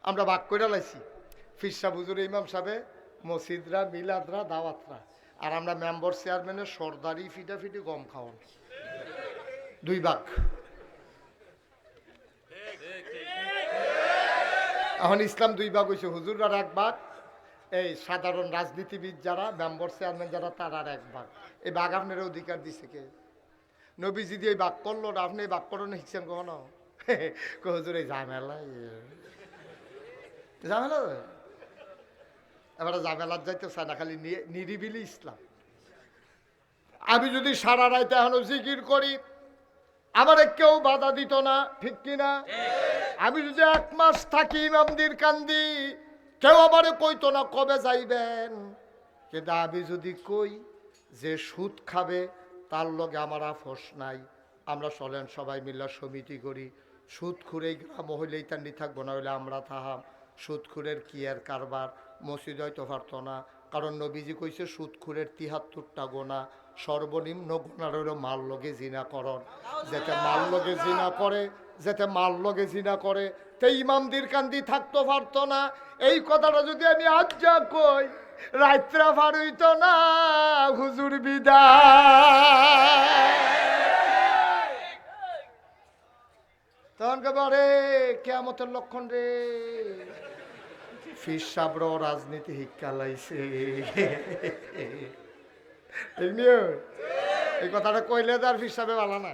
আমরা ভাগ করে লাইছি। ফির সাহেব হুজুর ইমাম সাহেবে মসজিদরা মিলাদরা দাওয়াতরা, আর আমরা মেম্বার চেয়ারম্যানের সর্দারি ফিটাফিটি গম খাওয়ান, দুই ভাগ। এখন ইসলাম দুই ভাগ হয়েছে, হুজুরার এক ভাগ, এই সাধারণ রাজনীতিবিদ যারা মেম্বার চেয়ারম্যান যারা তার আর এক ভাগ। এই ভাগ আপনার অধিকার দিছে কে? নবীজি দিয়ে এই ভাগ করলো না, আপনি এই ভাগ করেন শিখছেন কখনো? হুজুর এই ঝামেলা ঝামেলা এবার ঝামেলার যাইতে চায় না, খালি নিরিবিলি ইসলাম। আমি যদি সারা রাইতে এখনো জিকির করি আমারে কেউ বাধা দিত না, ঠিক কিনা? আমি যদি 1 মাস থাকি ইমামদের কান্দি কেউ আমারে কইতো না কবে যাইবেন। কিন্তু আমি যদি কই যে সুদ খাবে তার লগে আমার আপোষ নাই, আমরা চলেন সবাই মিলে সমিতি করি, সুদখুরেই গ্রাম হইলেই তার নি থাকবো না, হইলে আমরা থাহাম। সুদখুরের কি এর কারবার? মসজিদ হয়তো পারতো না, কারণ নবীজি কইছে সুদখুরের 73টা গোনা, সর্বনিম্ন গোনার হইল মাল লগে জিনা করন। যাতে মাল লগে জিনা করে, যাতে মাল লগে জিনা করে, তে ইমামদের কান্দি থাকতে পারতো না। এই কথাটা যদি আমি আজ যা কই রাত্রা পার হইত না, হুজুর বিদায়। তখন কেবল রে কেয়ামতের লক্ষণ রে, ফির সাবর রাজনীতি শিক্ষা লাইছে। এই কথাটা কইলে তার ফির সাবে ভালো না।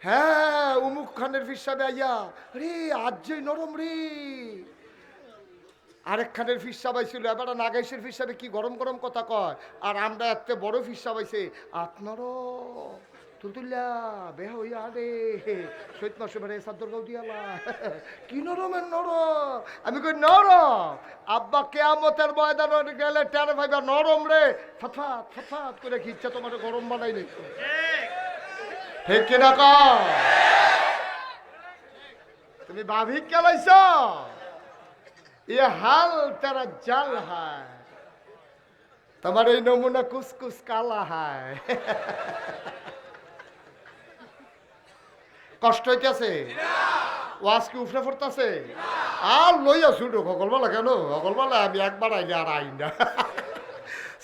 হ্যাঁ, উমুক খানের ফির সাবে আইয়া রে আজ যে নরম রে। আরেক খানের ফির সাবাই ছিল, এবার নাগাইশের ফির সাবে কি গরম গরম কথা কয়, আর আমরা এত বড় ফির সাবাইছে আপনারও তুলতুল্লা বেহা হইয়া রে শৈত মাসে বেড়ে সাদ্দর গাও দিয়ালা কি নরমের নরম। আমি কই নরম, আব্বা কেয়ামতের ময়দানে গেলে টের ভাইবা নরম রে, ফটফাট ফটফাট করে কি ইচ্ছা তোমার গরম বানাই নেই, ঠিক কিনা ক? তুমি ভাবি কেলাইছ ये हाल तेरा जल है, तुम्हारे नमूना कुछ कुछ काला है। কষ্ট হইতেছে, ওয়াজ কি উফরে পড়তেছে? আর লইয়া ছুটো সকলবেলা কেন? সকলবেলা আমি একবার আইলে আর আই না,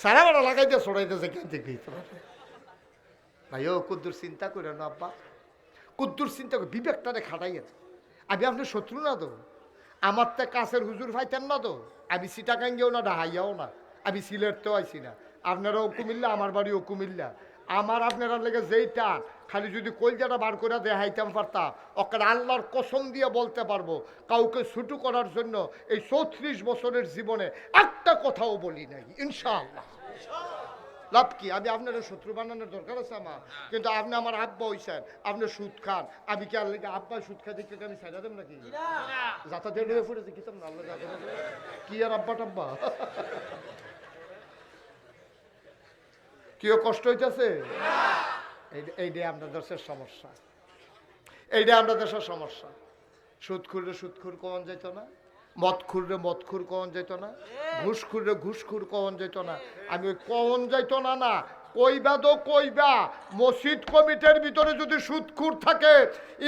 সারা বেলা লাগাইতে ছড়াইতেছে কেন থেকে ভাই। ও কুদ্দুর চিন্তা করে না আব্বা, কুদ্দুর চিন্তা করে বিবেকটারে খাটাইয়াছে। আমি আপনার শত্রু না তো, আমার তো কাছের হুজুর ভাইতেন না তো, আমি সিটাগাঙ্গেও না ঢাহাইয়াও না, আমি সিলেটতেও আইসি না। আপনারাও কুমিল্লা, আমার বাড়িও কুমিল্লা। আমার আপনারা লেগে যেই টান, খালি যদি কলজাটা বার করে দেখাইতাম পারতাম, ওকে আল্লাহর কসম দিয়ে বলতে পারবো কাউকে ছুটু করার জন্য এই 34 বছরের জীবনে একটা কথাও বলি নাই, ইনশাআল্লাহ। লাভ কি? আমি আপনার শত্রু বানানোর দরকার আছে আমার? কিন্তু আপনি আমার আব্বা হইছেন, আপনি সুদ খান, আমি কি আল্লাহ আব্বা সুদ খাই দেখতে আমি ছাইড়া দেব নাকি? যাতা দিয়ে ফুটেছে কিতাম না আল্লাহ কি আর আব্বা টাব্বা কেউ কষ্ট হইতেছে? এইটাই আমরা দেশের সমস্যা, এইটাই আমরা দেশের সমস্যা। সুদখুররে সুদখুর কখন যেত না, মদখুররে মদখুর কখন যেত না, ঘুষখুররে ঘুষখুর কখন যেত না। আমি ওই কখন যাইত না না কইবা তো কইবা, মসজিদ কমিটির ভিতরে যদি সুদখুর থাকে,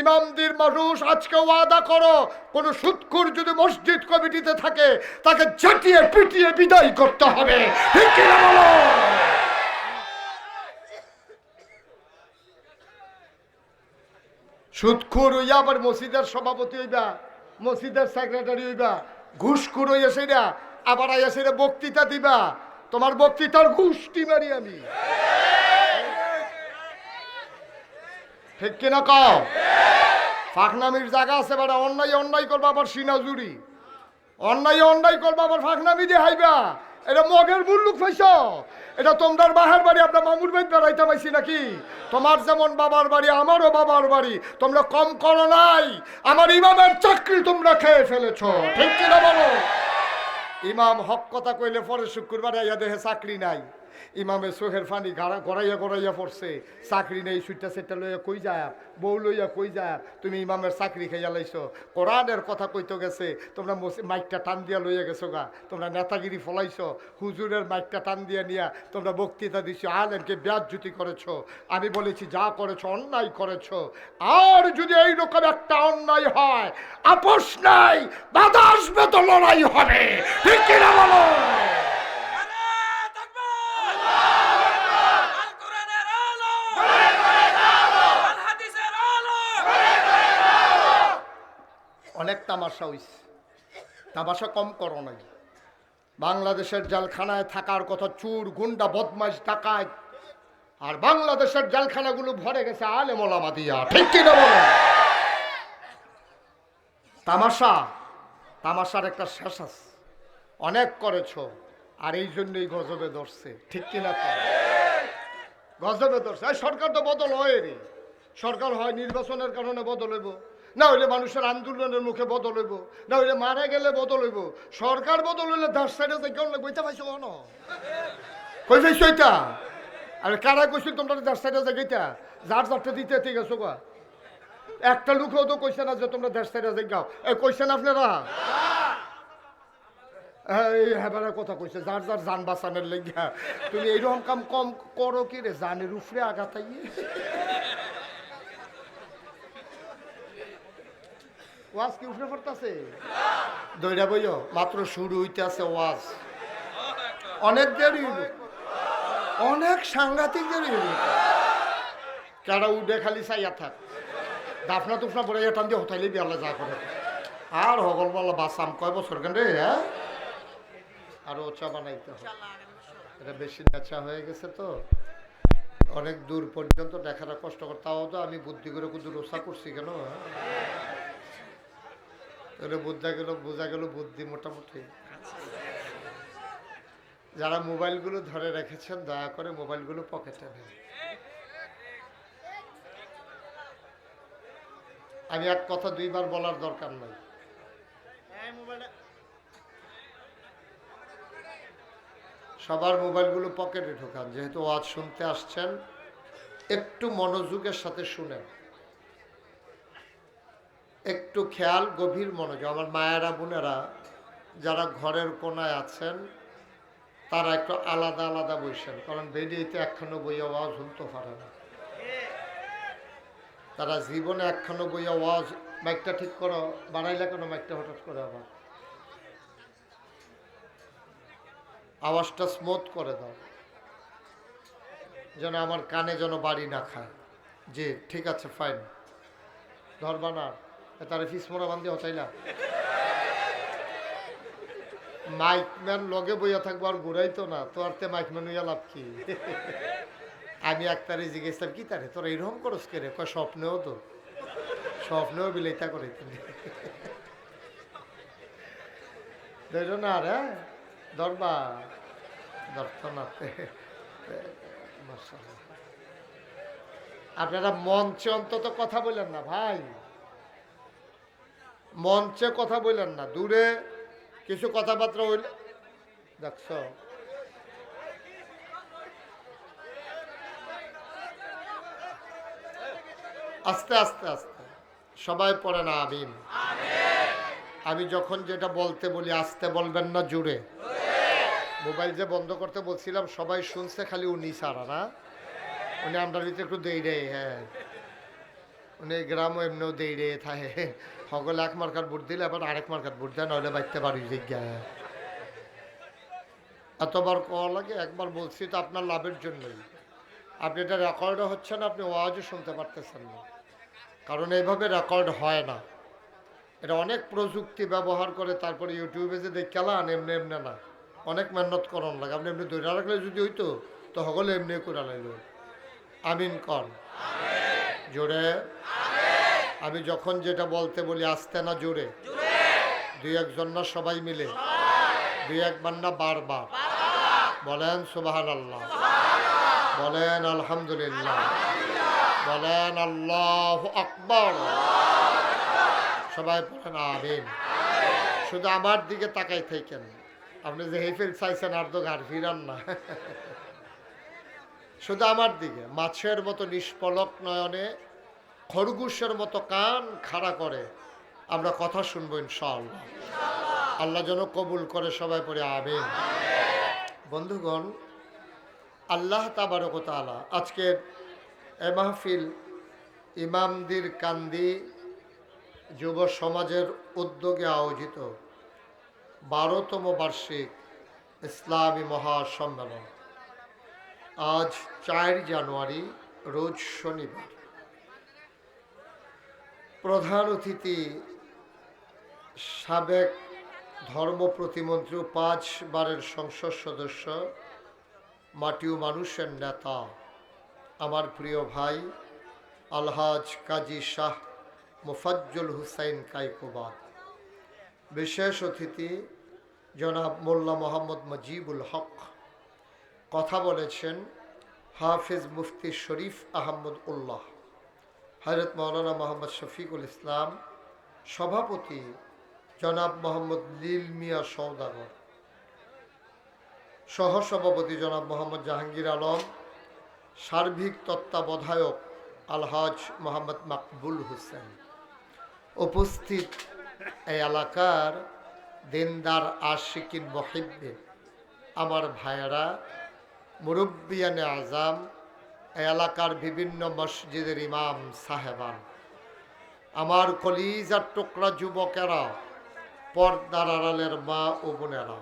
ইমামদের মানুষ আজকে ওয়াদা করো, কোন সুদখুর যদি মসজিদ কমিটিতে থাকে তাকে ঝাঁটিয়ে পিটিয়ে বিদায় করতে হবে, ঠিক কিনা বলো? সুদখুর হইয়া আবার মসজিদের সভাপতি হইবা, মসজিদের সেক্রেটারি হইবা, ঘুষখুর হইয়া সেটা আবার আইয়া সেটা বক্তৃতা দিবা, তোমার বক্তৃতার ঘুষটি মারি আমি, ঠিক কিনা কও? ফাঁকনামির জায়গা আছে বেটা, অন্যায় অন্যায় করবা আবার সিনাজুরি, অন্যায় অন্যায় করবা আবার ফাঁকনামি দিয়ে হাইবা। এটা মগের মুল্লুক পাইছ, এটা তোমার বাহার বাড়ি, আপনার মামুর বাড়ি বেড়াইতে পাইছি নাকি? তোমার যেমন বাবার বাড়ি আমারও বাবার বাড়ি, তোমরা কম করো নাই। আমার ইমামের চাকরি তোমরা খেয়ে ফেলেছ, ঠিক কিনা বলো? ইমাম হক কথা কইলে পরে শুক্রবারে আইয়া দেহে চাকরি নাই, ইমামের চোখের পানি গড়াইয়া গড়াইয়া পড়ছে, চাকরি নেই, সুইটা সেটা লইয়া কই যায়, বউ লইয়া কই যায়, তুমি ইমামের চাকরি খাইয়া লাইছো, কোরআনের কথা কইতে গেছে, তোমরা মাইকটা টান দিয়া লইয়া গেছো গা, তোমরা নেতাগিরি ফলাইছো, হুজুরের মাইকটা টান দিয়া নিয়া তোমরা বক্তৃতা দিছো, আলেমকে বেয়াজ্জতি করেছো। আমি বলেছি যা করেছো অন্যায় করেছো, আর যদি এইরকম একটা অন্যায় হয় আপোষ নাই, বাধা আসবে তো লড়াই হবে, ঠিক কিনা বলো? অনেক তামাশা হইছে, তামাশা কম করো নাই। বাংলাদেশের জেলখানায় থাকার কথা চুর, গুন্ডা, বদমাইশ, ডাকাত, আর বাংলাদেশের জেলখানাগুলো ভরে গেছে আলেম ওলামা দিয়া, ঠিক কিনা বলো? তামাশা, তামাশার একটা শেষ আছে। অনেক করেছো, আর এই জন্যই গজবে ধরছে, ঠিক কিনা? গজবে ধরছে। সরকার তো বদল হয় রে, সরকার হয় নির্বাচনের কারণে বদল হইব, না হইলে মানুষের আন্দোলনের মুখে বদল হইব, না হইলে মারা গেলে বদল হইব। সরকার বদল হইলে 10 সাইডে যাই কেউ বইতে পাইছো কেন? কই পাইছো এটা? আরে কারা কইছিল তোমরা 10 সাইডে যাই গেটা? যার যারটা দিতে ঠিক আছে গা, একটা লোকেও তো কইছে না যে তোমরা 10 সাইডে যাই গাও। এই কইছেন আপনারা? এই হেবারের কথা কইছে, যার যার যান বাঁচানোর লেগা। তুমি এইরকম কাম কম করো কি রে, জানের উপরে আঘাতাই। ওয়াজ কি উপরে পড়তেছে? দইরা বইও, মাত্র শুরু হইতে আছে ওয়াজ, অনেক দেরি হইল, অনেক সাংঘাতিক দেরি হইল। কেডা উঠে খালি চাইয়া থাক, দাফনা তুফনা পড়ে টান দিয়ে হোতাইলে বিয়ালে যা করে। আর হগল বলা বাসাম কয় বছর কেন রে? হ্যাঁ, আরো চা বানাইতে হবে, এটা বেশি নেচা হয়ে গেছে তো, অনেক দূর পর্যন্ত দেখাটা কষ্টকর। তাও তো আমি বুদ্ধি করে কুদু রোসা করছি কেন, বোঝা গেল বুদ্ধি মোটামুটি। যারা মোবাইলগুলো ধরে রেখেছেন দয়া করে মোবাইলগুলো পকেটে নেন। আমি এক কথা দুইবার বলার দরকার নাই। সবার মোবাইলগুলো পকেটে ঢোকান, যেহেতু ওয়াজ শুনতে আসছেন একটু মনোযোগের সাথে শুনেন, একটু খেয়াল, গভীর মনোযোগ। আমার মায়েরা বোনেরা যারা ঘরের কোনায় আছেন তারা একটু আলাদা আলাদা বসেন, কারণ বেরিয়েতে একখানো বই আওয়াজ শুনতে পারে না। তারা জীবনে একখানো বই আওয়াজ, মাইকটা ঠিক করো, বাড়াইলে কেন মাইকটা হঠাৎ করে আবার, আওয়াজটা স্মুথ করে দাও যেন আমার কানে যেন বাড়ি না খায়। জি ঠিক আছে, ফাইন। ধরবা না তারে ফিসমোরা বান্ধে হতাইলা, মাইকম্যান লগে বইয়া থাকবো আর ঘুরাইতো না তো, আর তে মাইকম্যান হইয়া লাভ কি? আমি একটারে জিজ্ঞেস কি তারে তোর এইরকম করস কে রে? কয় স্বপ্নেও তো, স্বপ্নেও বিলাইতা করে না। আর হ্যাঁ ধরবা, ধরত না। আপনারা মঞ্চে অন্তত কথা বললেন না ভাই, মঞ্চে কথা বললেন না, দূরে কিছু কথাবার্তা হইলে দেখছ। আস্তে আস্তে আস্তে সবাই পড়ে না আমিন। আমি যখন যেটা বলতে বলি আস্তে বলবেন না, জুড়ে। মোবাইল যে বন্ধ করতে বলছিলাম সবাই শুনছে, খালি উনি সারা না, উনি আমরা ভিতরে একটু দেই রে। হ্যাঁ, উনি গ্রামও এমনিও দেই রে থাকে, সকলে এক মার্কার ভোট দিলে আবার আরেক মার্কার ভোট দেয়, নইলে বাইতে পারি জিজ্ঞা। এতবার কওয়া লাগে, একবার বলছি তো আপনার লাভের জন্যই। আপনি এটা রেকর্ডও হচ্ছে না, আপনি ওয়াজও শুনতে পারতেছেন না, কারণ এইভাবে রেকর্ড হয় না। এটা অনেক প্রযুক্তি ব্যবহার করে তারপরে ইউটিউবে যে দেখালান, এমনি এমনি না, অনেক মেহনত করন লাগে। আপনি এমনি ধরে রাখলে যদি হইতো তো সকলে এমনি করে লাইল। আমিন কন জোরে। আমি যখন যেটা বলতে বলি আস্তে না জোরে, দুই একজন না সবাই মিলে, দুই একবার না বারবার বলেন সুবহানাল্লাহ, বলেন আলহামদুলিল্লাহ, বলেন আল্লাহু আকবার, সবাই বলেন আমিন। শুধু আমার দিকে তাকাই থাকেন, আপনি যে হেফেল চাইছেন আর তো ঘাড় ফিরান না। শুধু আমার দিকে, মাছের মতো নিষ্পলক নয়নে, খরগোশের মতো কান খাড়া করে আমরা কথা শুনবো ইনশাআল্লাহ। আল্লাহ যেন কবুল করে, সবাই পড়ে আমিন। বন্ধুগণ, আল্লাহ তাবারক ওয়া তাআলা আজকের এ মাহফিল ইমামদের কান্দি যুব সমাজের উদ্যোগে আয়োজিত 12তম বার্ষিক ইসলামী মহাসম্মেলন আজ 4 জানুয়ারি রোজ শনিবার। প্রধান অতিথি সাবেক ধর্ম প্রতিমন্ত্রী 5 বারের সংসদ সদস্য, মাটি ও মানুষের নেতা, আমার প্রিয় ভাই আলহাজ কাজী শাহ মুফাজ্জল হুসাইন কাইকোবাদ। বিশেষ অতিথি জনাব মোল্লা মোহাম্মদ মুজিবুল হক। কথা বলেছেন হাফিজ মুফতি শরীফ আহমদ উল্লাহ, হযরত মাওলানা মোহাম্মদ শফিকুল ইসলাম, সভাপতি জনাব মোহাম্মদ লীল মিয়া সওদাগর, সহসভাপতি জনাব মোহাম্মদ জাহাঙ্গীর আলম, সার্বিক তত্ত্বাবধায়ক আলহাজ মোহাম্মদ মাকবুল হোসেন। উপস্থিত এই এলাকার দিনদার আশিকিন মুহিব্বিন, আমার ভাইয়েরা, মুরব্বিয়ানে আজাম, এই এলাকার বিভিন্ন মসজিদের ইমাম সাহেবান, আমার কলিজার টুকরা যুবকেরা, পর্দার আড়ালের মা ও বোনেরা,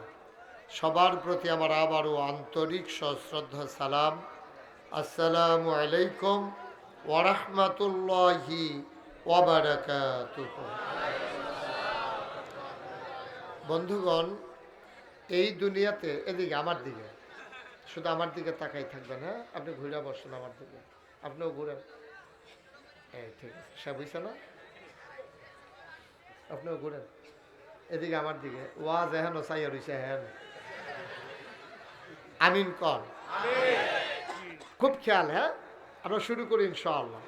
সবার প্রতি আমার আবারও আন্তরিক সশ্রদ্ধা সালাম। আসসালামু আলাইকুম ওয়া রাহমাতুল্লাহি ওয়া বারাকাতুহু। বন্ধুগণ, এই দুনিয়াতে, এদিকে আমার দিকে, শুধু আমার দিকে তাকাই থাকবেন। হ্যাঁ, আপনি ঘুরে বসুন আমার দিকে, আপনিও ঘুরেন। এই ঠিক আছে, সে বুঝছে না? আপনিও ঘুরেন এদিকে আমার দিকে। ওয়াজ এহেন চাইয়া রইছে, হ্যাঁ আমিন কর, খুব খেয়াল। হ্যাঁ, আমরা শুরু করি ইনশাআল্লাহ।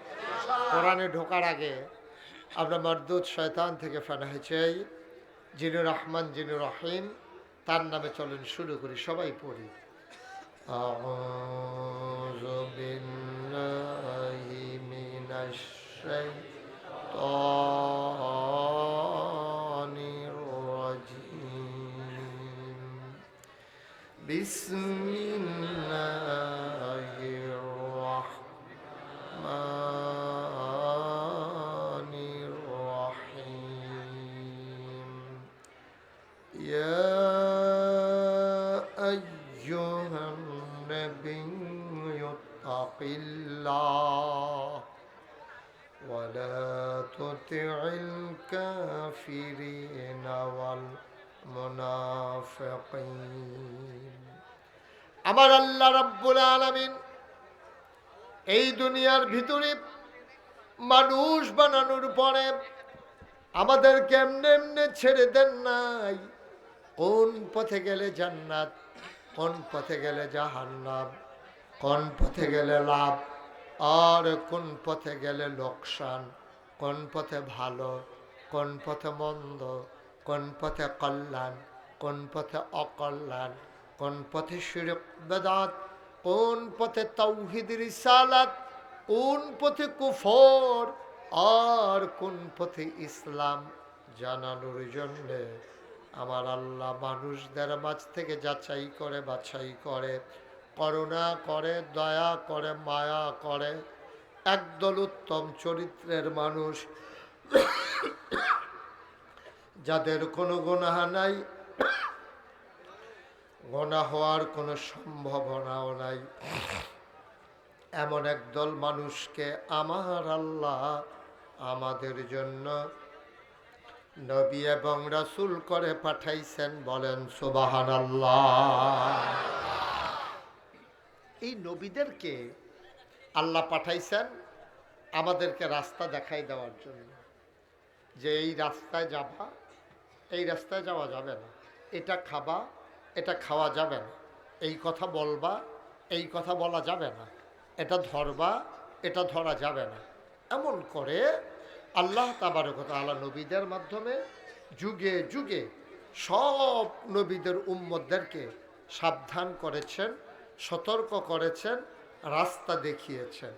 কোরআনে ঢোকার আগে আমরা মরদুদ শয়তান থেকে ফানাহে চাই, যিনি রহমান যিনি রহিম, তার নামে চলেন শুরু করি, সবাই পড়ি। আউযু বিল্লাহি মিনাশ শাইতানির রাজিম। বিসমিল্লাহির রাহমানির রাহিম। ইয়া আইয়ুহান নাবিয়্যু তাকিল্লাহ ওয়া লা তুতি'ল কাফিরিনা ওয়াল মুনাফিকিন। আমার আল্লাহ রাব্বুল আলামিন এই দুনিয়ার ভিতরে মানুষ বানানোর পরে আমাদের কেমনে এমনে ছেড়ে দেন নাই। কোন পথে গেলে জান্নাত, কোন পথে গেলে জাহান্নাম, কোন পথে গেলে লাভ আর কোন পথে গেলে লোকসান, কোন পথে ভালো, কোন পথে মন্দ, কোন পথে কল্যাণ, কোন পথে অকল্যাণ, কোন পথে শিরক বেদাত, কোন পথে তাওহীদ রিসালাত, কোন পথে কুফর আর কোন পথে ইসলাম জানানোর জন্যে আমার আল্লাহ মানুষদের মাঝ থেকে যাচাই করে, বাছাই করে, করুণা করে, দয়া করে, মায়া করে একদল উত্তম চরিত্রের মানুষ, যাদের কোনো গুনাহ নাই, গুনাহ হওয়ার কোনো সম্ভাবনাও নাই। এমন একদল মানুষকে আমার আল্লাহ আমাদের জন্য নবী এবং রাসূল করে পাঠাইছেন। বলেন সুবহানাল্লাহ। এই নবীদেরকে আল্লাহ পাঠাইছেন আমাদেরকে রাস্তা দেখাই দেওয়ার জন্য, যে এই রাস্তায় যাবা, এই রাস্তায় যাওয়া যাবে না, এটা খাবা, এটা খাওয়া যাবে না, এই কথা বলবা, এই কথা বলা যাবে না, এটা ধরবা, এটা ধরা যাবে না। এমন করে আল্লাহ তাবারক ওয়া তাআলা নবীদের মাধ্যমে যুগে যুগে সব নবীদের উম্মতদেরকে সাবধান করেছেন, সতর্ক করেছেন, রাস্তা দেখিয়েছেন।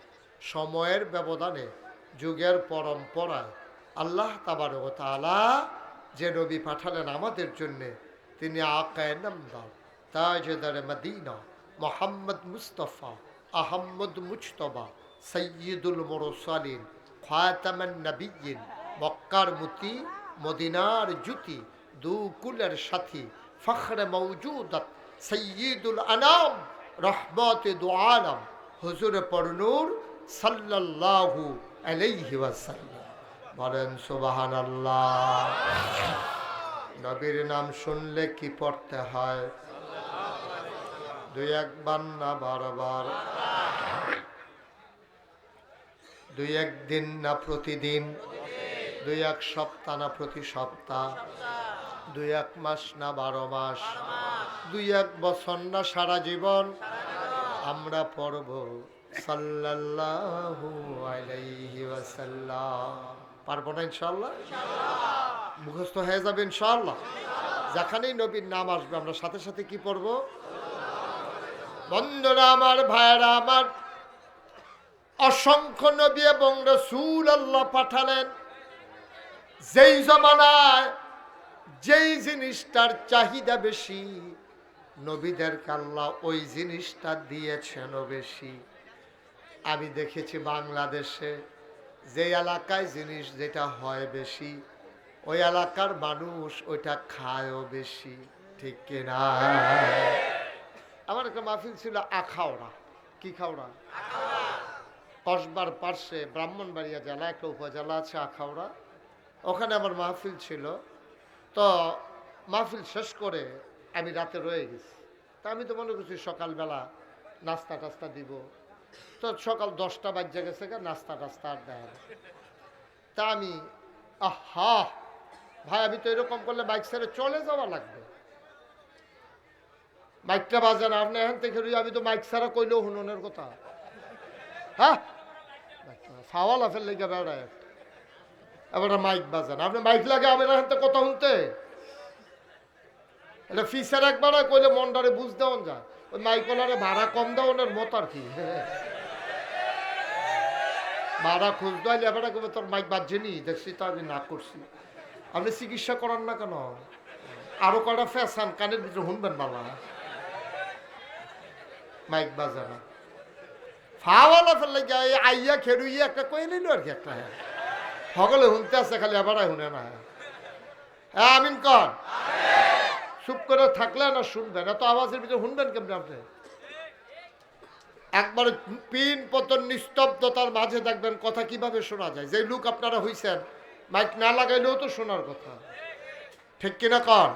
সময়ের ব্যবধানে, যুগের পরম্পরায় আল্লাহ তাবারক ওয়া তাআলা যে নবী পাঠালেন আমাদের জন্যে, তিনি আকায়ে নামদার তাজদার মদিনা মোহাম্মদ মুস্তফা আহম্মদ মুজতবা সৈয়দুল মুরসালিন খাতামান নবিয়্যিন, মক্কার মুতি মদিনার জুতি দুকুলের সাথী ফখরে মওজুদাত সৈয়দুল আনাম রহমতে দু আলম হুজুর পরনূর সাল্লাল্লাহু আলাইহি ওয়াসাল্লাম। বলেন সুবহানাল্লাহ। নবীর নাম শুনলে কি পড়তে হয়? দুই একবার না বারবার? দুই একদিন না প্রতিদিন? দুই এক সপ্তাহ না প্রতি সপ্তাহ? দুই এক মাস না 12 মাস? দুই এক বছর না সারা জীবন? আমরা পড়ব সাল্লাল্লাহু আলাইহি ওয়াসাল্লাম। পারবো না ইনশাআল্লাহ? মুখস্থ হয়ে যাবে ইনশাআল্লাহ। যেখানেই নবীর নাম আসবে আমরা সাথে সাথে কি পড়ব? বন্ধুরা আমার, ভাইয়েরা আমার, অসংখ্য নবী এবং রাসূল আল্লাহ পাঠালেন। যেই জমানায় যেই জিনিসটার চাহিদা বেশি, নবীদেরকে আল্লাহ ওই জিনিসটা দিয়েছেন বেশি। আমি দেখেছি বাংলাদেশে যে এলাকায় জিনিস যেটা হয় বেশি, ওই এলাকার মানুষ ওইটা খায়ও বেশি। ঠিক কিনা? আমার একটা মাহফিল ছিল আখাউড়া। কি খাওড়া? কসবার পার্শ্বে ব্রাহ্মণবাড়িয়া জেলা একটা উপজেলা আছে আখাউড়া, ওখানে আমার মাহফিল ছিল। তো মাহফিল শেষ করে আমি রাতে রয়ে গেছি। তা আমি তো মনে করছি সকালবেলা নাস্তা টাস্তা দিব। তো সকাল 10টা বাজে গেছে, নাস্তা টাস্তা আর দেয় না। তা আমি ভাই, আমি তো এরকম করলে বাইক ছেড়ে চলে যাওয়া লাগবে। মাইকটা বাজে না, আপনি এখান থেকে আমি তো মাইক ছাড়া কইলেও হুননের কথা। হ্যাঁ, সাওয়ালা ফেললে গিয়ে বেড়ায় এবার মাইক বাজান, আপনি মাইক লাগে আমি এখান থেকে কথা শুনতে। এটা ফিসের একবার কইলে মনটারে বুঝ দেওয়ান যায়। ওই মাইকলারে ভাড়া কম দেওয়ানের মত আর কি। ভাড়া খুঁজ দেওয়ালে এবার কবে তোর মাইক বাজছেনি, দেখছি তো আমি না করছি। আপনি চিকিৎসা করান না কেন? আরো কয়টা ফ্যাশন কানের ভিতরে শুনবেন বাবা। মাইক বাজে না, ফাওয়ালা ফেললে গিয়ে আইয়া খেরুইয়া একটা কয়ে নিল আর কি। একটা সকলে শুনতে আছে, খালি এবারে শুনে না। হ্যাঁ আমিন কর। চুপ করে থাকলে না শুনবেন, এত আওয়াজের ভিতরে শুনবেন কেমনি আপনি? একবারে পিন পতন নিস্তব্ধতার মাঝে দেখবেন কথা কিভাবে শোনা যায়। যে লোক আপনারা হইছেন, মাইক না লাগাইলেও তো শোনার কথা। ঠিক কিনা কর?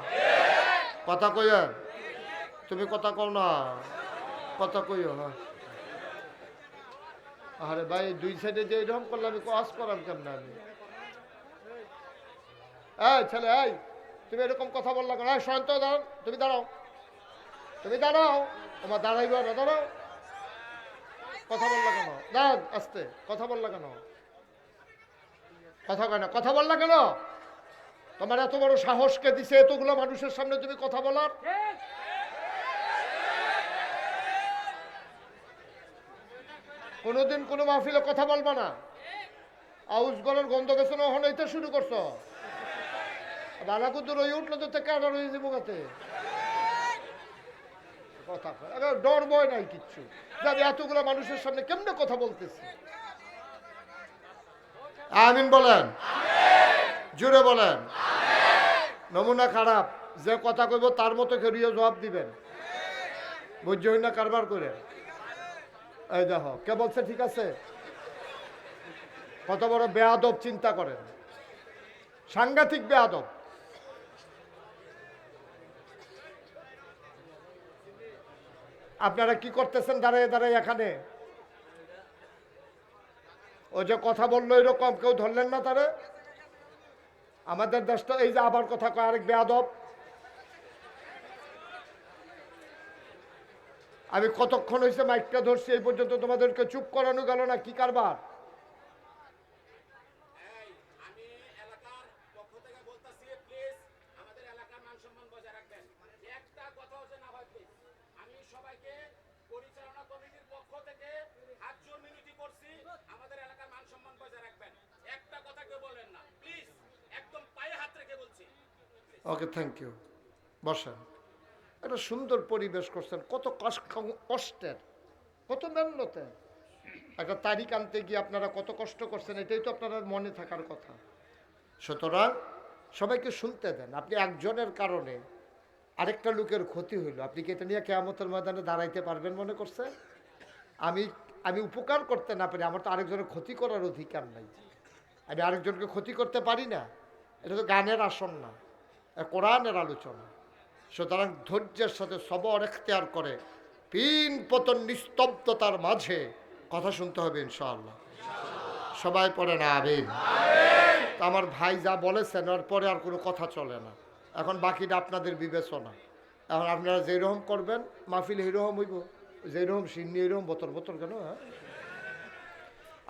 কথা কইয়েন। তুমি কথা কও না, কথা কইও। হ্যাঁ, আরে ভাই, দুই সাইডে যে এরকম করলে আমি কাজ করাম কেমন? আমি এই ছেলে, এই তুমি এরকম কথা বললা কেন? শান্ত দাঁড়াও, তুমি দাঁড়াও, তুমি দাঁড়াও। তোমার দাঁড়াইব না, দাঁড়াও। কথা বললা কেন? দাঁড়াও, আস্তে। কথা বললা কেন? কথা কয় না, কথা বললা কেন? তোমার এত বড় সাহসকে দিছে এতগুলো মানুষের সামনে তুমি কথা বলার? কোনোদিন কোনো মাহফিলে কথা বলবা না। আউস গলের গন্ধ গেছে না, হনাইতে শুরু করছো। বালাকুদ্দুর রয়ে উঠলো তো কাটা রয়ে যাবো গাতে। কথা ডর ভয় নাই কিচ্ছু। যাবে এতগুলো মানুষের সামনে কেমনে কথা বলতেছি। আমিন বলেন, জুড়ে বলেন। নমুনা খারাপ, যে কথা কইব তার মতো খেরিয়ে জবাব দিবেন। বুঝছই না কারবার করে। এই দেখো কে বলছে ঠিক আছে? কত বড় বেয়াদব চিন্তা করেন, সাংঘাতিক বেয়াদব। আপনারা কি করতেছেন দাঁড়ায় দাঁড়ায় এখানে? ও যে কথা বললো এরকম কেউ ধরলেন না তারে? আমাদের দেশটা এই যে আবার কথা কয় আরেক বেয়াদব। আমি কতক্ষণ হয়েছে মাইকটা ধরছি, এই পর্যন্ত তোমাদেরকে চুপ করানো গেল না? কি কারবার? সবাইকে পরিচালনা কমিটির পক্ষ থেকে ওকে, থ্যাংক ইউ। বসেন। একটা সুন্দর পরিবেশ করছেন, কত কষ্টের, কত মেহনতের। একটা তারিখ আনতে গিয়ে আপনারা কত কষ্ট করছেন, এটাই তো আপনারা মনে থাকার কথা। সুতরাং সবাইকে শুনতে দেন। আপনি একজনের কারণে আরেকটা লোকের ক্ষতি হইল, আপনি কি এটা নিয়ে কেয়ামতের ময়দানে দাঁড়াইতে পারবেন মনে করছে? আমি আমি উপকার করতে না পারি, আমার তো আরেকজনের ক্ষতি করার অধিকার নাই। আমি আরেকজনকে ক্ষতি করতে পারি না। এটা তো গানের আসন না, কোরআনের আলোচনা। সুতরাং ধৈর্যের সাথে সবর এখতিয়ার করে পিন পতন নিস্তব্ধতার মাঝে কথা শুনতে হবে ইনশাআল্লাহ। সবাই পড়ে না আমিন। তা আমার ভাই যা বলেছেন ওর পরে আর কোনো কথা চলে না। এখন বাকিটা আপনাদের বিবেচনা। এখন আপনারা যেরকম করবেন মাহফিল এইরকম হইব, যেরকম সিন্নি এইরকম বতর বতর কেন। হ্যাঁ,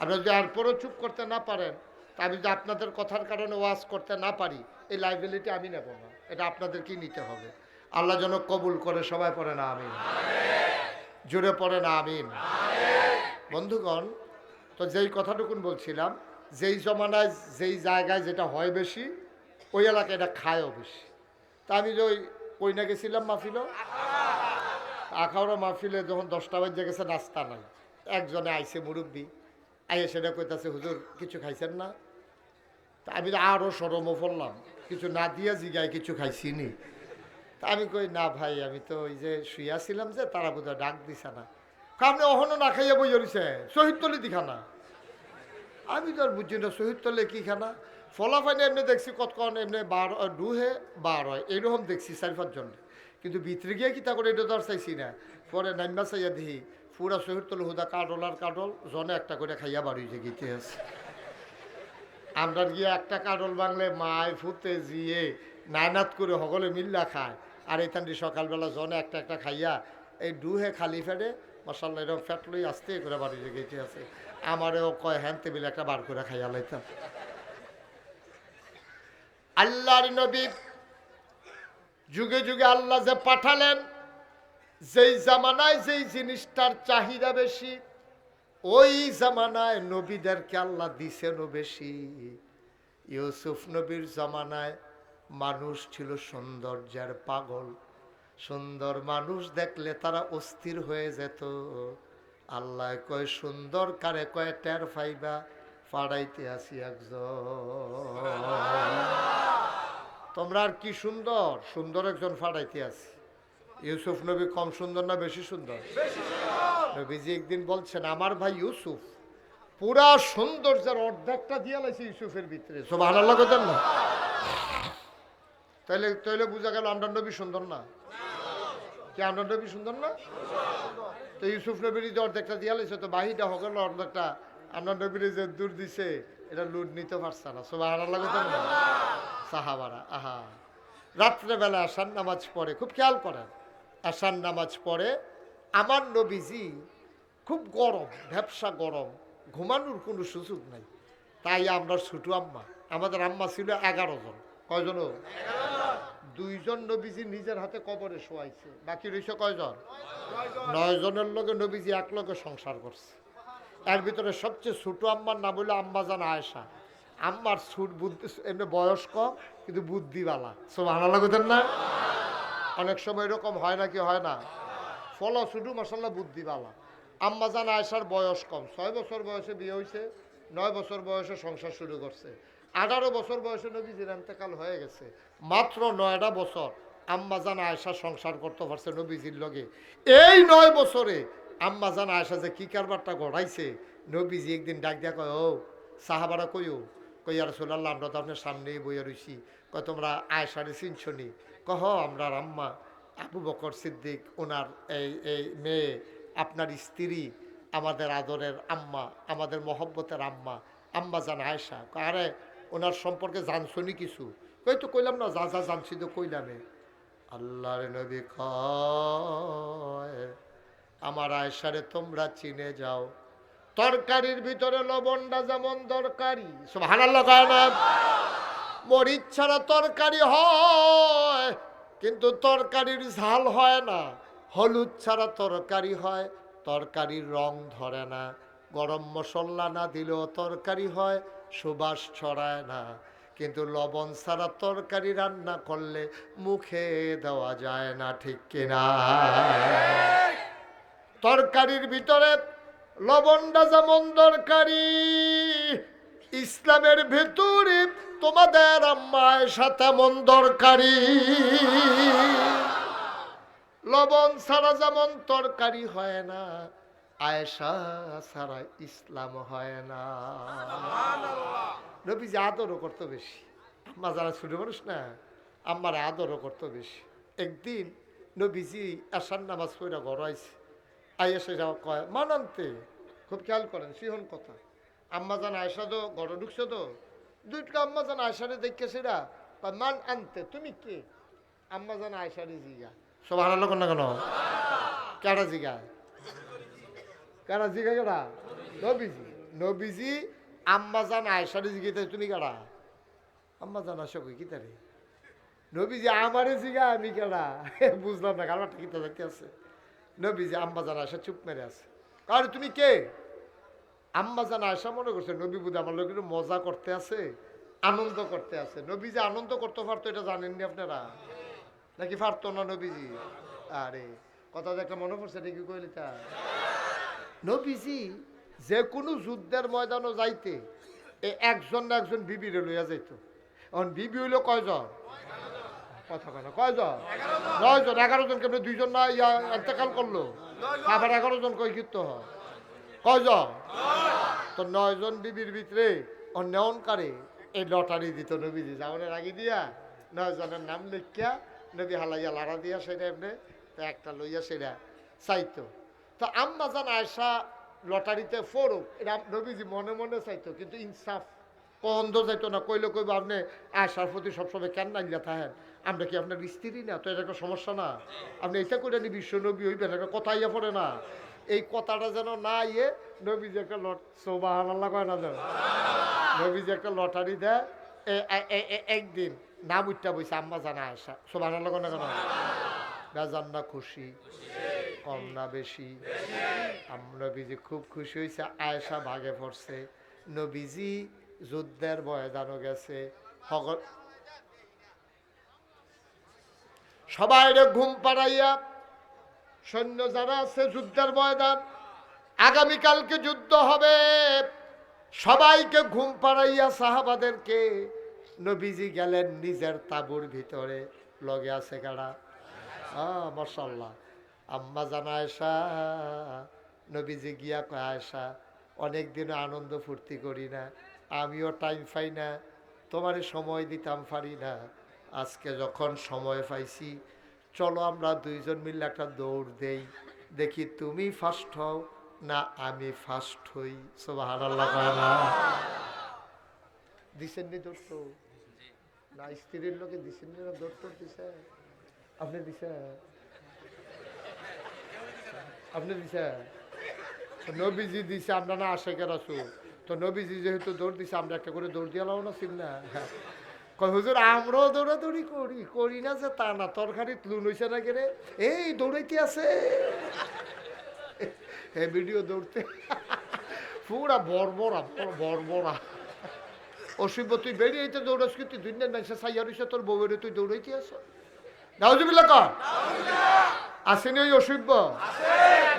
আপনারা যদি এরপরও চুপ করতে না পারেন, তা আমি যদি আপনাদের কথার কারণে ওয়াজ করতে না পারি, এই লাইবিলিটি আমি নেব না, এটা আপনাদেরকেই নিতে হবে। আল্লাহ যেন কবুল করে। সবাই পড়ে না আমিন। জোরে পড়ে না আমিন। বন্ধুগণ, তো যেই কথাটুকুন বলছিলাম, যেই জমানায় যেই জায়গায় যেটা হয় বেশি, ওই এলাকায় এটা খায়ও বেশি। তা আমি যে ওই না গেছিলাম মাহফিলও, আখাউড়া মাহফিলে যখন 10টা বাজে গেছে, নাস্তা নাই। একজনে আইসে মুরব্বী, আইয়ে সেটা কইতাছে, হুজুর কিছু খাইছেন না? তা আমি আরও সরমও পড়লাম, কিছু না দিয়া জিগায় কিছু খাইছি নি। তা আমি কই, না ভাই, আমি তো ওই যে শুইয়াছিলাম, যে তারা বোধহয় ডাক দিছে না। আপনি অহনো না খাইয়া বই জড়িছে, শহীদ তলি দিখানা। আমি তো আর বুঝছি না শহীদ তলে কি খানা। ফলাফাইনে এমনি দেখছি কতক্ষণ এমনি 12 হয় এইরকম দেখছি 4-5 জন, কিন্তু ভিতরে গিয়ে কি তা করে এটা তো আর চাইছি না। পরে নাইমা চাইয়া দেখি পুরা শহীদ তলে হুদা কাডল আর কাডল, জনে একটা করে খাইয়া বাড়ি যে গীতে আছে। আমরা গিয়ে একটা কাডল বাংলে মায় ফুতে জিয়ে নায়নাত করে সকলে মিল্লা খায়, আর এখানটি সকালবেলা জনে একটা একটা খাইয়া এই ডুহে খালি ফেটে মশাল্লা এরকম ফ্যাট লই আসতে করে বাড়ি যে গেছে আছে। আমারও কয় হ্যান টেবিল একটা বার করে খাইয়া লাইতাম। আল্লাহর নবী যুগে যুগে আল্লাহ যে পাঠালেন, যেই জামানায় যেই জিনিসটার চাহিদা বেশি, ওই জামানায় নবীদেরকে আল্লাহ দিছেনও বেশি। ইউসুফ নবীর জামানায় মানুষ ছিল সৌন্দর্যের পাগল, সুন্দর মানুষ দেখলে তারা অস্থির হয়ে যেত। আল্লাহ কয়, সুন্দর কারে কয় টের ফাইবা, ফাড়াইতে আসি একজন। তোমরা আর কি সুন্দর, সুন্দর একজন ফাড়াইতে আসি। ইউসুফ নবী কম সুন্দর না বেশি সুন্দর? নবীজি একদিন বলছেন, আমার ভাই ইউসুফ পুরা সৌন্দর্যের অর্ধেকটা দিয়া লাইছে ইউসুফের ভিতরে। সুবহানাল্লাহ কইতেন না? তাইলে তাইলে বোঝা গেল আমরা নবী সুন্দর না? কি আমরা নবী সুন্দর না? তো ইউসুফ নবীর যে অর্ধেকটা দিয়া লাইছে, তো বাহিটা হগল অর্ধেকটা আমরা নবীর যে দূর দিছে, এটা লুট নিতে পারছে না। সুবহানাল্লাহ কইতেন না? সাহাবারা আহা, রাত্রেবেলা আসার নামাজ পড়ে, খুব খেয়াল করেন, আসার নামাজ পড়ে আমার নবীজি খুব গরম, ভ্যাবসা গরম, ঘুমানোর কোনো সুযোগ নাই। তাই আমরা ছোট আম্মা, আমাদের আম্মা ছিল 11 জন। কয়জন? 2 জন নবীজি নিজের হাতে কবরে শোয়াইছে, বাকি রয়েছে কয়জন? 9 জনের লগে নবীজি এক লগে সংসার করছে। এর ভিতরে সবচেয়ে ছোট আম্মার নাম হলো আম্মা জান আয়েশা। আম্মার ছুট বুদ্ধি, এমনি বয়স কম কিন্তু বুদ্ধিওয়ালা। সুবহানাল্লাহ কইতেন না? অনেক সময় এরকম হয় নাকি হয় না? ফলা শুধু মাশাআল্লাহ বুদ্ধিওয়ালা। আম্মা জান আয়েশার বয়স কম, 6 বছর বয়সে বিয়ে হয়েছে, 9 বছর বয়সে সংসার শুরু করছে। 18 বছর বয়সে নবীজির ইন্তেকাল হয়ে গেছে। মাত্র 9টা বছর আম্মা জান আয়েশা সংসার করতে পারছে নবীজির লগে। এই 9 বছরে আম্মা জান আয়েশা যে কি কারবারটা গড়াইছে, নবীজি একদিন ডাক দিয়া কয়, ও সাহাবারা কইও, কই ইয়া রাসূলুল্লাহ, আমরা তো আপনার সামনেই বইয়া রইছি, কয় তোমরা আয়েশারে চিনছনি? কহ, আমরা আম্মা আবু বকর সিদ্দিক, ওনার এই মেয়ে, আপনার স্ত্রী, আমাদের আদরের আম্মা, আমাদের মহব্বতের আম্মা, আম্মা জান আয়েশা। আরে ওনার সম্পর্কে জানছনি কিছু? কই তো কইলাম না, যা যা জানছি তো কইলামে। আল্লাহর নবী কয়, আমার আয়েশারে তোমরা চিনে যাও, তরকারির ভিতরে লবণটা যেমন দরকারি, সুবহানাল্লাহ কয় না? মরিচ ছাড়া তরকারি হয়, কিন্তু তরকারির ঝাল হয় না। হলুদ ছাড়া তরকারি হয়, তরকারির রং ধরে না। গরম মশলা না দিলেও তরকারি হয়, সুবাস ছড়ায় না। কিন্তু লবণ ছাড়া তরকারি রান্না করলে মুখে দেওয়া যায় না, ঠিক কিনা? তরকারির ভিতরে লবণটা যেমন দরকারি, ইসলামের ভেতরে তোমাদের আম্মা আয়েশা তেমন দরকারি। লবণ ছাড়া যেমন তরকারি হয় না, আয়েশা ছাড়া ইসলাম হয় না। নবীজি আদরও করতো বেশি। আম্মা যারা ছোট মানুষ না, আম্মার আদরও করতো বেশি। একদিন নবীজি আসার নামাজ পড়া ঘর আইছে, আয়েশা যাওয়া কয় মান আনতে। খুব খেয়াল করেন, সিহন কথা। আম্মা জান আয়েশা তো ঘরে ঢুকছো, তো দুইটা আম্মা জান আয়েশারে দেখে সেরা কয় মান আনতে, তুমি কে? আম্মা জান আয়েশারে জিগা। সব হারালো না কেন? কেডা জিগা? কেডা জিগা? কেডা? নবীজি। নবীজি আম্মা জান আয়েশারে জিগাইতে তুমি কেডা? আম্মা জান আয়েশা কই কি তারে? নবীজি আমারে জিগা আমি কেডা? বুঝলাম না, কারণটা কি দেখতে আছে। নবীজি আম্মা জান আয়েশা চুপ মেরে আছে। আরে তুমি কে? আম্মা জান আয়েশা মনে করছে নবী বুঝে আমার লোক একটু মজা করতে আছে, আনন্দ করতে আছে। নবীজি আনন্দ করতে পারতো এটা জানেননি আপনারা? নাকি পারতো না নবীজি? আরে কথা একটা মনে পড়ছে, নাকি কইলি তা? নবীজি যে কোনো যুদ্ধের ময়দানও যাইতে একজন না একজন বিবিরে লইয়া যাইত। এখন বিবি হইল কয়জন? কথা কয় না, কয়জন? 9 জন। 11 জন কেমন? 2 জন না ইন্তেকাল করলো, আবার 11 জন কই কীর্ত হয়? কয়জন? তো 9 জন বিবির ভিতরে অন্যনকারে এই লটারি দিত নবীজি। যাওয়ার আগে দিয়া 9 জনের নাম লিখিয়া নবী হালাইয়া লাড়া দিয়া সেটা এমনি তো একটা লইয়া সেটা চাইতো। তো আম্মা জান আয়েশা লটারিতে ফোরক, এটা নবীজি মনে মনে চাইতো, কিন্তু ইনসাফ কন্দ যাইতো না। কইলে কইব আপনি আয়েশার প্রতি সবসময় কেন নাইলা থাকেন? আমরা কি আপনার স্ত্রী না? তো এটা একটা সমস্যা না? আপনি এটা করে নি বিশ্ব নবী হইবেন, একটা কথা ইয়া পড়ে না? এই কথাটা যেন না ইয়ে নবীজি একটা সুবহানাল্লাহ কয় না যেন? নবীজি একটা লটারি দেয়। একদিন নাম উঠটা বইছে আম্মা জানা আয়েশা। সুবহানাল্লাহ কয় না কেন? বেজান না খুশি? কম না বেশি? নবীজি খুব খুশি হয়েছে, আয়েশা ভাগে পড়ছে। নবীজি যুদ্ধের ময়দানও গেছে। সবাই ঘুম পাড়াইয়া সৈন্য যারা আছে যুদ্ধের ময়দান, আগামীকালকে যুদ্ধ হবে, সবাইকে ঘুম পাড়াইয়া সাহাবাদেরকে নবীজি গেলেন নিজের তাঁবুর ভিতরে। লগে আছে কারা? মাশাআল্লাহ আম্মা জান আয়েশা। নবীজি গিয়া কয় আয়েশা, অনেকদিন আনন্দ ফুর্তি করি না, আমিও টাইম পাই না, তোমারে সময় দিতাম পারি না, আজকে যখন সময় পাইছি চলো আমরা 2 জন মিলে একটা দৌড় দেই, দেখি তুমি ফার্স্ট হও না আমি ফার্স্ট হই। সুবহানাল্লাহ। দিছেন নি দৌড়? তো না স্ত্রীর লোকে দিছেন নি না দৌড়? তোর দিছে? আপনি দিছে? আপনি দিছে? নবীজি দিছে, আমরা না আশেকের রাসূল। তো নবীজি যেহেতু দৌড় দিছে, আমরা একটা করে দৌড় দিয়ে লাও না, চিন না? কয় হুজুর আমরাও দৌড়াদৌড়ি করি, করি না যে তা না, তরকারি লুন হইছে না কেরে এই দৌড়াইতে আছে এই ভিডিও দৌড়তে পুরা বর্বরা বর্বরা। অসুবিধা তুই বেরিয়েতে দৌড়াস, কিন্তু দুই দিন মানুষের সাইয়া রইছে তোর বউয়ের, তুই দৌড়াইতে আস? নাউজুবিল্লাহ কর। আসেনি ওই অসুবিধা?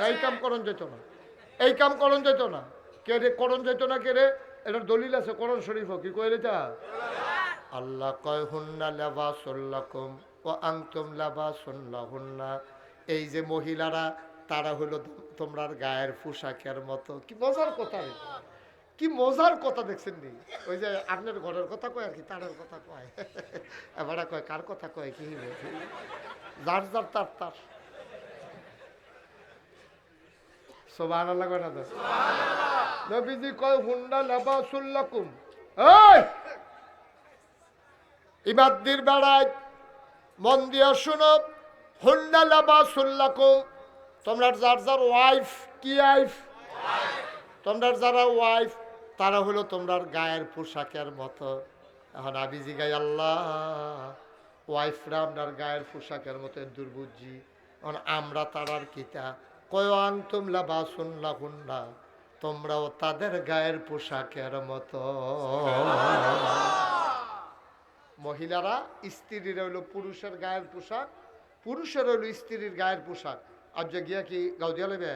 এই কাম করন যেত না, এই কাম করন যেত না। কে রে করন যেত না? কে রে? এটার দলিল আছে কোরআন শরীফ। কি কইলে তা? আল্লাহ কয় হুন্না লিবাসুল লাকুম ওয়া আনতুম লিবাসুন লাহুন্না। এই যে মহিলারা, তারা হলো তোমরা গায়ের পোশাকের মতো। কি মজার কথা রে, কি মজার কথা দেখছেন নি? ওই যে আপনার ঘরের কথা কয় আর কি তারের কথা কয়, এবার কয় কার কথা কয় কি যার যার তার তার। সুবহানাল্লাহ কয় না? নবীজি কয় হুন্না লিবাসুল লাকুম। এই ইবাদদের বেড়ায় মন দিয়া শুনো, হুন্না লিবাসুল লাকুম। তোমরা যার যার ওয়াইফ, কি ওয়াইফ? তোমরা যারা ওয়াইফ তারা হলো তোমরার গায়ের পোশাকের মতো। এখন আমি জিগাই আল্লাহ, ওয়াইফরা আপনার গায়ের পোশাকের মতো দুর্বুঝি, এখন আমরা তারার কিতা? কয় আনতুম লিবাসুন লাহুন্না, তোমরাও তাদের গায়ের পোশাকের মতো। মহিলারা স্ত্রীর হইল পুরুষের গায়ের পোশাক, পুরুষের হইল স্ত্রীর গায়ের পোশাক। আর যে গিয়া কি গাও দিয়া লেবে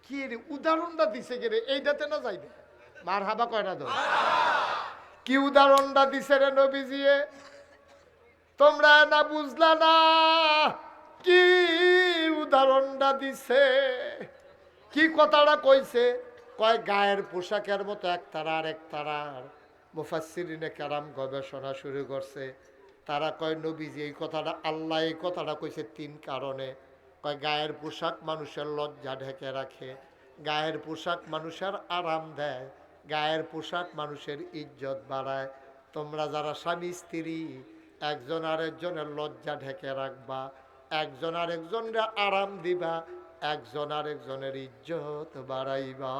কি রে উদাহরণটা দিছে কে রে এইটাতে না যাইবে মার হাবা কয়টা দো কি উদাহরণটা দিছে রে নবীজিয়ে তোমরা না বুঝলা না কি উদাহরণটা দিছে কি কথাটা কইছে কয় গায়ের পোশাকের মতো এক তারা আর এক তারার মুফাসসিরিনে কেরাম গবেষণা শুরু করছে তারা কয় নবীজি এই কথাটা আল্লাহ এই কথাটা কইছে তিন কারণে কয় গায়ের পোশাক মানুষের লজ্জা ঢেকে রাখে গায়ের পোশাক মানুষের আরাম দেয় গায়ের পোশাক মানুষের ইজ্জত বাড়ায় তোমরা যারা স্বামী স্ত্রী একজন আরেকজনের লজ্জা ঢেকে রাখবা একজন আরেকজনের আরাম দিবা একজন আরেকজনের ইজ্জত বাড়াইবা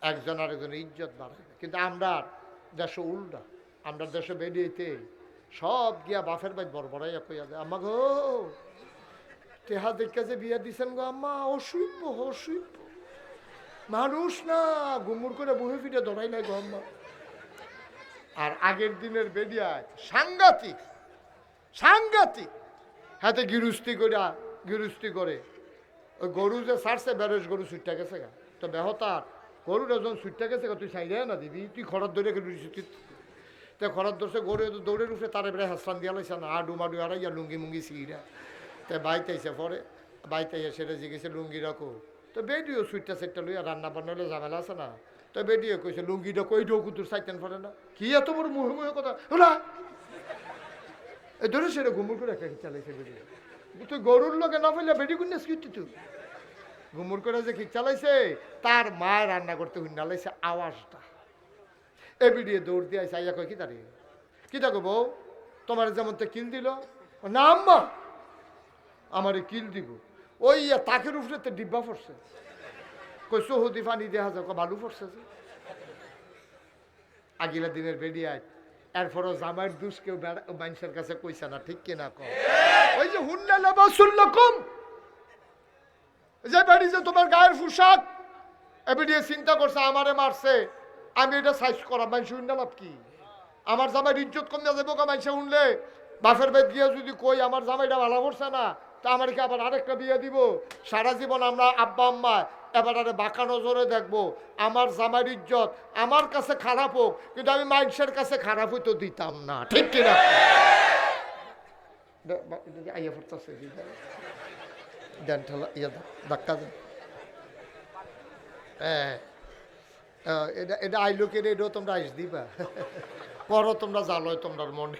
একজন আরেকজনের ইজ্জত বাড়াইবা কিন্তু আমরা দেশ উল্টা আমরা দেশে বেরিয়েতে সব গিয়া বাফের বাইত বড় বড়াইয়া কইয়া দেয় আম্মা গো তেহা দেখে যে বিয়া দিছেন গো আম্মা অসুইব অসুইব মানুষ না গুমুর করে বহে ফিটে ধরাই নাই গো আম্মা আর আগের দিনের বেডিয়ায় সাংঘাতিক সাংঘাতিক হাতে গিরুস্তি করে ওই গরু যে ছাড়ছে বেরোস গরু সুইটটা গেছে গা তো বেহতার গরুর একজন সুইটটা গেছে গা তুই সাইডে না দিবি তুই খরচ ধরে তো খরচ ধরছে গরু দৌড়ে উঠে তার এবারে হাসরান দিয়া লাইছে না আডু মাডু আড়াইয়া লুঙ্গি মুঙ্গি সিঁড়া তো বাইতে আইসে পরে বাইতে আইয়া সেটা জিজ্ঞেসে লুঙ্গি রাখো তো বেডিও সুইটটা সেটটা লইয়া রান্না বান্না হলে ঝামেলা আছে না তো বেডিও কইছে লুঙ্গিটা কই ঢোকু তোর সাইতেন পরে না কি এত বড় মুহে মুহে কথা ওরা এই ধরে সেটা ঘুমুর করে একটা চালাইছে বেডিও তুই গরুর লোকে না ফেলে বেডি কুন্না স্কিট তুই ঘুমুর করে যে কি চালাইছে তার মা রান্না করতে হুন্না লাইছে আওয়াজটা এ বিডিয়ে দৌড় দিয়ে আইসে আইয়া কয় কি তারে কি থাকো বউ তোমার যেমন তো কিল দিল না আম্মা আমারে কিল দিব ওই তাকের উপরে তো ডিব্বা পড়ছে কই সহুদি পানি দেখা যাক বালু পড়ছে যে আগিলা দিনের বেডিয়ায় এরপরও জামাইয়ের দুষ কেউ মানুষের কাছে কইছে না ঠিক কিনা কম ওই যে হুন্না লাবাসুল্লাকুম যে বেডি যে তোমার গায়ের পোশাক এবিডিয়ে চিন্তা করছে আমারে মারছে আমি এটা সাইজ করা মানুষ শুনলে লাভ কি আমার জামাইয়ের ইজ্জত কমিয়া যাবো কা মানুষে শুনলে বাপের বেদ গিয়ে যদি কই আমার জামাইটা ভালো করছে না তা আমাকে আবার আরেকটা বিয়ে দিব সারা জীবন আমরা আব্বা আম্মা এবার আরে বাঁকা নজরে দেখবো আমার জামাইয়ের ইজ্জত আমার কাছে খারাপ হোক কিন্তু আমি মানুষের কাছে খারাপ হইতো দিতাম না ঠিক কিনা আইয়া পড়তেছে দেন ঠেলা ইয়া ধাক্কা দেন হ্যাঁ এটা এটা আইলোকে এটাও তোমরা আইস দিবা করো তোমরা জালোয় তোমরা মনে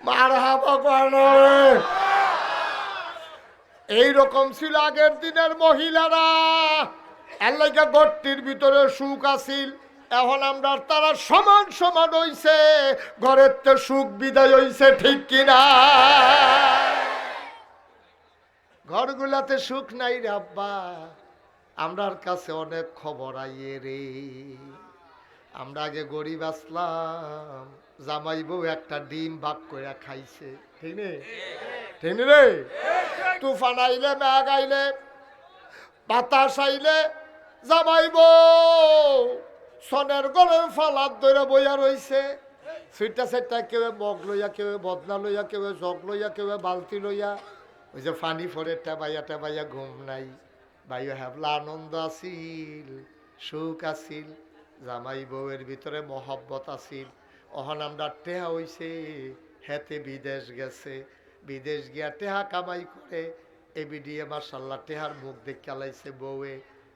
মার হাবা এইরকম ছিল আগের দিনের মহিলারা এলাকা গর্তির ভিতরে সুখ আছিল এখন আমরা তারা সমান সমান হইছে ঘরের তো সুখ বিদায় হইছে ঠিক কিনা ঘরগুলাতে সুখ নাই রে আব্বা আমরার কাছে অনেক খবর আইয়ে রে আমরা আগে গরিব আসলাম জামাই বউ একটা ডিম ভাগ করে খাইছে ঠিক নেই ঠিক নেই রে তুফান আইলে মেঘ আইলে বাতাস আইলে জামাই বউ সনের গলে ফালাত ধরে বইয়া রইছে সুইটা সেটা কেউ মগ লইয়া কেউ বদনা লইয়া কেউ জগ লইয়া কেউ বালতি লইয়া ওই যে ফানি ফরে টেবাইয়া ঘুম নাই ভাইও হ্যাবলা আনন্দ আছিল সুখ আছিল জামাই বউয়ের ভিতরে মহব্বত আছিল অহন আমরা টেহা হইছে হেতে বিদেশ গেছে বিদেশ গিয়া টেহা কামাই করে এবিডিএ মার্শাল্লাহ টেহার মুখ দেখে লাইছে বউয়ে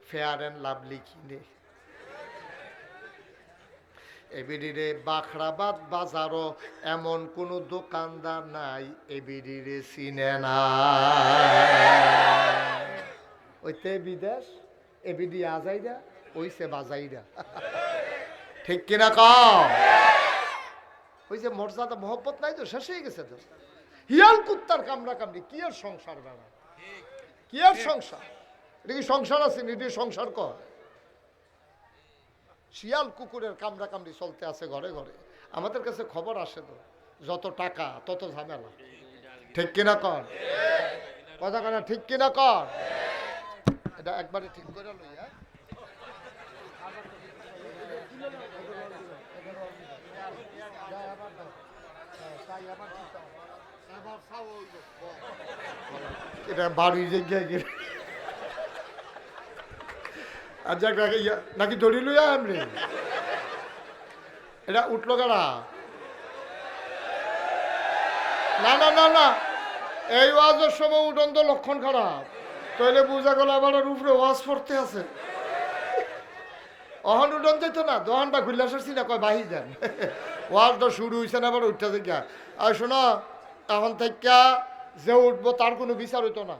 ফেয়ার অ্যান্ড লাভলি কিনে এবিডিরে বাখরাবাদ বাজারও এমন কোনো দোকানদার নাই এবিডিরে চিনে না ওইতে বিদেশ এবিডি আজাইরা ওইছে বাজাইরা ঠিক কিনা কম ওই যে মর্যাদা মহব্বত নাই তো শেষ হয়ে গেছে তো হিয়াল কুত্তার কামড়া কামড়ি কি আর সংসার বেড়া কি আর সংসার এটা কি সংসার আছে এটি সংসার কর শিয়াল কুকুরের কামড়া কামড়ি চলতে আছে ঘরে ঘরে আমাদের কাছে খবর আসে তো যত টাকা তত ঝামেলা ঠিক কিনা কর কথা কথা ঠিক কিনা কর এটা একবারে ঠিক করে লই এটা বাড়ি জায়গায় গেলে আর যাক নাকি ধরি লইয়া এমনি এটা উঠলো কারা না না না না এই ওয়াজের সময় উঠন তো লক্ষণ খারাপ তাহলে বুঝা গেল আবার উপরে ওয়াজ পড়তে আছে অহন উঠন যেত না দোকানটা খুললে আসছি না কয় বাহি দেন ওয়াজটা শুরু হয়েছে না আবার উঠতে থেকে আর শোনো এখন থেকে যে উঠবো তার কোনো বিচার হইতো না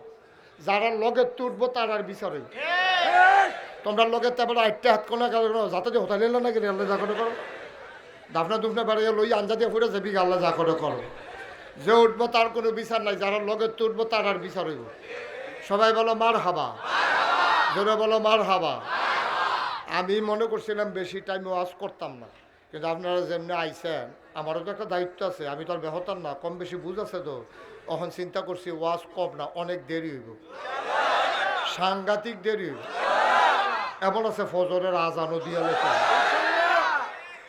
যারা লগের তো উঠবো তার আর বিচার হইত তোমরা লগের তারপরে আটটা হাত কোনা যাতে যে হোটেল এলো নাকি আল্লাহ যা করে করো দাফনা দুফনা বেড়াইয়া লই আঞ্জা দিয়ে ফুটে যাবি আল্লাহ যা করে করো যে উঠবো তার কোনো বিচার নাই যারা লগের তো উঠবো তার আর বিচার হইব সবাই বলো মার হাবা জোরে বলো মার হাবা আমি মনে করছিলাম বেশি টাইম ওয়াজ করতাম না কিন্তু আপনারা যেমনি আইসেন আমারও তো একটা দায়িত্ব আছে আমি তো আর বেহতার না কম বেশি বুঝ আছে তো তখন চিন্তা করছি ওয়াজ কম না অনেক দেরি হইব সাংঘাতিক দেরি হইব এমন আছে ফজরের আজানও দিয়া লেখা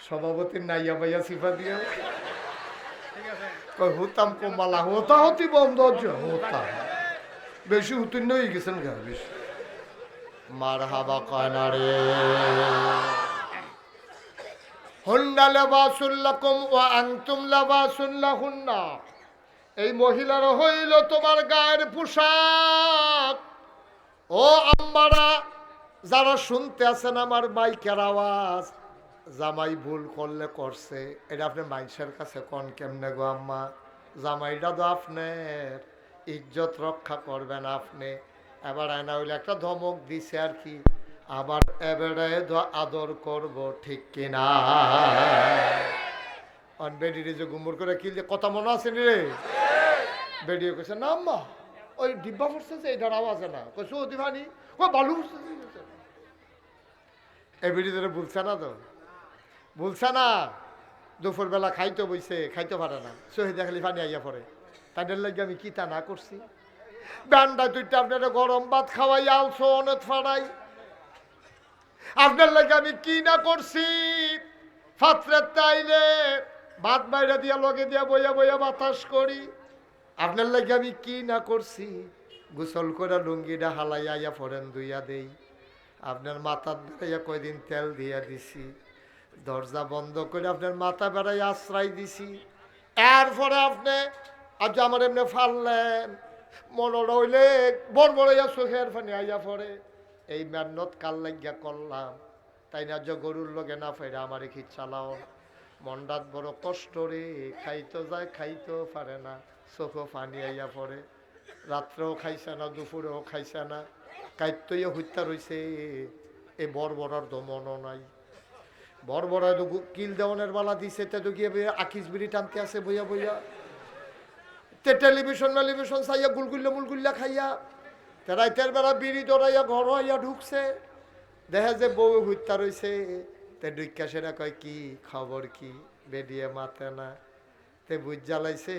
সভাপতির নাইয়া ভাইয়া সিফা দিয়ে হতাম কমালা হতা হতি বন্ধ হতা বেশি উত্তীর্ণ হয়ে গেছেন গা বেশি মার হাবা কয়না রে হুন্না লাবাসুল্লাকুম ওয়া আনতুম লাবাসুল্লাহুন্না এই মহিলারা হইল তোমার গায়ের পোশাক ও আম্মারা যারা শুনতে আছেন আমার মাইকের আওয়াজ জামাই ভুল করলে করছে এটা আপনি মাইসের কাছে কন কেমনে গো আম্মা জামাইটা তো আপনার ইজ্জত রক্ষা করবেন আপনি এবার আয়না হইলে একটা ধমক দিছে আর কি আবার এবারে আদর করব ঠিক কিনা বেডিরে যে গুমর করে কি কথা মনে আছে রে বেডিয়ে কইছে না আম্মা ওই ডিব্বা ফুটছে এটার আওয়াজ না কইছে ও দিবানি ও বালু ফুটছে এই বেডিদের বলছে না তো বলছে না দুপুরবেলা খাইতে বইছে খাইতে পারে না শহীদ খালি পানি আইয়া পড়ে তাদের লাগে আমি কি তা না করছি বান্ডা দুইটা আপনারা গরম ভাত খাওয়াই আলছো অনেক ফাড়াই আপনার লাগে আমি কি না করছি ফাতরের তাইলে ভাত বাইরে দিয়া লগে দিয়া বইয়া বইয়া বাতাস করি আপনার লাগে আমি কি না করছি গোসল করে লুঙ্গিটা হালাই আইয়া ফরেন দুইয়া দেই আপনার মাথার বেড়াইয়া কয়দিন তেল দিয়া দিছি দরজা বন্ধ করে আপনার মাথা বেড়াই আশ্রয় দিছি এরপরে আপনি আজ আমার এমনি ফাললেন মনে রইলে বড় বড়ইয়া চোখের ফানি আইয়া পড়ে এই মেহনত কাল লাগিয়া করলাম তাই না যে গরুর লগে না ফেরা আমার কি চালাও মনটাত বড় কষ্ট রে খাইতে যায় খাইতেও পারে না চোখও ফানি আইয়া পড়ে রাত্রেও খাইছে না দুপুরেও খাইছে না কাইতইয়া হত্যা রয়েছে এই বড় বড়ার দমনও নাই বড় বড় কিল দেওয়ানের বালা দিছে তে তো গিয়ে আকিস বিড়ি টানতে আছে বইয়া বইয়া তে টেলিভিশন চাইয়া গুলগুল্লা মুলগুল্লা খাইয়া তে রাইতের বেলা বিড়ি দৌড়াইয়া ঘর হইয়া ঢুকছে দেখা যে বউ হত্যা রয়েছে তে ডুইকা সেটা কয় কি খবর কি বেরিয়ে মাতে না তে বুঝ জ্বালাইছে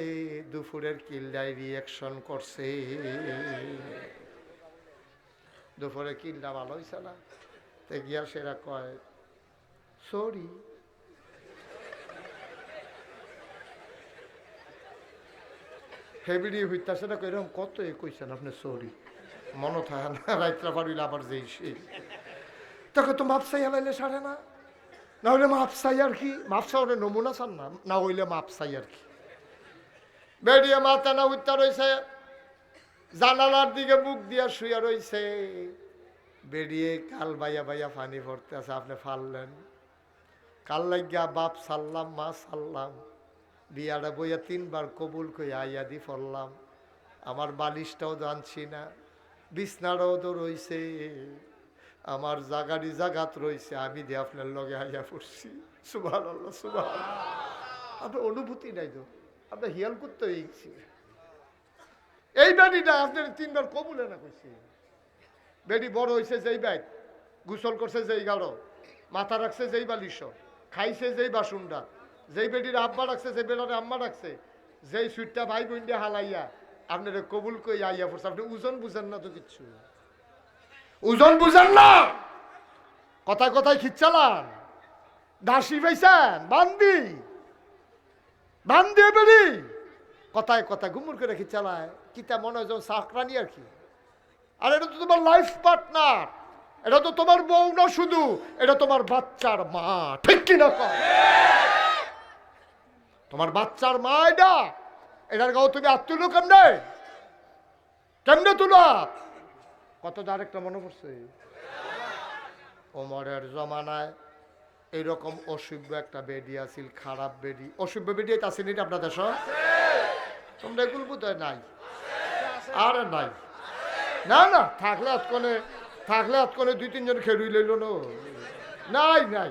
দুপুরের কিলডাই রিয়াকশন করছে দুপুরে কিলটা ভালো হয়েছে না তে গিয়া সেরা কয় সরি হেবিডি হইতাছে না এরকম কত কইছেন আপনি সরি মনে থাকে না রাইতরা পারিলে আবার যেই সেই তাকে তো মাপ চাই লাইলে সারে না না হইলে মাপ চাই আর কি মাপ চাওয়ারে নমুনা চান না না হইলে মাপ চাই আর কি বেরিয়ে মাথা না উঠতে রয়েছে জানালার দিকে মুখ দিয়া শুয়ে রয়েছে বেরিয়ে কাল বাইয়া বাইয়া পানি ভরতে আছে আপনি ফাললেন কাল লাগিয়া বাপ সারলাম মা সারলাম বিয়াটা বইয়া 3 বার কবুল কই আইয়া দি ফরলাম আমার বালিশটাও জানছি না বিছনাটাও তো রয়েছে আমার জাগারি জাগাত রয়েছে আমি দিয়ে আপনার লগে আইয়া পড়ছি সুবহানাল্লাহ সুবহানাল্লাহ আপনার অনুভূতি নাই তো আপনার হিয়াল করতে হয়েছি এই বেডিটা আপনার 3 বার কবুলে না কইছি বেডি বড় হয়েছে যেই ব্যাগ গোসল করছে যেই গাড়ো মাথা রাখছে যেই বালিশ খাইছে যেই বাসুনটা যেই বেডির আব্বা রাখছে যে বেলারে আম্মা রাখছে যেই সুইটটা ভাই বোন দিয়ে হালাইয়া আপনার কবুল কই আইয়া পড়ছে আপনি ওজন বুঝেন না তো কিচ্ছু ওজন বুঝেন না কথায় কথায় খিচ্চালান দাসি পাইছেন বান্দি বান দিয়ে বেরি কথায় কথায় ঘুমুর করে কি চালায় কিতা মনে হয় যেমন চাকরানি আর কি। আর এটা তো তোমার লাইফ পার্টনার, এটা তো তোমার বউ না শুধু, এটা তোমার বাচ্চার মা, ঠিক কিনা কও? তোমার বাচ্চার মা এটা, এটার গাও তুমি হাত তুলো কেমনে? কেমনে তুলো? কত আরেকটা মনে পড়ছে, ওমরের জমানায় এইরকম অসভ্য একটা বেডি আছিল, খারাপ বেডি। অসভ্য বেডি আসেনি আপনাদের সব? তোমরা এগুলো বোধহয় নাই, আর নাই। না না, থাকলে আজকনে 2-3 জন খেলুই লইল নাই নাই।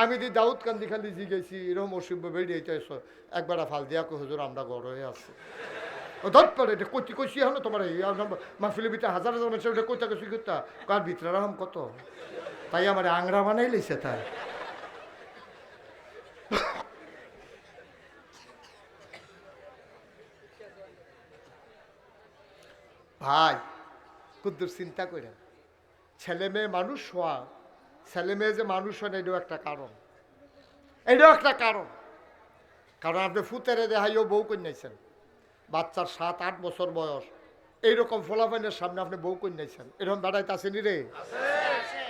আমি দি দাউদ কান্দি খালি জিগেছি এরকম অসভ্য বেরিয়ে একবার ফাল দিয়া কো হুজুর আমরা গড় হয়ে আছি। ও ধর পড়ে এটা কচি কচি হলো তোমার এই মাহফিলের ভিতরে হাজার হাজার মানুষ ওটা কইতা কচি করতা কার ভিতরে রাম কত, তাই আমার আংরা বানাই লইছে তাই। ভাই কুদ্দুর চিন্তা করে ছেলে মেয়ে মানুষ হওয়া, ছেলে মেয়ে যে মানুষ হয় না এটাও একটা কারণ, এটাও একটা কারণ। কারণ আপনি ফুতেরে দেখাইও বউ কন্যাইছেন, বাচ্চার 7-8 বছর বয়স, এইরকম ফলাফলের সামনে আপনি বউ কন্যাইছেন, এরকম বেড়াইতে আসেনি রে?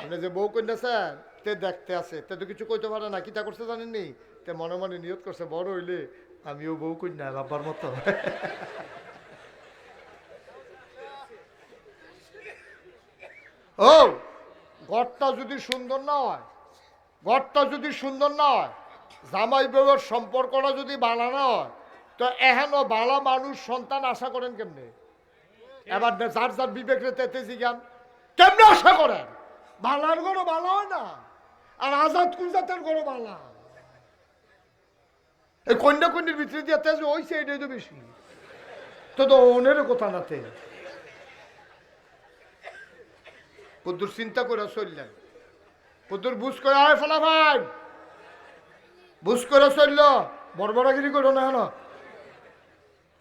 আপনি যে বউ কন্যাছেন তে দেখতে আছে, তে তো কিছু কইতে পারে না, কিতা করছে জানেননি? তে মনে মনে নিয়ত করছে বড় হইলে আমিও বউ কন্যা বাবার মতো। ও ঘরটা যদি সুন্দর না হয়, ঘরটা যদি সুন্দর না হয়, জামাই বউয়ের সম্পর্কটা যদি ভালো না হয়, তো এহেন ভালো মানুষ সন্তান আশা করেন কেমনে? এবার যার যার বিবেক রেতে জিজ্ঞান কেমনে আশা করেন? ভালার গরো ভালো হয় না, আর আজাদ কুলজাতের গরো ভালা। এই কন্যা কন্যার ভিতরে দিয়ে তেজ হয়েছে এটাই তো বেশি, তো তো ওনের কথা নাতে কুদ্দুর চিন্তা করে চললেন। কুদ্দুর বুঝ করে আয় ফলা ভাই, বুঝ করে চলল, বড়বড়াগিরি করো না হেন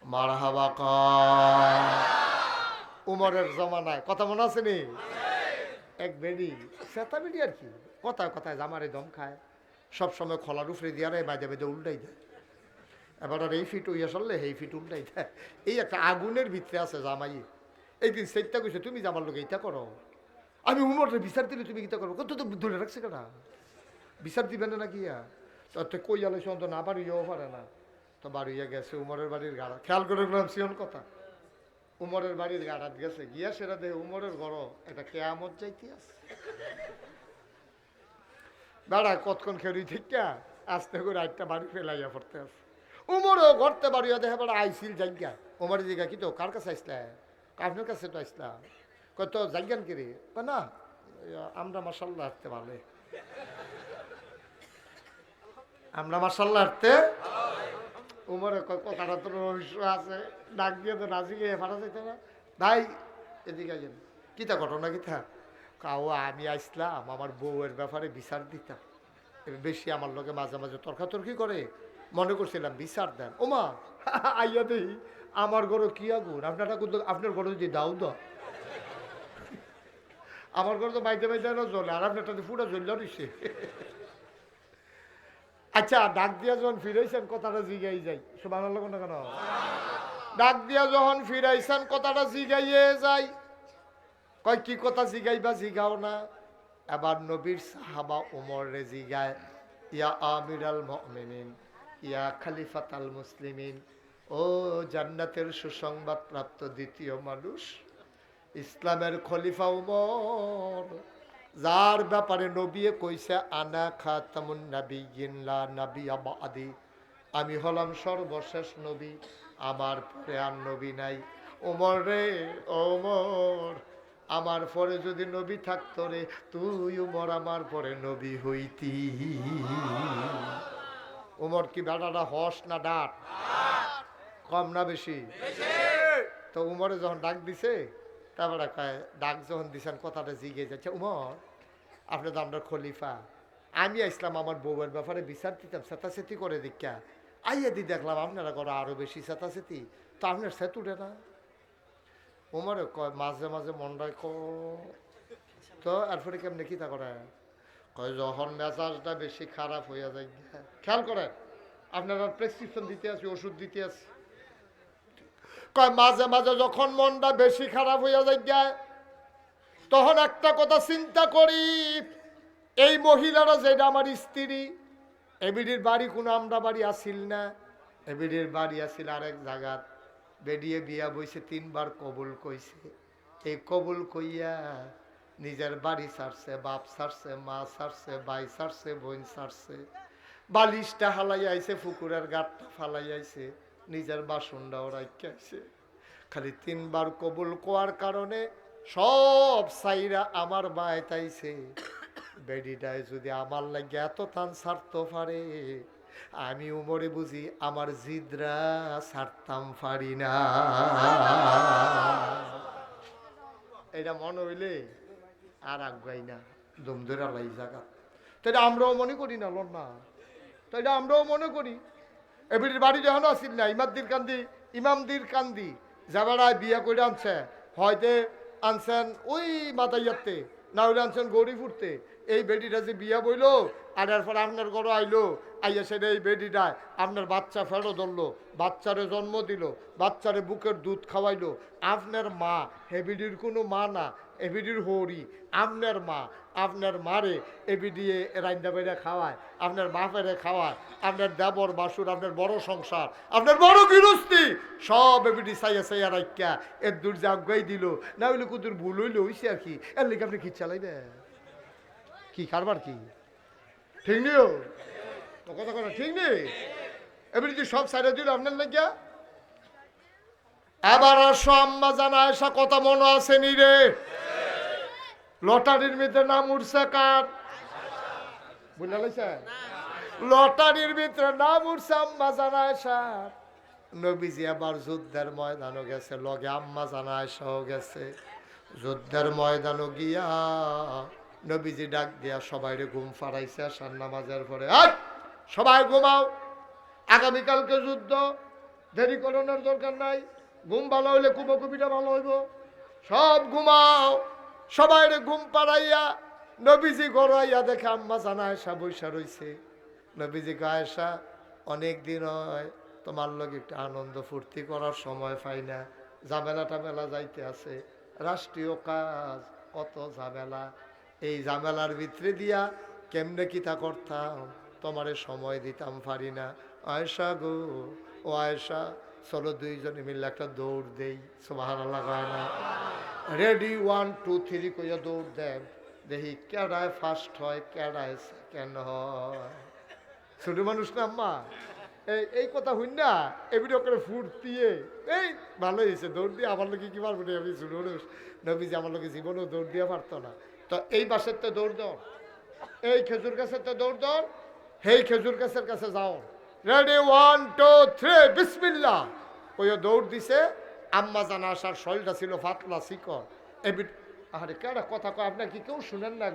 মারহাবা কা। উমরের জমানায় কথা মনে আছে নি? এক বেডি সেতা বেডি আর কি, কথায় কথায় জামারে দম খায়, সবসময় খোলার উপরে দিয়ে আর বাইদে বাইদে উল্টাই দেয়। এবার আর এই ফিট হইয়া চললে এই ফিট উল্টাই দেয়। এই একটা আগুনের ভিতরে আছে জামাই। একদিন সেইটা কইছে তুমি জামার লোক এইটা করো, আমি উমরের বিচার দিলে তুমি কিতা করো? কত তো ধরে রাখছে কেনা, বিচার দিবেন না গিয়া তো কই আলোচ তো না বাড়িয়েও পারে না, তো বাড়িয়ে গেছে উমরের বাড়ির গাড়া। খেয়াল করে গেলাম সিয়ন কথা, উমরের বাড়ির গাড়াত গেছে গিয়া সেটা দেখে উমরের ঘর একটা কেয়ামত যাইতে আছে। বেড়া কতক্ষণ খেলি ঠিক আস্তে করে একটা বাড়ি ফেলাইয়া পড়তে আছে। উমরও ঘরতে বাড়িয়া দেখে বেড়া আইসিল জায়গা। উমরের জায়গা কি তো কার কাছে আসলাম? আপনার কাছে তো আসলাম। কত জায়গান কিরে? না আমরা মাসাল্লাহ হাঁটতে ভালো, আমরা মাসাল্লাহ হাঁটতে। উমরের কথাটা তো রহস্য আছে, ডাক দিয়ে তো রাজি গিয়ে ফাটা যাইতে না। ভাই এদিকে আইন, কিতা ঘটনা কিতা? কাও আমি আসলাম আমার বউয়ের ব্যাপারে বিচার দিতাম, বেশি আমার লোকে মাঝে মাঝে তর্কাতর্কি করে, মনে করছিলাম বিচার দেন। ওমা আইয়া দেই আমার ঘরে কি আগুন, আপনারা কিন্তু আপনার ঘরে যদি দাও দাও, আমার ঘরে তো বাইতে বাইতে জ্বলে, আর আপনারটাতে পুরো জ্বলল রয়েছে। আচ্ছা ডাক দিয়া যখন ফিরাইছেন কথাটা জিগাই যাই, সুবহানাল্লাহ কোন কেন? ডাক দিয়া যখন ফিরাইছেন কথাটা জিগাইয়ে যাই, কয় কি কথা জিগাইবা জিগাও না। এবার নবীর সাহাবা উমর রে জিগায়, ইয়া আমিরাল মুমিনিন, ইয়া খলিফাতাল মুসলিমিন, ও জান্নাতের সুসংবাদ প্রাপ্ত দ্বিতীয় মানুষ, ইসলামের খলিফা উমর, যার ব্যাপারে নবী কইছে আনা খাতামুন নাবিয়্যিন লা নাবিয়্যা বাদি, আমি হলাম সর্বশেষ নবী, আমার পরে আর নবী নাই। ওমর রে ওমর, আমার পরে যদি নবী থাকতো রে, তুই উমর আমার পরে নবী হইতি। উমর কি বেটাটা হস না ডাক? কম না বেশি? তো উমরে যখন ডাক দিছে, তারপরে ডাক যখন দিছেন কথাটা জিগে যাচ্ছে, উমর আপনি তো আমরা খলিফা, আমি আসলাম আমার বউয়ের ব্যাপারে বিচার দিতাম, চেতাচেতি করে দীক্ষা আইয়া দি দেখলাম আপনারা করো আরো বেশি চেতাচেতি, তো আপনার সেত উঠে না। উমরে কয় মাঝে মাঝে মনটায় তো এরপরে কেমনে কিতা করে, কয় যখন মেজাজটা বেশি খারাপ হইয়া যায়, খেয়াল করেন আপনারা প্রেসক্রিপশন দিতে আছি, ওষুধ দিতে আছি। কয় মাঝে মাঝে যখন মনটা বেশি খারাপ হইয়া যায় তখন একটা কথা চিন্তা করি, এই মহিলারা যেটা আমার স্ত্রী, এবিডির বাড়ি কোনো আমরা বাড়ি আসিল না, এবিডির বাড়ি আসিল আরেক জায়গাত। বেডিয়ে বিয়া বইছে, 3 বার কবুল কইছে। এই কবুল কইয়া নিজের বাড়ি ছাড়ছে, বাপ ছাড়ছে, মা ছাড়ছে, ভাই ছাড়ছে, বোন ছাড়ছে, বালিশটা হালাই আইছে, পুকুরের গাঁটটা ফালাই আইছে, নিজের বাসনটাও রাখছে। খালি 3 বার কবুল কোয়ার কারণে সব সাইরা আমার বায়তাইছে। বেডিটায় যদি আমার লাগে এত টান ছাড়তে পারে, আমি উমরে বুঝি আমার জিদরা ছাড়তাম পারি না। এটা মনে হইলে আর আগাই না, দম ধরে লাই জায়গা। তো এটা আমরাও মনে করি না, লোন না, তো এটা আমরাও মনে করি। এবির বাড়ি যখন আসিল না, ইমামদির কান্দি যাবারায় বিয়া করে আনছে, হয়তো আনছেন ওই মাতাইয়াতে, না হইলে আনছেন গৌরীপুরতে। এই বেডিটা যে বিয়া বইল, আর এরপর আপনার ঘরে আইলো, আইয়া সেটা এই বেডিটায় আপনার বাচ্চা ফেরো ধরলো, বাচ্চারে জন্ম দিল, বাচ্চারে বুকের দুধ খাওয়াইলো। আপনার মা হেবিডির কোনো মা না, এবিডির হরি আপনার মা। আপনার মারে এবিডিয়ে রান্না বেড়া খাওয়ায়, আপনার বাপেরে খাওয়ায়, আপনার দেবর বাসুর, আপনার বড় সংসার, আপনার বড় গৃহস্থী সব এবিডি চাইয়া চাইয়া রাখা এর দূর যে আগাই দিল। না হইলে কুদুর ভুল হইলে হইছে আর কি, এর লিখে আপনি কি চালাইবেন? কি কারবার কি ঠিক নিও তো কথা কথা ঠিক নেই। এবারে যে সব সাইডে দিল আপনার লাগিয়া। আবার আসো আম্মা জানা আসা কথা মনে আছে নি রে? লটারির ভিতরে নাম উঠছে কার? বুঝলা লাইছে? লটারির ভিতরে নাম উঠছে আম্মা জানা আসা। নবীজি আবার যুদ্ধের ময়দানও গেছে, লগে আম্মা জানা আসাও গেছে। যুদ্ধের ময়দানও গিয়া নবীজি ডাক দিয়া সবাইরে ঘুম ফারাইছে আসার নামাজের পরে, সবাই ঘুমাও, আগামীকালকে যুদ্ধ, দেরি করানোর দরকার নাই, ঘুম ভালো হইলে কুবকুবিটা ভালো হইব, সব ঘুমাও। সবাইরে ঘুম পাড়াইয়া নবীজি গড়াইয়া দেখে আম্মা জানা আয়সা বৈশা রইছে। নবীজি আয়সা অনেক দিন হয় তোমার লগে একটু আনন্দ ফুর্তি করার সময় পাই না, ঝামেলা টামেলা যাইতে আছে, রাষ্ট্রীয় কাজ, কত ঝামেলা, এই ঝামেলার ভিতরে দিয়া কেমনে কিতা করতাম, তোমারে সময় দিতাম পারি না। আয়েশা গো, ও আয়েশা, চলো দুইজনে মিলে একটা দৌড় দেই। সুবহানাল্লাহ কয় না? রেডি 1 2 3 কইয়া দৌড় দেন, দেখি কেডায় ফার্স্ট হয়, কেডায় সেকেন্ড হয়। ছোট মানুষ না আম্মা, এই কথা হইন না এবিডি করে ফুটতিয়ে এই ভালো হয়েছে দৌড় দিয়ে আমার লোকে কি পারবো না, আমি ছোট মানুষ, নবীজি আমার লোকে জীবনেও দৌড় দিয়ে পারতো না। তো এই বাসের তো দৌড় দৌড়, এই খেজুর গাছের তো দৌড় দৌড়, এই খেজুর গাছের কাছে যাও, রেডি 1 2 3 বিসমিল্লাহ কইয়া দৌড় দিছে। আম্মা জানা আসার শরীরটা ছিল ফাতলা শিকড়। এবিড আরে কেডা কথা কয় আপনার কি কেউ শুনেন না?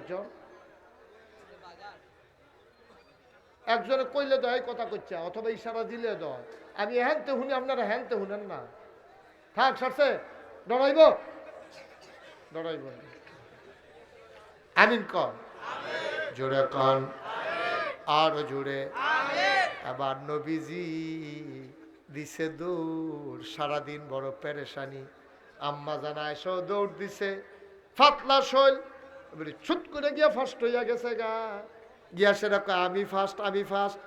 একজনে কইলে দয় কথা করছে, অথবা ইশারা দিলে দয়, আমি হ্যানতে শুনি, আপনারা হ্যানতে শুনেন না। থাক সারছে, ডরাইব ডরাইব। আমিন কন, জোরে কন, আর জোরে। আবার নবীজি দিছে দৌড়, সারাদিন বড় পেরেশানি। আম্মা জানা এসো দৌড় দিছে, ফাতলা শৈল, ছুট করে গিয়া ফার্স্ট হইয়া গেছে গা। গিয়া সেটা আমি ফার্স্ট, আমি ফার্স্ট।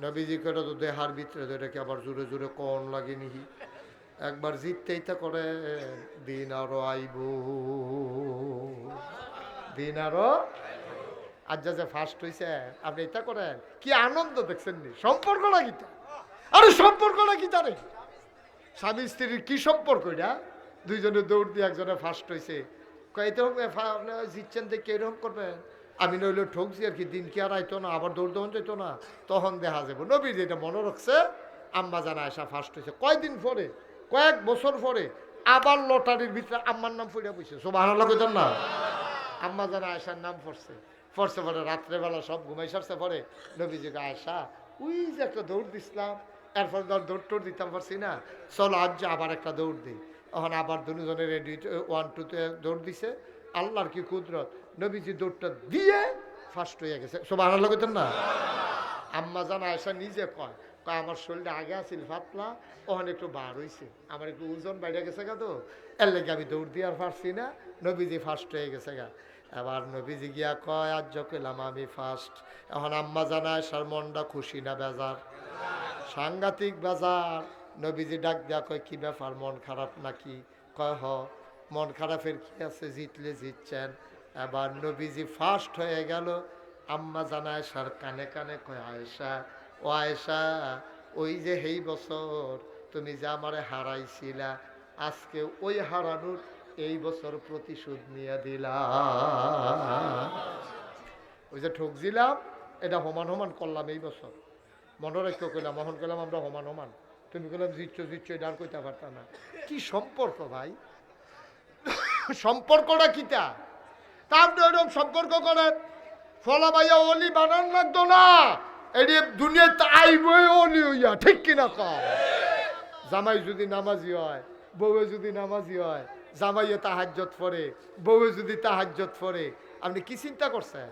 নবীজি করে তো দেহার ভিতরে এটাকে আবার জোরে জোরে কন লাগেনি। একবার জিততেই তা করে, দিন আরো আইব, দিন আরো। আজ যে ফার্স্ট হয়েছে আপনি এটা করেন, কি আনন্দ দেখছেন নি? সম্পর্ক না গীতা, আরে সম্পর্ক না গীতা রে, স্বামী স্ত্রীর কি সম্পর্ক এটা? দুইজনে দৌড় দিয়ে একজনে ফার্স্ট হয়েছে, এরকম জিতছেন দেখে এরকম করবেন। আমি নইলে ঠকছি আর কি, দিন কি আর আইতো না, আবার দৌড় দৌড় যেত না, তখন দেখা যাবো। নবী যেটা মনে রাখছে, আম্মা জানা আসা ফার্স্ট হয়েছে। কয়দিন পরে, কয়েক বছর পরে আবার লটারির ভিতরে আম্মার নাম ফুড়ে বসে। সুবহানাল্লাহ কইতেন না? আম্মা জানা আয়সার নাম পড়ছে, পড়ছে পরে রাত্রেবেলা সব ঘুমাই সারছে পরে নবীজিকে আয়সা ওই যে একটা দৌড় দিছিলাম, এরপর দৌড় টোড় দিতাম পারছি না, চলো আজ আবার একটা দৌড় দিই। তখন আবার দুজনে রেডি 1 2 তে দৌড় দিছে। আল্লাহর কি কুদরত, নবীজি দৌড়টা দিয়ে ফার্স্ট হয়ে গেছে। সুবহানাল্লাহ কইতেন না? আম্মা জানা আয়সা নিজে কয়, আমার শরীরটা আগে আছিল পাতলা, ওখানে একটু বার হয়েছে, আমার একটু ওজন বাইরে গেছে গা, তো এর লেগে আমি দৌড় দিয়ে আর পারছি না, নবীজি ফার্স্ট হয়ে গেছে গা। এবার নবীজি গিয়া কয় আজ কইলাম আমি ফার্স্ট। এখন আম্মা জানায় সার মনটা খুশি না বেজার? সাংঘাতিক বেজার। নবীজি ডাক দিয়া কয় কি ব্যাপার, মন খারাপ নাকি? কয় হ, মন খারাপের কি আছে, জিতলে জিতছেন। এবার নবীজি ফার্স্ট হয়ে গেল। আম্মা জানায় সার কানে কানে কয় আয়েশা, ও আয়েশা, ওই যে এই বছর তুমি যে আমারে হারাইছিলা, আজকে ওই হারানোর এই বছর প্রতিশোধ নিয়ে দিলাম। ওই যে ঠকছিলাম এটা সমান সমান করলাম এই বছর। মনে রেখে কইলাম, মহন কইলাম আমরা সমান সমান, তুমি কইলাম জিতছো এটা আর কইতে পারতাম না। কি সম্পর্ক ভাই, সম্পর্কটা কিটা? তা আপনি ওইরকম সম্পর্ক করেন, ফলা ভাইয়া অলি বানান লাগতো না, এটি দুনিয়াতে আইবই অলি হইয়া, ঠিক কিনা কম? জামাই যদি নামাজি হয়, বউয়ে যদি নামাজি হয়, জামাইয়ে তাহাজ্জত পড়ে, বউয়ে যদি তাহাজ্জত পড়ে, আপনি কি চিন্তা করছেন?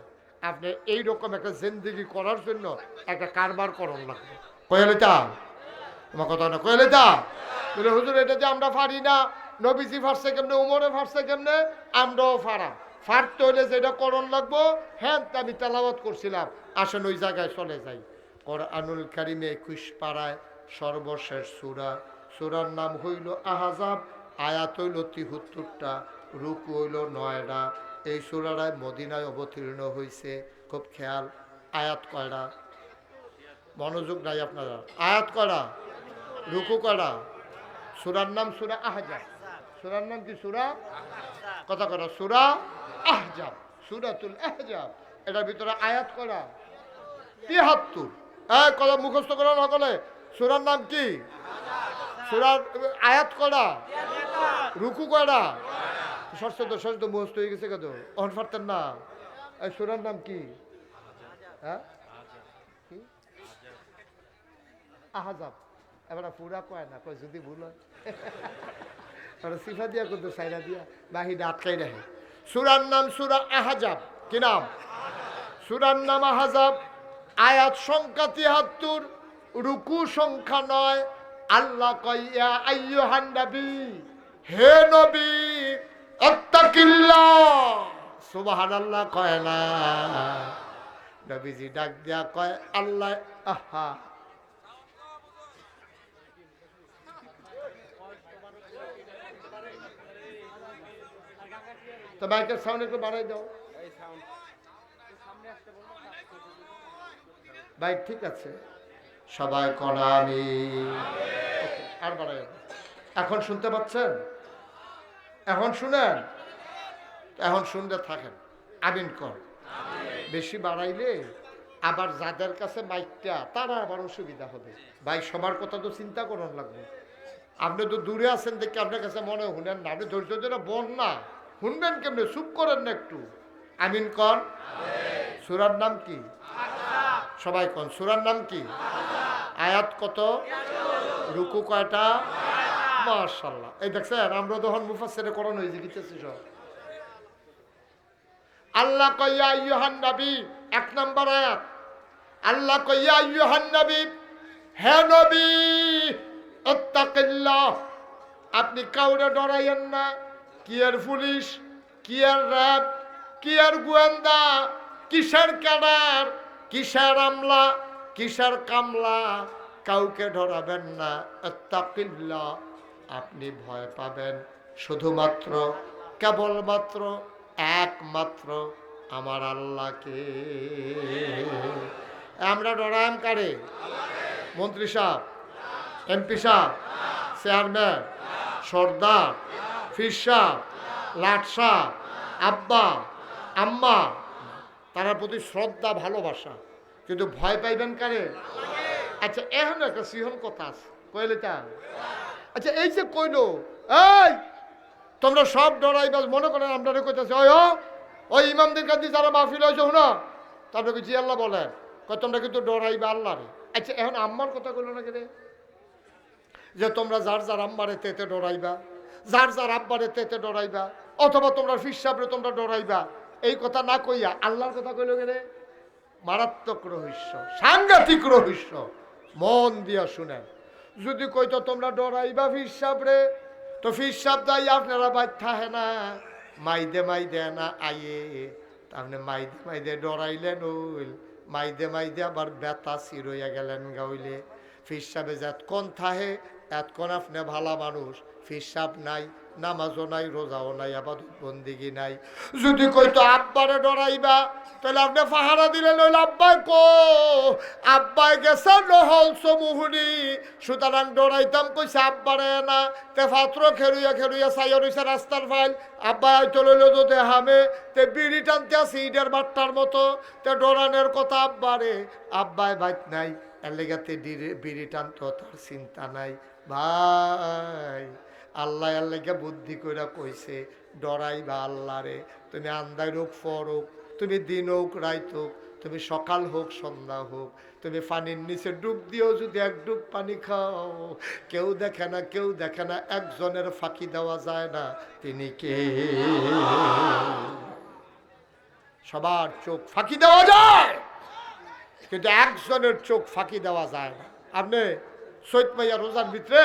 আপনি এইরকম একটা জিন্দেগি করার জন্য একটা কারবার করণ লাগবে। কইলে তা তোমার কথা না, কইলে তা বলে হুজুর এটা যে আমরা পারি না, নবীজি ফারছে কেমনে, উমরে ফারছে কেমনে, আমরাও ফারা। ফারতে হইলে যেটা করণ লাগবো, হ্যাঁ আমি তেলাওয়াত করছিলাম, আসেন ওই জায়গায় চলে যাই। কোরআনুল কারিমে 21 পাড়ায় সর্বশেষ সূরা, সূরার নাম হইল আহজাব, আয়াত হইল 73টা, রুকু হইল 9টা। এই সূরাটায় মদিনায় অবতীর্ণ হয়েছে। খুব খেয়াল, আয়াত কয়টা? মনোযোগ নাই আপনারা। আয়াত কয়টা? রুকু কয়টা? সূরার নাম সূরা আহজাব। সূরার নাম কি? সূরা কথা কয়টা? সূরা আহজাব, সূরাতুল আহজাব। এটার ভিতরে আয়াত কয়টা? 73। হ্যাঁ, কথা মুখস্থ করা না করলে। সূরার নাম কি? সূরার আয়াত কয়টা? রুকু কয়টা? ষষ্ঠ মুখস্থ হয়ে গেছে কত, অন পারতেন না। এই সূরার নাম কি? হ্যাঁ, কি? আহজাব। এবার পুরা কয় না, কয় যদি ভুল হয় সিফা দিয়া করতো, সাইরা দিয়া বাহিরে আটকাই রাখে। সূরার নাম সূরা আহজাব। কি নাম? সূরার নাম আহজাব। আয়াত সংখ্যা 73, রুকু সংখ্যা 9। আল্লাহ কয় ইয়া আইয়ুহান নবী, হে নবী আত্তাকিল্লাহ। সুবহানাল্লাহ কয় না, নবীজি ডাক দিয়া কয় আল্লাহ, আহা তো মাইকের সাউন্ড একটু বাড়াই দাও ভাই, ঠিক আছে সবাই করা আমি আর বাড়াই। এখন শুনতে পাচ্ছেন? এখন শুনেন, এখন শুনতে থাকেন। আমিন কর। বেশি বাড়াইলে আবার যাদের কাছে মাইকটা, তারা আবার অসুবিধা হবে। ভাই সবার কথা তো চিন্তা করুন লাগবে। আপনি তো দূরে আছেন দেখে আপনার কাছে মনে শুনেন না, আপনি ধৈর্য ধরে বল না, শুনবেন কেমনে, চুপ করেন না একটু। আমিন কর। সূরার নাম কি? সবাই কন, সূরার নাম কি? আয়াত কত? রুকু কয়টা? মাশাআল্লাহ। এই দেখছেন, আমরা তখন মুফাসসিরে কোরআন হয়ে গিয়েছি সব। আল্লাহ কয় ইয়া আইয়ুহান নবী, 1 নম্বর আয়াত। আল্লাহ কয় ইয়া আইয়ুহান নবী, হে নবী আত্তাকিল্লাহ, আপনি কাউরে ডরাইয়েন না। কি আর পুলিশ, কি আর র্যাব, কি আর গোয়েন্দা, কিসের ক্যাডার, কিসের আমলা, কিসের কামলা, কাউকে ডরাবেন না। আত্তাকিল্লাহ, আপনি ভয় পাবেন শুধুমাত্র, কেবলমাত্র, একমাত্র আমার আল্লাহকে। আমরা ডরাম কারে? মন্ত্রী সাহেব, এমপি সাহেব, চেয়ারম্যান, সর্দার, ফির সাহেব, লাট সাহেব, আব্বা আম্মা, তার প্রতি শ্রদ্ধা ভালোবাসা, কিন্তু ভয় পাইবেন কারে? আচ্ছা এখন একটা সিহন কথা আছে, কইলে তা আচ্ছা এই যে কইলো, এই তোমরা সব ডরাইবা, মনে করেন আপনারা কইতেছে ওই ইমামদের কাছে যারা মাহফিল হয়েছে না, তাদেরকে জি আল্লাহ বলেন, কয় তোমরা কিন্তু ডরাইবা আল্লাহ রে। আচ্ছা এখন আম্মার কথা কইলো না কেন, যে তোমরা যার যার আম্মারে তেতে ডরাইবা, যার যার আব্বারে তেতে ডরাইবা, অথবা তোমরা ফির সাহেবরে তোমরা ডরাইবা, এই কথা না কইয়া আল্লাহর কথা কইলো কেন? মারাত্মক রহস্য, সাংঘাতিক রহস্য। মন দিয়া শুনেন। যদি কইতো তোমরা ডরাইবা ফিরসাব রে, তো ফিরসাব দাই আপনারা বাইর থাহে না, মাইদে মাইদে না আইয়ে, আপনি মাইদে মাইদে ডরাইলেন ওইল, মাইদে মাইদে আবার বেতা চিরইয়া গেলেন গাইলে। ফিরসাবে এতক্ষণ থাহে, এতক্ষণ আপনি ভালা মানুষ, ফিরসাব নাই, নামাজও নাই, রোজাও নাই, আবাদত বন্দিগি নাই। যদি কইতো আব্বারে ডরাইবা, তাহলে আপনি পাহারা দিলেন ওই আব্বাই কো, আব্বাই গেছে নহল সমুহুনি, সুতরাং ডরাইতাম কইছে আব্বারে না। তে পাত্র খেলুইয়া খেলুইয়া চাইয়া রইছে রাস্তার ফাইল, আব্বাই চলিল যদি হামে, তে বিড়ি টানতে আছে ইডের বাট্টার মতো, তে ডরানের কথা আব্বারে, আব্বাই বাইত নাই, এর লেগাতে বিড়ি টানতো তার চিন্তা নাই। ভাই আল্লাহ আল্লাহকে বুদ্ধি করে কইছে ডরাইবা আল্লাহরে, তুমি আন্দাই হোক ফর হোক, তুমি দিন হোক রাইত হোক, তুমি সকাল হোক সন্ধ্যা হোক, তুমি পানির নিচে ডুব দিও, যদি এক ডুব পানি খাও, কেউ দেখে না, কেউ দেখে না, একজনের ফাঁকি দেওয়া যায় না, তিনি কে? সবার চোখ ফাঁকি দেওয়া যায়, কিন্তু একজনের চোখ ফাঁকি দেওয়া যায় না। আপনি সৈয়দ মাইয়া রোজার ভিতরে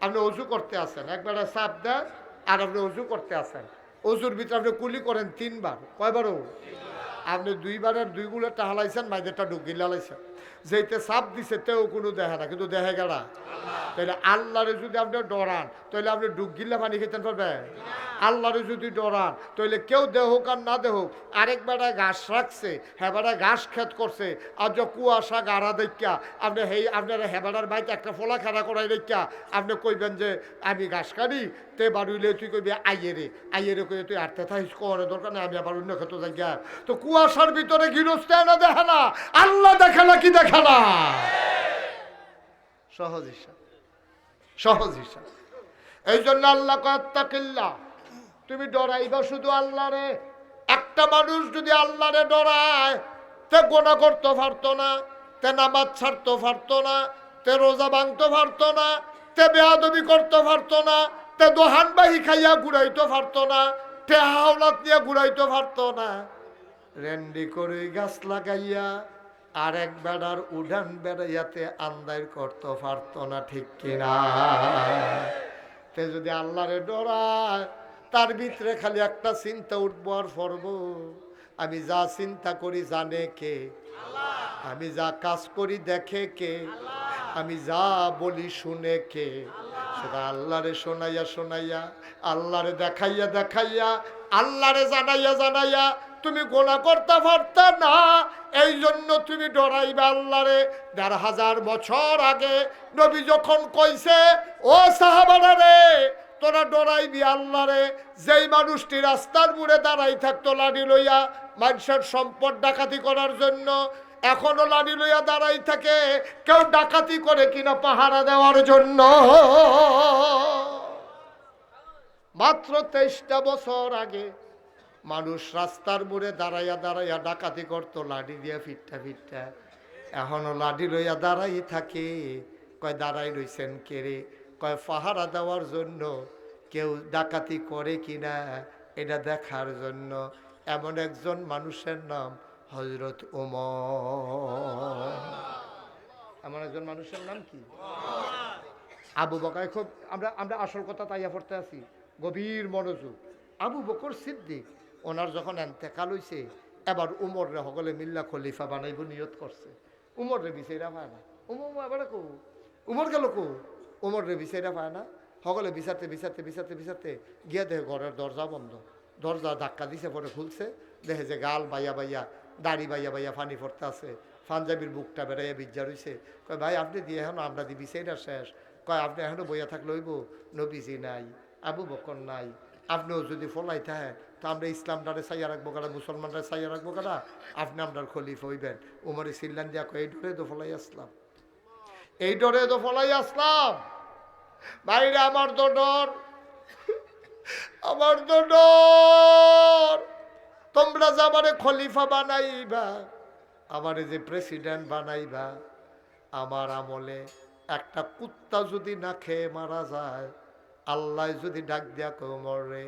আপনি অজু করতে আসেন, একবার চাপ দেন, আর আপনি অজু করতে আসেন, অজুর ভিতরে আপনি কুলি করেন 3 বার, কয়বারও? আপনি 2 বারের 2 গুলোটা হালাইছেন, মাইদেরটা ডুকিলে হালাইছেন, যেতে চাপ দিছে তেও কোনো দেখে না, কিন্তু দেখে গেলা। তাহলে আল্লাহরে যদি আপনি ডরান, তাহলে আপনি ডুব গিল্লা পানি খেতে পারবেন? আল্লাহরে যদি ডরান, তাহলে কেউ দেহ হোক আর না দেহ হোক, আরেক বেড়ায় ঘাস রাখছে, হেবাড়ায় ঘাস খেত করছে, আর যে কুয়াশা গাড়া দেখা আপনি আপনার হেবাড়ার বাইতে একটা ফোলা খাড়া করাই দেখা আপনি কইবেন যে আমি ঘাস কাটি, তে বাড়ুইলে তুই কইবি আইয়েরে, আইয়েরে কইয়ে তুই আটতে থাকিস, করার দরকার নেই, আমি আবার অন্য ক্ষেত যাই গা। তো কুয়াশার ভিতরে গিরস্তে না দেখে না, আল্লাহ দেখে না কি দেখে না? সহজ হিসাব, সহজ হিসাব। এই জন্য আল্লাহ কাত্তাকিল্লাহ, তুমি ডরাইবা শুধু আল্লাহরে। একটা মানুষ যদি আল্লাহরে ডরায়, তে গোনা করতে পারতো না, তে নামাজ ছাড়তে পারতো না, তে রোজা ভাঙতে পারতো না, তে বেয়াদবি করতে পারতো না, তে দোহানবাহি খাইয়া ঘুরাইতে পারতো না, তে হাওলাত নিয়ে ঘুরাইতে পারতো না, রেন্ডি করে গাছ লাগাইয়া আর এক বেড়ার উঠান বেড়াইয়াতে আন্দায় করতে পারতো না, ঠিক কিনা? তে যদি আল্লাহরে ডরায়, তার ভিতরে খালি একটা চিন্তা উঠবো আর পড়ব, আমি যা চিন্তা করি জানে কে? আমি যা কাজ করি দেখে কে? আমি যা বলি শুনে কে? সেটা আল্লাহরে শোনাইয়া শোনাইয়া, আল্লাহরে দেখাইয়া দেখাইয়া, আল্লাহরে জানাইয়া জানাইয়া তুমি গোনা করতে পারত না। এই জন্য তুমি ডরাইবে আল্লাহরে। ১৫০০ বছর আগে নবী যখন কইছে, ও সাহাবারা রে, তোরা ডরাইবি আল্লাহরে। যেই মানুষটি রাস্তার মোড়ে দাঁড়াই থাকতো লাঠি লইয়া মানুষের সম্পদ ডাকাতি করার জন্য, এখনো লাঠি লইয়া দাঁড়াই থাকে, কেউ ডাকাতি করে কিনা পাহারা দেওয়ার জন্য। মাত্র ২৩টা বছর আগে মানুষ রাস্তার মোড়ে দাঁড়াইয়া দাঁড়াইয়া ডাকাতি করতো লাঠি দিয়া ফিটটা ফিটটা, এখনো লাঠি লইয়া দাঁড়াই থাকে। কয় দাঁড়াই রইছেন কে রে? কয় পাহারা দেওয়ার জন্য, কেউ ডাকাতি করে কিনা এটা দেখার জন্য। এমন একজন মানুষের নাম হযরত ওমর। এমন একজন মানুষের নাম কি? আবু বকর। খুব আমরা আসল কথা তাইয়া পড়তে আছি, গভীর মনোযোগ। আবু বকর সিদ্দিক ওনার যখন এন্তেকাল হইছে, এবার উমর রে সকলে মিল্লা খলিফা বানাইব নিয়ত করছে। উমর রে বিচাইরা পায় না। এবার কো উমর গেল কো? উমর রে বিচাইরা পায় না। সকলে বিচারতে বিচারতে বিচারতে বিচারতে গিয়া দেখে ঘরের দরজা বন্ধ। দরজা ধাক্কা দিছে, পরে খুলছে, দেখে যে গাল বাইয়া বাইয়া, দাড়ি বাইয়া বাইয়া ফানি পড়তে আছে, পাঞ্জাবির বুকটা বেড়াইয়া বিজ্জা রইছে। কয় ভাই আপনি দিয়ে এখন আমরা দি বিচাইরা শেষ। কয় আপনি এখনো বইয়া থাকলে হইব? নবীজি নাই, আবু বকর নাই, আপনিও যদি ফলাই থাকে তো আমরা ইসলামটারে চাইয়া রাখবো কারা, মুসলমানরা চাইয়া রাখবো কারা? আপনি আপনার খলিফা হইবেন। উমরে সিল্লান দিয়া কয় এই ডরে তো ফলাই আসলাম, এই ডরে তো ফলাই আসলাম। বাইরে আমার তো ডর, আমার তো ডর। তোমরা যে আমারে খলিফা বানাইবা, আমারে যে প্রেসিডেন্ট বানাইবা, আমার আমলে একটা কুত্তা যদি না খেয়ে মারা যায়, আল্লাহ যদি ডাক দিয়া কোমরে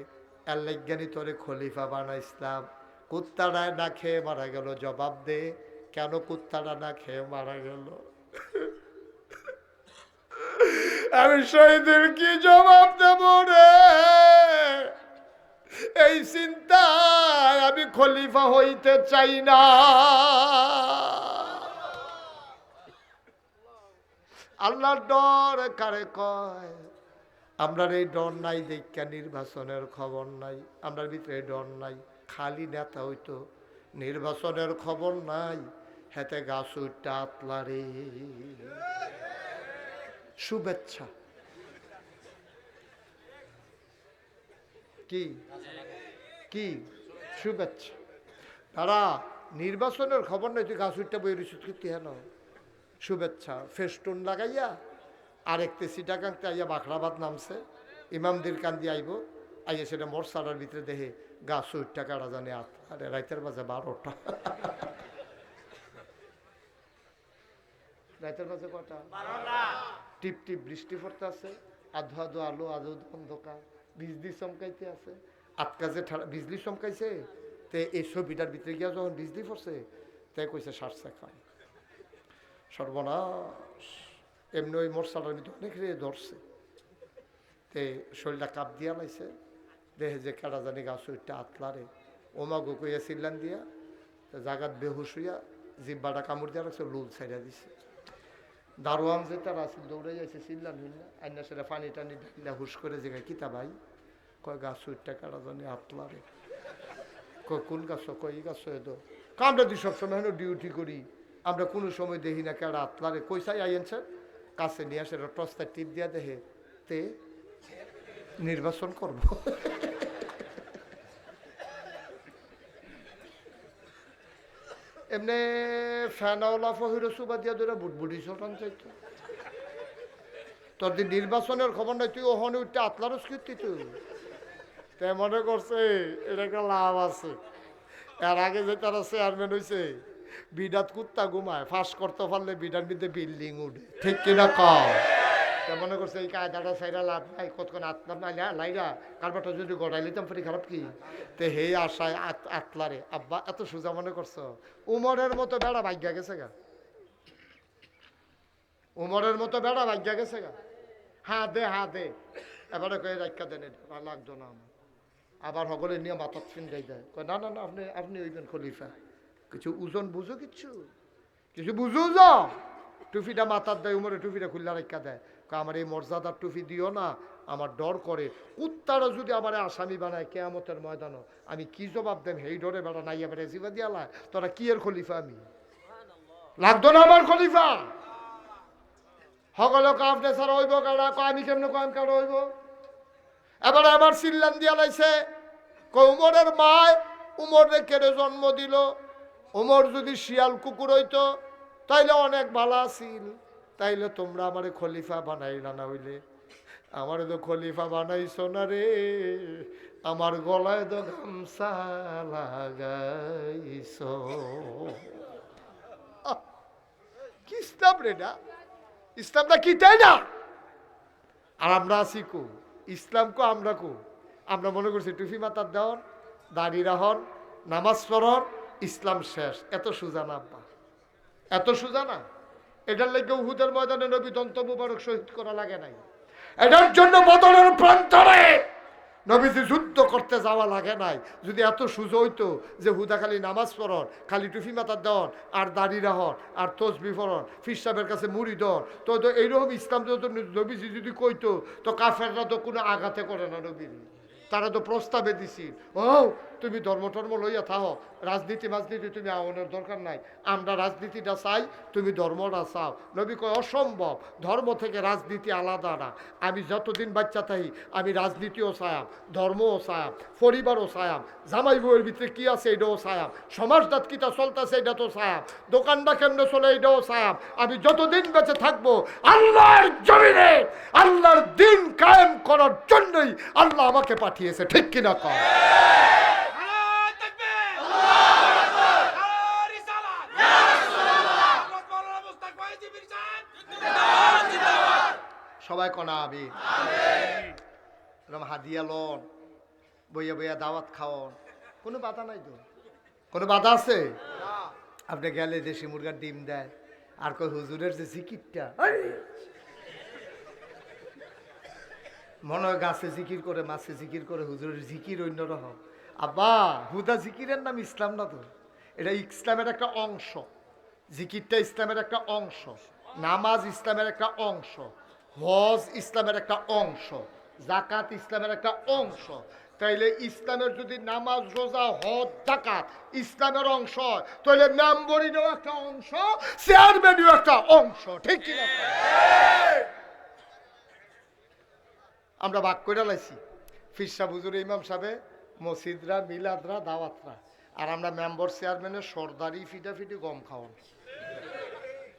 আল্লাহজ্ঞানী তোরে খলিফা বানাইছিলাম, কুত্তাটা না খেয়ে মারা গেল, জবাব দে কেন কুত্তাটা না খেয়ে মারা গেল? আমি শহীদের কি জবাব দেব রে? এই চিন্তায় আমি খলিফা হইতে চাই না। আল্লাহর ডর কারে কয়? আমরার এই ডর নাই দেখা নির্বাচনের খবর নাই, আমরার ভিতরে ডর নাই। খালি নেতা হইতো, নির্বাচনের খবর নাই, হেতে গাছ উঠটা আতলারে। শুভেচ্ছা কি কি শুভেচ্ছা। তারা নির্বাচনের খবর নাই, তুই গাছ উঠটা বই রিসুত করতে হেন শুভেচ্ছা। ফেস্টুন লাগাইয়া আরেকতে সিটাকাংতে আইয়া বাখরাবাদ নামছে, ইমামদের কান্দি আইব, আইয়া সেটা মরসালার ভিতরে দেখে গাছ উঠটা কারা জানে আরে রাইতের বাজে 12টা। রাইতের বাজে কটা? টিপ টিপ বৃষ্টি পড়তে আছে, আধো আধো আলো আধো অন্ধকার, বিজলি চমকাইতে আছে। আটকাজে বিজলি চমকাইছে, তে এই ছবিটার ভিতরে গিয়া যখন বিজলি পড়ছে তাই কইছে সারছে খান সর্বনাশ। এমনি ওই মোরসালার ভিতরে অনেক রে ধরছে, তে শরীরটা কাপ দিয়া লাইছে, দেখে যে কেডা জানি গাছ ওইটা আতলারে। ওমা গো কইয়া চিল্লান দিয়া জাগাত বেহুশ হইয়া জিব্বাটা কামড় দিয়া রাখছে, লুল ছাইড়া দিছে। দারোয়ান যে তার আসিল দৌড়ে যাইছে, চিল্লান হইল না, আইনা সেটা পানি টানি ঢাকিলা হুশ করে যে কিতা ভাই? কয় গাছ ওইটা কেডা জানি আতলারে। কয় কোন গাছ? কয় এই গাছ এদ। আমরা দি সবসময় ডিউটি করি, আমরা কোনো সময় দেখি না কেডা আতলারে। কইসাই আইনছে কাছে নিয়ে আসে, টসটা টিপ দিয়া দেখে তে নির্বাচন করব। এমনি ফ্যানওয়ালা ফহির সুবা দিয়া ধরে বুটবুটি চটান চাইতো। তোর দিন নির্বাচনের খবর নাই, তুই ওখানে উঠতে আতলারস কীর্তি তুই। তাই মনে করছে এটা একটা লাভ আছে। এর আগে যে তারা চেয়ারম্যান হয়েছে, বিডাত কুত্তা ঘুমায়, ফাঁস করতে পারলে বিডার মধ্যে বিল্ডিং উঠে, ঠিক কিনা কম। মনে করছে এই কায়দাটা সাইরা লাভ নাই, কতক্ষণ আতলাম না লাইরা কারবারটা যদি গড়াই লিতাম ফেরি খারাপ কি। তে হে আশায় আতলারে আব্বা এত সোজা মনে করছো? উমরের মতো বেড়া ভাগ্যা গেছে গা, উমরের মতো বেড়া ভাগ্যা গেছে গা। হ্যাঁ দে হ্যাঁ দে, এবারে কয়ে রাখা দেন, এটা লাগতো না আমার। আবার সকলে নিয়ে মাথার ছিন্দাই দেয়, কয় না না না আপনি আপনি ওইবেন খলিফা। কিছু ওজন বুঝো, কিচ্ছু কিছু বুঝো যা। টুপিটা মাথার দেয়, উমরে টুপিটা খুললা রেখা দেয়, আমার এই মর্যাদার টুপি দিও না, আমার ডর করে। কুত্তারা যদি আমার আসামি বানায় কেয়ামতের ময়দানও, আমি কি জবাব দেন? হেই ডরে বেড়া নাইয়া বেড়ে জিবা দিয়ালা, তোরা কি এর খলিফা? আমি লাগতো না আমার খলিফা। সকলে আপনি ছাড়া হইব কারা? আমি কেমনে কম কারা হইব? এবার আবার চিল্লান দিয়া লাইছে, উমরের মায় উমরে কেড়ে জন্ম দিল। উমর যদি শিয়াল কুকুর হইতো তাইলে অনেক ভালো আছিল, তাইলে তোমরা আমারে খলিফা বানাইলা না হইলে। আমার তো খলিফা বানাইছো না রে, আমার গলায় তো গামছা লাগাইছো। কি ইসলাম রে? না ইসলামটা কি তাই না? আর আমরা আছি কো ইসলাম কো? আমরা কো? আমরা মনে করছি টুপি মাথার দেওয়ার, দাড়ি রাহন, নামাজ পড়ন, ইসলাম শেষ। এত সোজা না আব্বা, এত সোজা না। এটার লেগে উহুদের ময়দানে নবী দন্ত মুবারক শহীদ করা লাগে নাই। এটার জন্য বদরের প্রান্তরে নবীজি যুদ্ধ করতে যাওয়া লাগে নাই। যদি এত সুযোগ হইতো যে হুদা খালি নামাজ পড়ন, খালি টুফি মাথার দেওয়ান, আর দাড়ি রাহন, আর তসবি পড়ন, ফির সাহেবের কাছে মুড়ি দন, তো এইরকম ইসলাম নবীজি যদি কইতো, তো কাফেররা তো কোনো আঘাতে করে না নবীর। তারা তো প্রস্তাবে দিছি, ও তুমি ধর্ম টর্ম লইয়া থাও, রাজনীতি মাজনীতি তুমি আওয়ানোর দরকার নাই, আমরা রাজনীতিটা চাই, তুমি ধর্মটা চাও। নবী কয় অসম্ভব, ধর্ম থেকে রাজনীতি আলাদা না। আমি যতদিন বাচ্চা থাকি আমি রাজনীতিও চায়াম, ধর্মও চায়াম, পরিবারও চায়াম, জামাই বউয়ের ভিতরে কি আছে এটাও চায়াম, সমাজটাত কিটা চলতেছে এটা তো চায়াম, দোকানটা কেমনে চলে এটাও চায়াম। আমি যতদিন বেঁচে থাকবো আল্লাহর জমিনে আল্লাহর দিন কায়েম করার জন্যই আল্লাহ আমাকে পাঠিয়েছে, ঠিক কিনা কর? সবাই কনা আমি হাদিয়া লন, বইয়া বইয়া দাওয়াত খাওয়ান, কোনো বাধা নাই তো? কোনো বাধা আছে? আপনি গেলে দেশি মুরগার ডিম দেয়, আর কই হুজুরের যে জিকিরটা, মনে হয় গাছে জিকির করে মাছে জিকির করে হুজুরের জিকির অন্যরকম। আব্বা হুদা জিকিরের নাম ইসলাম না তো, এটা ইসলামের একটা অংশ। জিকিরটা ইসলামের একটা অংশ, নামাজ ইসলামের একটা অংশ, হজ ইসলামের একটা অংশ, জাকাত ইসলামের একটা অংশ। তাইলে ইসলামের যদি নামাজ রোজা হজ জাকাত ইসলামের অংশ হয়, তাহলে মেম্বরিরও একটা অংশ, চেয়ারম্যানও একটা অংশ, ঠিক কি না? আমরা ভাগ করে লাইছি, ফির সাহেব হুজুর ইমাম সাহেবে মসজিদরা মিলাদরা দাওয়াতরা, আর আমরা মেম্বার চেয়ারম্যানের সর্দারি ফিটাফিটি গম খাওয়ান,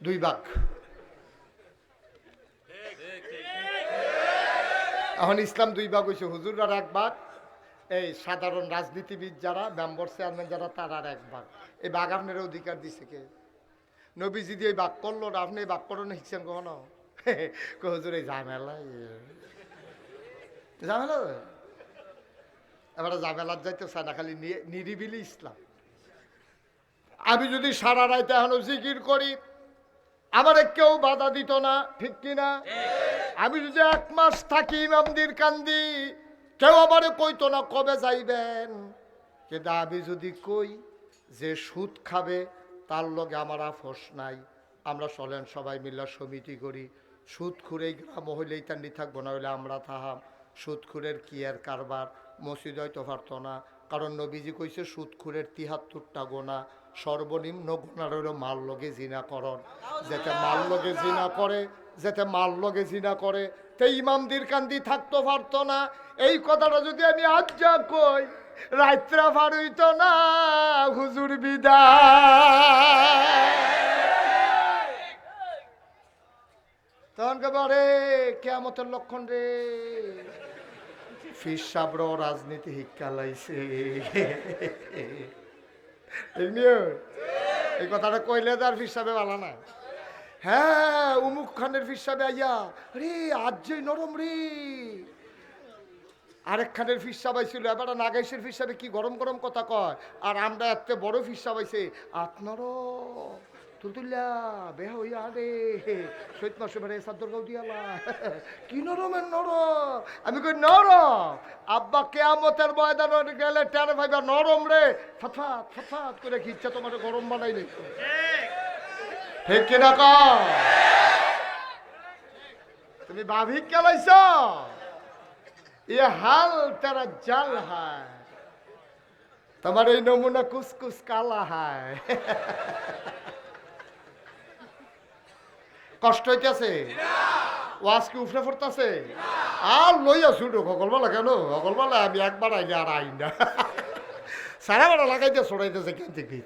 দুই ভাগ। এখন ইসলাম দুই ভাগ হয়েছে, হুজুরার এক ভাগ, এই সাধারণ রাজনীতিবিদ যারা মেম্বার চেয়ারম্যান যারা তার আর এক ভাগ। এই ভাগ আপনার অধিকার দিছে কে? নবীজি দিয়ে ভাগ করলো না, আপনি এই ভাগ করো না শিখছেন কখনো? হুজুর এই ঝামেলা ঝামেলা এবার ঝামেলার যাইতে চায় না, খালি নিরিবিলি ইসলাম। আমি যদি সারা রাইতে এখনো জিকির করি আমারে কেউ বাধা দিত না, ঠিক কিনা? আমি যদি 1 মাস থাকি ইমামদের কান্দি কেউ আমারে কইতো না কবে যাইবেন। কিন্তু আমি যদি কই যে সুদ খাবে তার লগে আমার আপোষ নাই, আমরা চলেন সবাই মিলে সমিতি করি, সুদখুরেই গ্রাম হইলেই তার নি থাকবো না হইলে আমরা থাহাম। সুদখুরের কি আর কারবার, মসজিদ হয়তো পারতো না, কারণ নবীজি কইছে সুদখুরের 73টা গোনা, সর্বনিম্ন গোনার হইল মাল লগে জিনা করন। যেতে মাল লগে জিনা করে, যেতে মাল লগে জিনা করে, তে ইমামদের কান্দি থাকতে পারতো না। এই কথাটা যদি আমি আজ যা কই রাত্রা পার হইতো না, হুজুর বিদায়। তখন কে কেয়ামতের লক্ষণ রে, ফির সাবর রাজনীতি হিক্কা লাইছে। এই কথাটা কইলে তার ফির সাবে ভালো না। হ্যাঁ উমুক খানের ফির সাবে আইয়া রে আজ যে নরম রে, আরেক খানের ফির সাবাই ছিল, এবার নাগাইশের ফির সাবে কি গরম গরম কথা কয়, আর আমরা এত বড় ফির সাবাইছে আপনারও তুলতুল্লা বেহা হইয়া রে শৈত মাসে বেড়ে সাদ্দর গাও দিয়ালা কি নরমের নরম। আমি কই নরম আব্বা কেয়ামতের ময়দান গেলে টের ভাইবা নরম রে, ফটফাট ফটফাট করে কি ইচ্ছা তোমার গরম বানাই নেই, ঠিক কিনা ক? তুমি ভাবি কেলাইছ ये हाल तेरा जल है, तुम्हारे नमूना कुछ कुछ काला है। কষ্ট হইতেছে, ওয়াজ কি উফরে পড়তেছে? আর লইয়া ছুটো সকলবেলা কেন? সকলবেলা আমি একবার আইলে আর আই না, সারা বেলা লাগাইতে ছড়াইতেছে কেন থেকে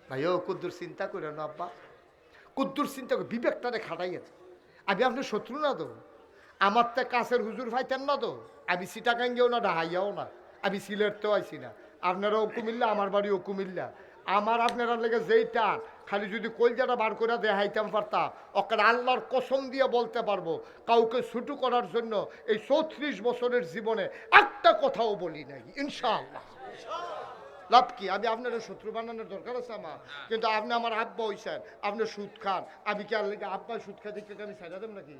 ভাই। ও কুদ্দুর চিন্তা করে না আব্বা, কুদ্দুর চিন্তা করে বিবেকটারে খাটাইয়াছে। আমি আপনার শত্রু না তো, আমার তো কাছের হুজুর ভাইতেন না তো, আমি সিটাকাঙ্গেও না ঢাহাইয়াও না, আমি সিলেটতেও আইসি না। আপনারাও কুমিল্লা, আমার বাড়িও কুমিল্লা, আমার আপনারা লেগে যেই টান, খালি যদি কলজাটা বার করে দেখাইতাম পারতাম, ওকে আল্লাহর কসম দিয়ে বলতে পারবো কাউকে ছুটু করার জন্য এই 34 বছরের জীবনে একটা কথাও বলি নাই, ইনশাআল্লাহ। লাভ কি? আমি আপনার শত্রু বানানোর দরকার আছে আমার? কিন্তু আপনি আমার আব্বা হইছেন, আপনি সুদ খান, আমি কি আল্লাহ আব্বা সুদ খাই দেখতে আমি ছাইড়া দেব নাকি?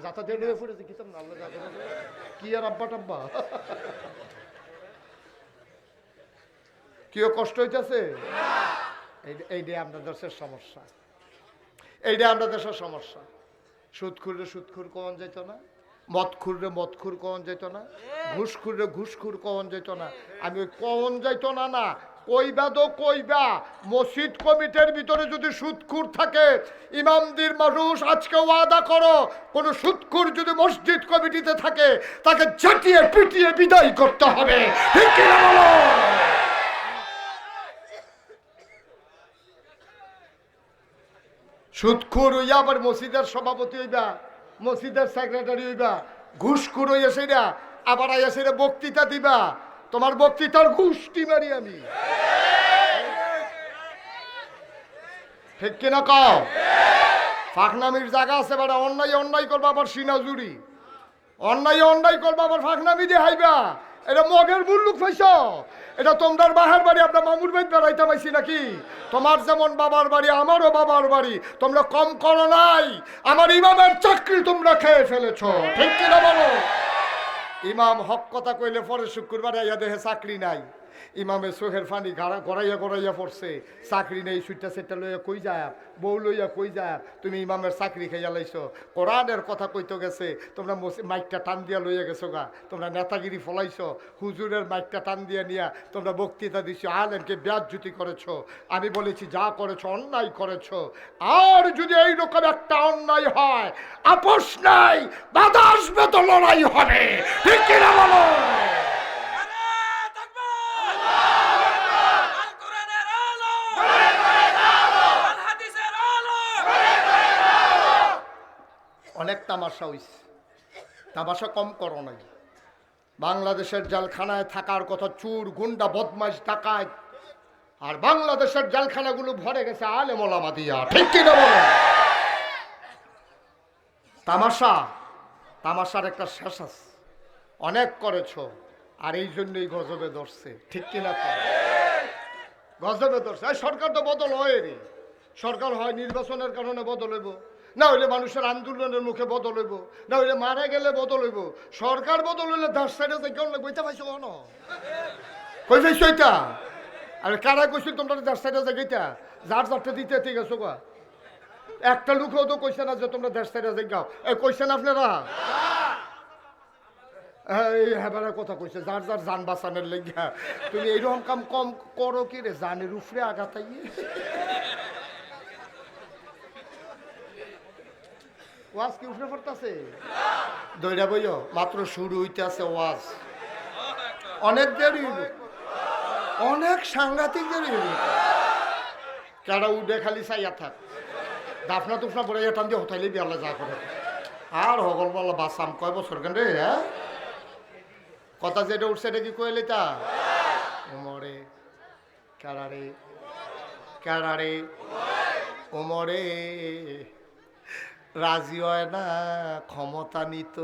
যাতা দিয়ে ফুটেছে কিতাম না আল্লাহ যাতা কি আর আব্বা টাব্বা কেউ কষ্ট হইতেছে? এইটাই আমরা দেশের সমস্যা, এইটাই আমরা দেশের সমস্যা। সুদখুরে সুদখুর কখন যেত না, মদখুরে মদখুর কখন যেত না, ঘুষখুরে ঘুষখুর কখন যেত না। আমি ওই কখন যাইত না না কইবা তো কইবা, মসজিদ কমিটির ভিতরে যদি সুদখুর থাকে, ইমামদের মানুষ আজকে ওয়াদা করো কোনো সুদখুর যদি মসজিদ কমিটিতে থাকে তাকে ঝাঁটিয়ে পিটিয়ে বিদায় করতে হবে, ঠিক কি না বলো? সুদখুর হইয়া আবার মসজিদের সভাপতি হইবা, মসজিদের সেক্রেটারি হইবা, ঘুষখুর হইয়া সেটা আবার আইয়া সেটা বক্তৃতা দিবা, তোমার বক্তৃতার ঘুষটি মারি আমি, ঠিক কিনা কও? ফাঁকনামির জায়গা আছে বেটা, অন্যায় অন্যায় করবা আবার সিনা জুড়ি, অন্যায় অন্যায় করবা আবার ফাঁকনামি দিয়ে হাইবা, এটা মগের মুল্লুক পাইছ? এটা তোমরার বাহার বাড়ি, আপনার মামুর বাড়ি বেড়াইতে পাইছি নাকি? তোমার যেমন বাবার বাড়ি আমারও বাবার বাড়ি, তোমরা কম করো নাই। আমার ইমামের চাকরি তোমরা খেয়ে ফেলেছ, ঠিক কিনা বলো? ইমাম হক কথা কইলে পরে শুক্রবার আইয়া দেহে চাকরি নাই, ইমামের চোখের ফানি গড়াইয়া গড়াইয়া পড়ছে, চাকরি নেই, সুইটা সেটা লইয়া কই যায়, বউ লইয়া কই যায়, তুমি ইমামের চাকরি খাইয়া লাইছো। কোরআনের কথা কইতে গেছে, তোমরা মাইকটা টান দিয়া লইয়া গেছো গা, তোমরা নেতাগিরি ফলাইছো, হুজুরের মাইকটা টান দিয়া নিয়া তোমরা বক্তৃতা দিছো, আলেমকে ব্যাজ্যুতি করেছো। আমি বলেছি যা করেছো অন্যায় করেছো, আর যদি এইরকম একটা অন্যায় হয়, আপোষ নাই, বাধা আসবে তো লড়াই হবে, ঠিক কিনা বলো? অনেক তামাশা হইছে, তামাশা কম করো নাই। বাংলাদেশের জেলখানায় থাকার কথা চুর, গুন্ডা, বদমাইশ, ডাকাত, আর বাংলাদেশের জেলখানাগুলো ভরে গেছে আলেম ওলামা দিয়া, ঠিক কিনা বলো? তামাশা, তামাশার একটা শেষ আছে। অনেক করেছো, আর এই জন্যই গজবে ধরছে, ঠিক কিনা? গজবে ধরছে। সরকার তো বদল হয় রে, সরকার হয় নির্বাচনের কারণে বদল হইব, না হইলে মানুষের আন্দোলনের মুখে বদল হইব, না হইলে মারা গেলে বদল হইব। সরকার বদল হইলে 10 সাইডে যাই কেউ বইতে পাইছো কেন? কই পাইছো এটা? আরে কারা কইছিল তোমরা 10 সাইডে যাই গেটা? যার যারটা দিতে ঠিক আছে গা, একটা লোকও তো কইছে না যে তোমরা 10 সাইডে যাই গাও। কইছেন আপনারা? এই হেবারের কথা কইছে, যার যার যান বাঁচানোর লেগা। তুমি এইরকম কাম কম করো কি রে, জানের উপরে আঘাতাই। ওয়াজ কি উপরে পড়তেছে? দইরা বইও মাত্র শুরু হইতে আছে ওয়াজ, অনেক দেরি হইল, অনেক সাংঘাতিক দেরি হইল। কেডা উঠে খালি চাইয়া থাক, দাফনা তুফনা পড়ে টান দিয়ে হতাইলে বিয়ালে যা করে। আর হগল বলা বাসাম কয় বছর কেন রে? হ্যাঁ, কথা যেটা উঠছে এটা কি কইলে তা ওমরে কারারে কারারে ওমরে রাজি হয় না ক্ষমতা নিত,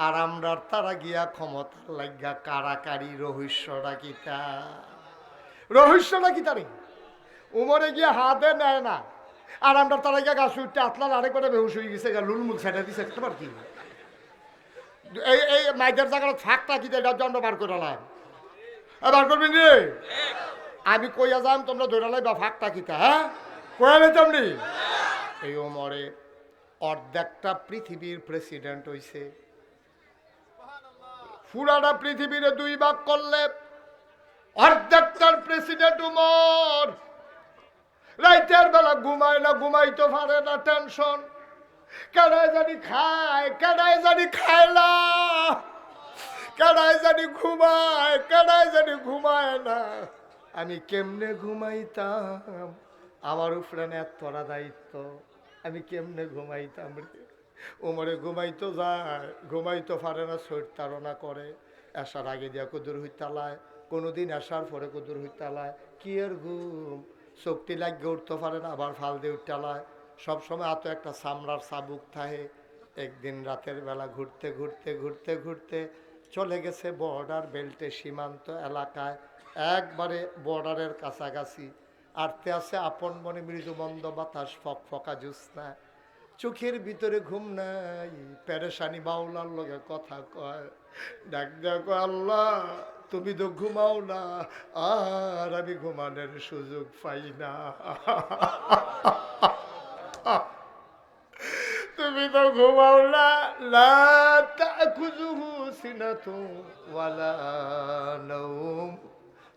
আর আমরা তারা গিয়া ক্ষমতার লাগিয়া কারাকারি। রহস্যটা কিতা? রহস্যটা কি তারে? উমরে গিয়া হাতে নেয় না, আর আমরা তারা গিয়া গাছ উঠতে আতলার আরেকবারে বেহুশ হয়ে গেছে, লুল মুখ ছেড়ে দিছে। একবার কি এই এই মাইদের জায়গাটা ফাঁকটা কি এটা জন্ম বার করে লাম, বার করবেন রে? আমি কইয়া যাম, তোমরা ধরে লাই বা ফাঁকটা কিতা? হ্যাঁ, কয়া নিতাম নি। এই ওমরে অর্ধেকটা পৃথিবীর প্রেসিডেন্ট হইছে। পুরাটা পৃথিবীরে 2 ভাগ করলে অর্ধেকটার প্রেসিডেন্ট উমর। রাইতের বেলা ঘুমায় না, ঘুমাইতে পারে না, টেনশন। কেডায় জানি খায়, কেডায় জানি খায় না, কেডায় জানি ঘুমায়, কেডায় জানি ঘুমায় না। আমি কেমনে ঘুমাইতাম, আমার উপরে এতটা দায়িত্ব, আমি কেমনে ঘুমাইতাম রে? ওমরে ঘুমাইতো যায়, ঘুমাইতে পারে না, শরীর তাড়না করে। আসার আগে দিয়া কদুর হইতালায়, কোনোদিন আসার পরে কদুর হইতালায়। কি এর ঘুম, চোখটি লাগিয়ে উঠতে পারে না, আবার ফাল দিয়ে উঠতালায়। সবসময় এত একটা চামড়ার চাবুক থাকে। একদিন রাতের বেলা ঘুরতে ঘুরতে ঘুরতে ঘুরতে চলে গেছে বর্ডার বেল্টে, সীমান্ত এলাকায়, একবারে বর্ডারের কাছাকাছি। আরতে আছে আপন মনে মৃদু মন্দ বাতাস, ফক ফকা জ্যোৎস্না। চোখের ভিতরে ঘুম নাই, পেরেশানি, বাউলার লগে কথা কয়, ডাক দেখো আল্লাহ তুমি তো ঘুমাও না, আর আমি ঘুমানোর সুযোগ পাই না। তুমি তো ঘুমাও না, লা তাখুযুহু সিনাতুন ওয়ালা নাওম।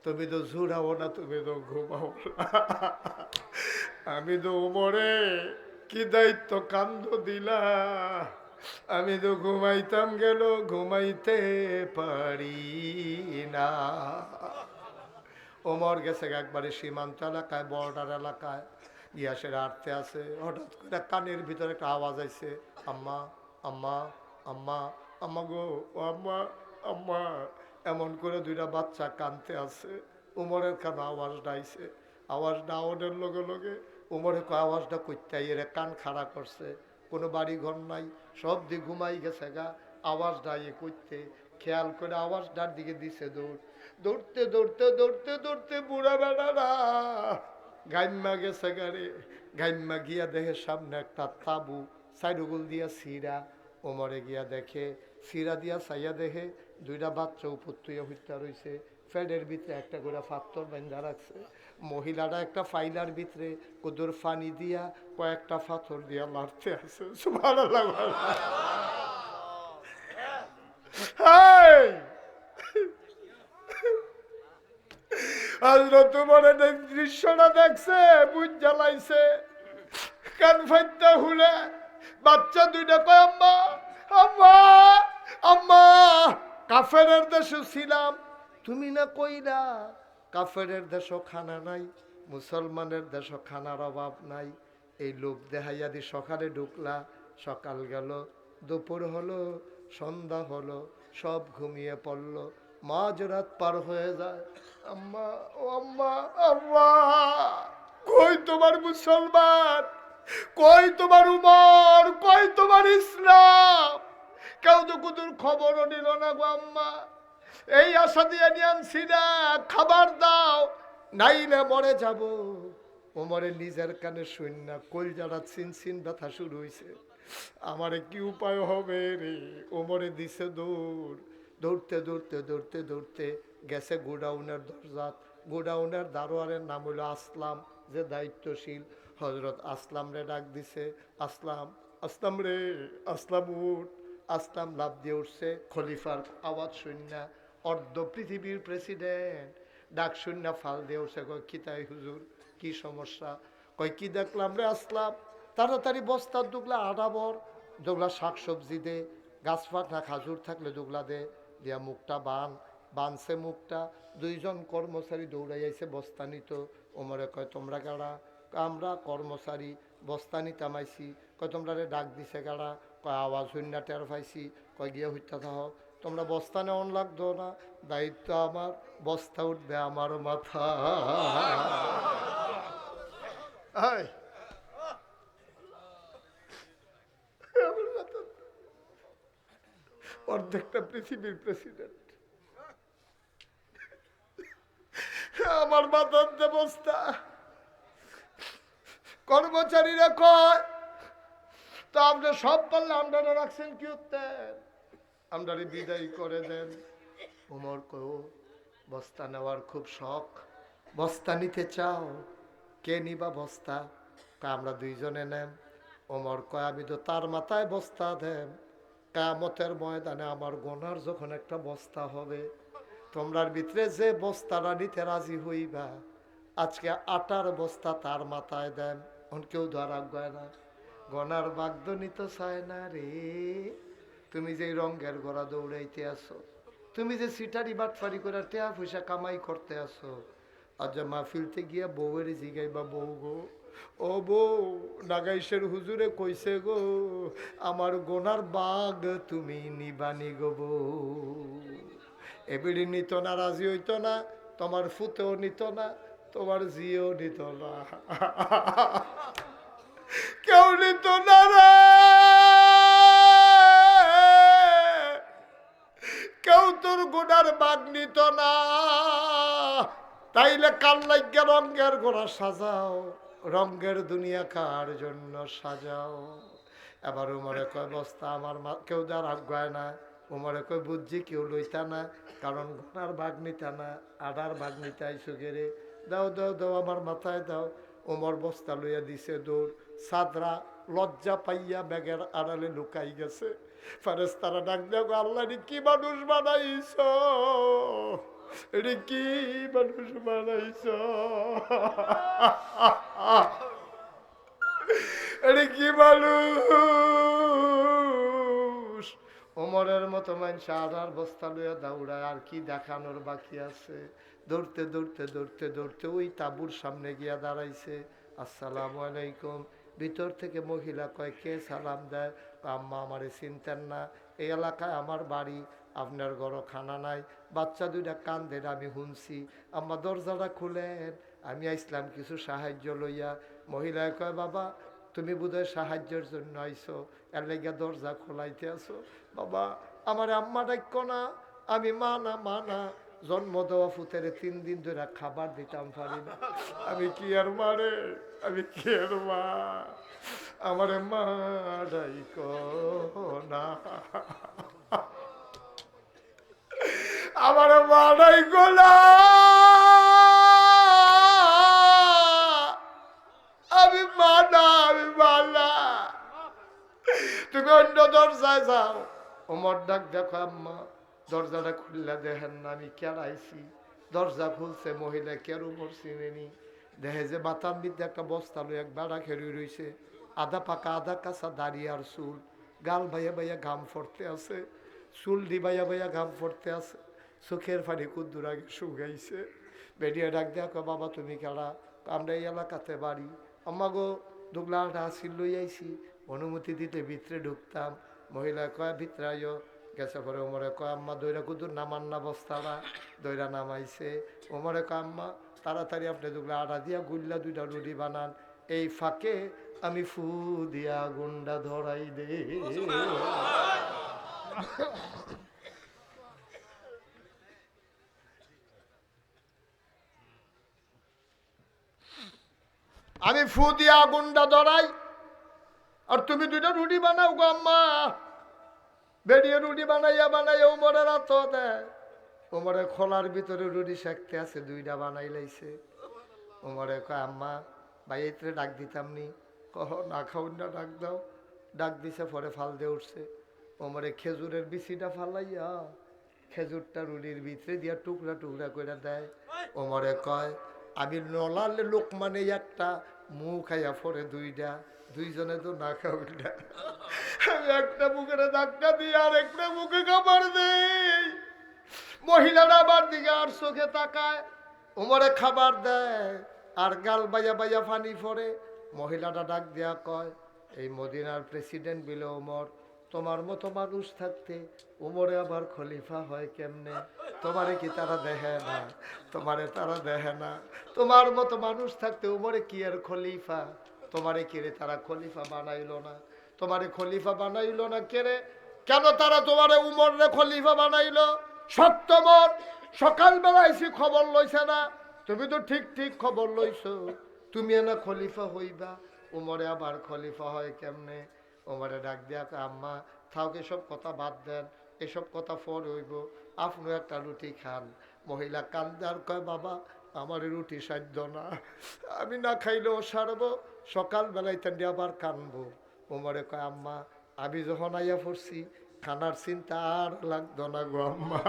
তুমি তো ঝুরাও না, তুমি তো ঘুমাও না। আমি তো ওমরে কি দায়িত্ব কান্দ দিলা, আমি তো ঘুমাইতাম গেল, ঘুমাইতে পারি না। ওমর গেছে একবারে সীমান্ত এলাকায়, বর্ডার এলাকায়, ইয়াসের আটতে আছে। হঠাৎ করে কানের ভিতরে একটা আওয়াজ আইছে, আম্মা আম্মা আম্মা, আম্মা গো, ও আম্মা আম্মা। এমন করে 2টা বাচ্চা কানতে আছে। উমরের কানে আওয়াজটা আইছে, আওয়াজটা আওয়াজের লগে লগে উমরে আওয়াজটা করতে এর কান খাড়া করছে। কোনো বাড়ি ঘর নাই, সব দিয়ে ঘুমাই গেছে গা। আওয়াজটা ইয়ে করতে খেয়াল করে আওয়াজটার দিকে দিছে দৌড়। দৌড়তে দৌড়তে দৌড়তে দৌড়তে বুড়া বেড়ারা গাইম্মা গেছে গাড়ি। গাইম্মা গিয়া দেখে সামনে একটা তাবু, সাইডুগুল দিয়া সিরা। ওমরে গিয়া দেখে, সিরা দিয়া চাইয়া দেখে দুইটা বাচ্চা উপর তুইয়া হইতে রয়েছে। ফ্যাডের ভিতরে একটা করে পাথর বান্ধা রাখছে। মহিলাটা একটা ফাইলার ভিতরে কুদুর ফানি দিয়া কয়েকটা পাথর দিয়া মারতে আছে। সুবহানাল্লাহ। হযরত ওমরের দৃশ্যটা দেখছে, বুঝ জ্বালাইছে, কান ফাইতে হুলে বাচ্চা দুইটা কয় আম্মা আম্মা আম্মা, কাফেরের দেশে ছিলাম, তুমি না কইরা কাফেরের দেশও খানা নাই, মুসলমানের দেশও খানার অভাব নাই। এই লোক দেখাইয়া দি সকালে ঢুকলা, সকাল গেল, দুপুর হলো, সন্ধ্যা হলো, সব ঘুমিয়ে পড়লো, মাঝরাত পার হয়ে যায়। আম্মা ও আম্মা আম্মা, কই তোমার মুসলমান, কই তোমার উমর, কই তোমার ইসলাম? কেউ তো কুতুর খবরও নিল না গো আম্মা। এই আশা দিয়ে নিয়ে আনছি না, খাবার দাও নাইলে মরে যাব। ওমরের নিজের কানে শূন্য কলজাটা চিনচিন ব্যথা শুরু হয়েছে। আমারে কি উপায় হবে রে? ওমরে দিছে দৌড়। দৌড়তে দৌড়তে দৌড়তে দৌড়তে গেছে গোডাউনের দরজাত। গোডাউনের দারোয়ারের নাম হইল আসলাম, যে দায়িত্বশীল। হজরত আসলাম রে ডাক দিছে, আসলাম আসলাম রে, আসলাম উঠ। আসলাম লাভ দিয়ে উঠছে। খলিফার আওয়াজ শূন্য, অর্ধ পৃথিবীর প্রেসিডেন্ট ডাক শূন্য ফাল দিয়ে উঠছে। কয় কি তাই হুজুর, কি সমস্যা? কয় কি দেখলাম রে আসলাম, তাড়াতাড়ি বস্তার দুগলা আডাবর, দুগলা শাক সবজি দে, গাছ পাখা খাজুর থাকলে দুগলা দে, দিয়া মুখটা বানছে মুখটা। দুইজন কর্মচারী দৌড়াইয়াছে বস্তা নিত। ওমরে কয় তোমরা গাড়া? আমরা কর্মচারী, বস্তা নিতাম আইছি। কয় তোমরা রে ডাক দিছে গাড়া? কয় আওয়াজ শূন্য টের পাইছি। কয় গিয়ে হইতে থাকো, তোমরা বস্তা নেওয়ান লাগতো না, দায়িত্ব আমার, বস্তা উঠবে আমার মাথা। অর্ধেকটা পৃথিবীর প্রেসিডেন্ট, আমার মাথার যে বস্তা। কর্মচারীরা কয় তো আপনি সব পারলে আমরা রাখছেন কি উত্তর, আমরা বিদায় করে দেন। ওমর কো বস্তা নেওয়ার খুব শখ, বস্তা নিতে চাও? কে নিবা বস্তা? আমরা দুইজনে নেন। ওমর কয় আমি তো তার মাথায় বস্তা দেন, কিয়ামতের ময়দানে আমার গোনার যখন একটা বস্তা হবে, তোমরার ভিতরে যে বস্তাটা নিতে রাজি হইবা, আজকে আটার বস্তা তার মাথায় দেন। কেউ ধরা গয় না, গনার বাগ্য নিতে চায় না রে। তুমি যে রঙের গোড়া দৌড়াইতে আসো, তুমি যে সিটারি বাটফারি করে টেয়া পয়সা কামাই করতে আসো, আজ মাহফিলতে গিয়া বউয়ের জিগাইবা, বউ গো, ও বউ, নাগাইশের হুজুরে কইছে গো আমার গোনার বাগ তুমি নিবানি গো বউ। এবিড়ি নিত না, রাজি হইতো না, তোমার ফুতেও নিত না, তোমার জিও নিত না, কেউ নিত না রে, কেউ তোর গোনার বাগ নিত না। তাইলে কাল লাগিয়া রঙের গোড়া সাজাও, রঙের দুনিয়া কার জন্য সাজাও। এবার উমরে কয় বস্তা আমার কেউ যার আজ্ঞায় না। উমরে কয় বুঝছি কেউ লইতা না, কারণ ঘোড়ার ভাগ নিতা না, আডার ভাগ নিতে আইসো গেরে, দাও দাও দাও আমার মাথায় দাও। উমর বস্তা লইয়া দিছে দৌড়। সাদরা লজ্জা পাইয়া ব্যাগের আড়ালে লুকাই গেছে। ফেরেশতারা ডাক দেও, আল্লাহ রে কি মানুষ বানাইছ, রে কি মানুষ বানাইছ, রে কি মানুষ। ওমরের মতো মানুষ আধার বস্তা লইয়া দৌড়ায়, আর কি দেখানোর বাকি আছে। দৌড়তে দৌড়তে দৌড়তে দৌড়তে ওই তাঁবুর সামনে গিয়া দাঁড়াইছে। আসসালামু আলাইকুম। ভিতর থেকে মহিলা কয় কে সালাম দেয়? আম্মা আমারে চিনতেন না, এই এলাকায় আমার বাড়ি, আপনার ঘরও খানা নাই, বাচ্চা দুইটা কান্দের আমি শুনছি, আম্মা দরজাটা খুলেন, আমি আইসলাম কিছু সাহায্য লইয়া। মহিলায় কয় বাবা তুমি বোধহয় সাহায্যের জন্য আইসো, এর লেগে দরজা খোলাইতে আসো। বাবা আমার আম্মা ডাক্য না, আমি মানা মানা জন্ম দেওয়া ফুতের 3 দিন ধরে খাবার দিতাম পারি না। আমি কি আর মারে, আমি কি আর মা, আমার মা ডাইকো না, আমার মা ডাইকো না, আমি মানা, আমি মানা। তুমি অন্য দরজায় যাও। ওমর ডাক দেখো আম্মা, দরজাটা খুললে দেখেন না আমি কেড়াইছি। দরজা খুলছে, মহিলা কেন ওমর চিনেনি। দেখে যে মাথার মধ্যে একটা বস্তা লই এক বেড়া খেরুই রইছে, আধা পাকা আধা কাঁচা দাড়ি আর চুল, গাল বাইয়া বাইয়া ঘাম ফরতে আছে, চুল দি বাইয়া বাইয়া ঘাম ফরতে আছে, চোখের পানি কুদ্দুর আগে শুকাইছে। বেরিয়ে ডাক দেখো বাবা তুমি কেড়া? আমরা এই এলাকাতে বাড়ি। আম্মা গো দুগলাটা আসিল লই আইছি, অনুমতি দিতে ভিতরে ঢুকতাম। মহিলা কয় ভিতরে আইও। গেছে পরে ওমরে কয় আম্মা দইরা কুদুর নামান না বস্তারা, দইরা নামাইছে। ওমরে কয় আম্মা তাড়াতাড়ি আপনি দুগলা আটা দিয়া গুল্লা 2টা রুটি বানান, এই ফাঁকে আমি ফু দিয়া গুন্ডা ধরাই দে। আমি ফু দিয়া গুন্ডা ধরাই, আর তুমি 2টা রুটি বানাও গো আম্মা। বেরিয়ে রুটি বানাইয়া উমরে রাত দেয়। উমরে খোলার ভিতরে রুটি শেখতে আছে, 2টা বানাই লাইছে। উমরে কয় আম্মা ভাই এতে ডাক দিতাম নি। কহ না খাউন না, ডাক দাও। ডাক দিছে, পরে ফাল দিয়ে উঠছে। উমরে খেজুরের বিচিটা ফালাইয়া খেজুরটা রুটির ভিতরে দিয়া টুকরা টুকরা করে দেয়। উমরে কয় আমি নলালে লোক মানে একটা মুখ খাইয়া পরে 2টা, 2জনে তো না খাউন না। আমি একটা মুখের ধাক্কা দিয়ে আর একটা মুখে খাবার দেই। মহিলারা আমার দিকে আর চোখে তাকায়, উমরে খাবার দেয় আর গাল বাইয়া বাইয়া পানি পড়ে। মহিলাটা ডাক দিয়া কয় এই মদিনার প্রেসিডেন্ট বিলে ওমর, তোমার মতো মানুষ থাকতে উমরে আবার খলিফা হয় কেমনে? তোমারে কি তারা দেখে না? তোমারে তারা দেখে না? তোমার মতো মানুষ থাকতে উমরে কি আর খলিফা? তোমারে কিরে তারা খলিফা বানাইলো না? তোমারে খলিফা বানাইলো না কেরে? কেন তারা তোমারে উমরে খলিফা বানাইলো? সত্যমর সকালবেলা এসে খবর লইছে না? তুমি তো ঠিক ঠিক খবর লইছো, তুমি না খলিফা হইবা, উমরে আবার খলিফা হয় কেমনে? উমরে ডাক দিয়া আম্মা থাক এসব কথা বাদ দেন, এসব কথা ফর হইব, আপনিও একটা রুটি খান। মহিলা কান্দার কয় বাবা আমার রুটি সাধ্য না, আমি না খাইলেও সারবো, সকালবেলায় তেন আবার কানবো। উমরে কয় আম্মা আমি যখন আইয়া পড়ছি খানার চিন্তা আর লাগতো না গো আম্মা।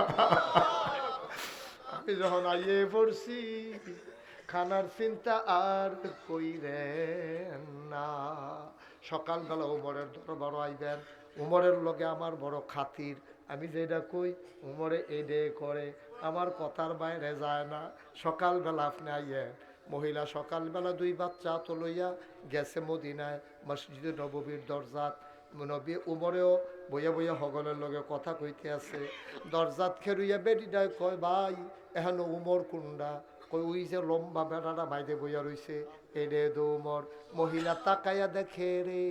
আমি যখন আইয়ে পড়ছি খানার চিন্তা আর কইরে না। সকালবেলা উমরের দরবার আইবেন, উমরের লগে আমার বড় খাতির, আমি যেটা কই উমরে এডে করে, আমার কথার বাইরে যায় না। সকালবেলা আপনি আইয়ে। মহিলা সকালবেলা 2 বাচ্চা তো লইয়া গেছে মদিনায় মসজিদে নববীর দরজাত। নবী উমরেও বইয়া বইয়া হগলের লগে কথা কইতে আছে। দরজাত খেরুইয়া বেডিটায় কয় ভাই এখন উমর কুন্ডা? কই ওই যে লম্বা বেড়াটা বাইরে বইয়া রইছে, এডে দো উমর। মহিলা তাকাইয়া দেখে রে,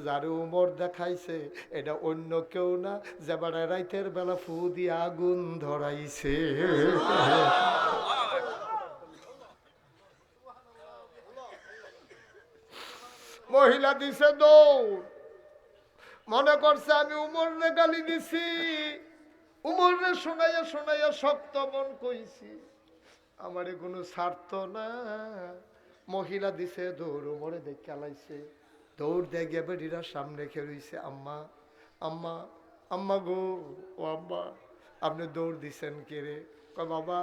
যারে উমর দেখাইছে এটা অন্য কেউ না, যে বেড়ায় রাইতের বেলা ফু দিয়ে আগুন ধরাইছে। মহিলা দিছে দৌড়, মনে করছে আমি উমরে গালি দিছি, উমরে শোনাইয়া শোনাইয়া শক্ত মন কইছি, আমারে কোনো স্বার্থ না। মহিলা দিছে দৌড়, উমরে দেখে আলাইছে। দৌড় দিয়ে গিয়ে বেডিরা সামনে খেয়ে রইছে। আম্মা আম্মা আম্মা গো, ও আম্মা আপনি দৌড় দিছেন কে রে? কয় বাবা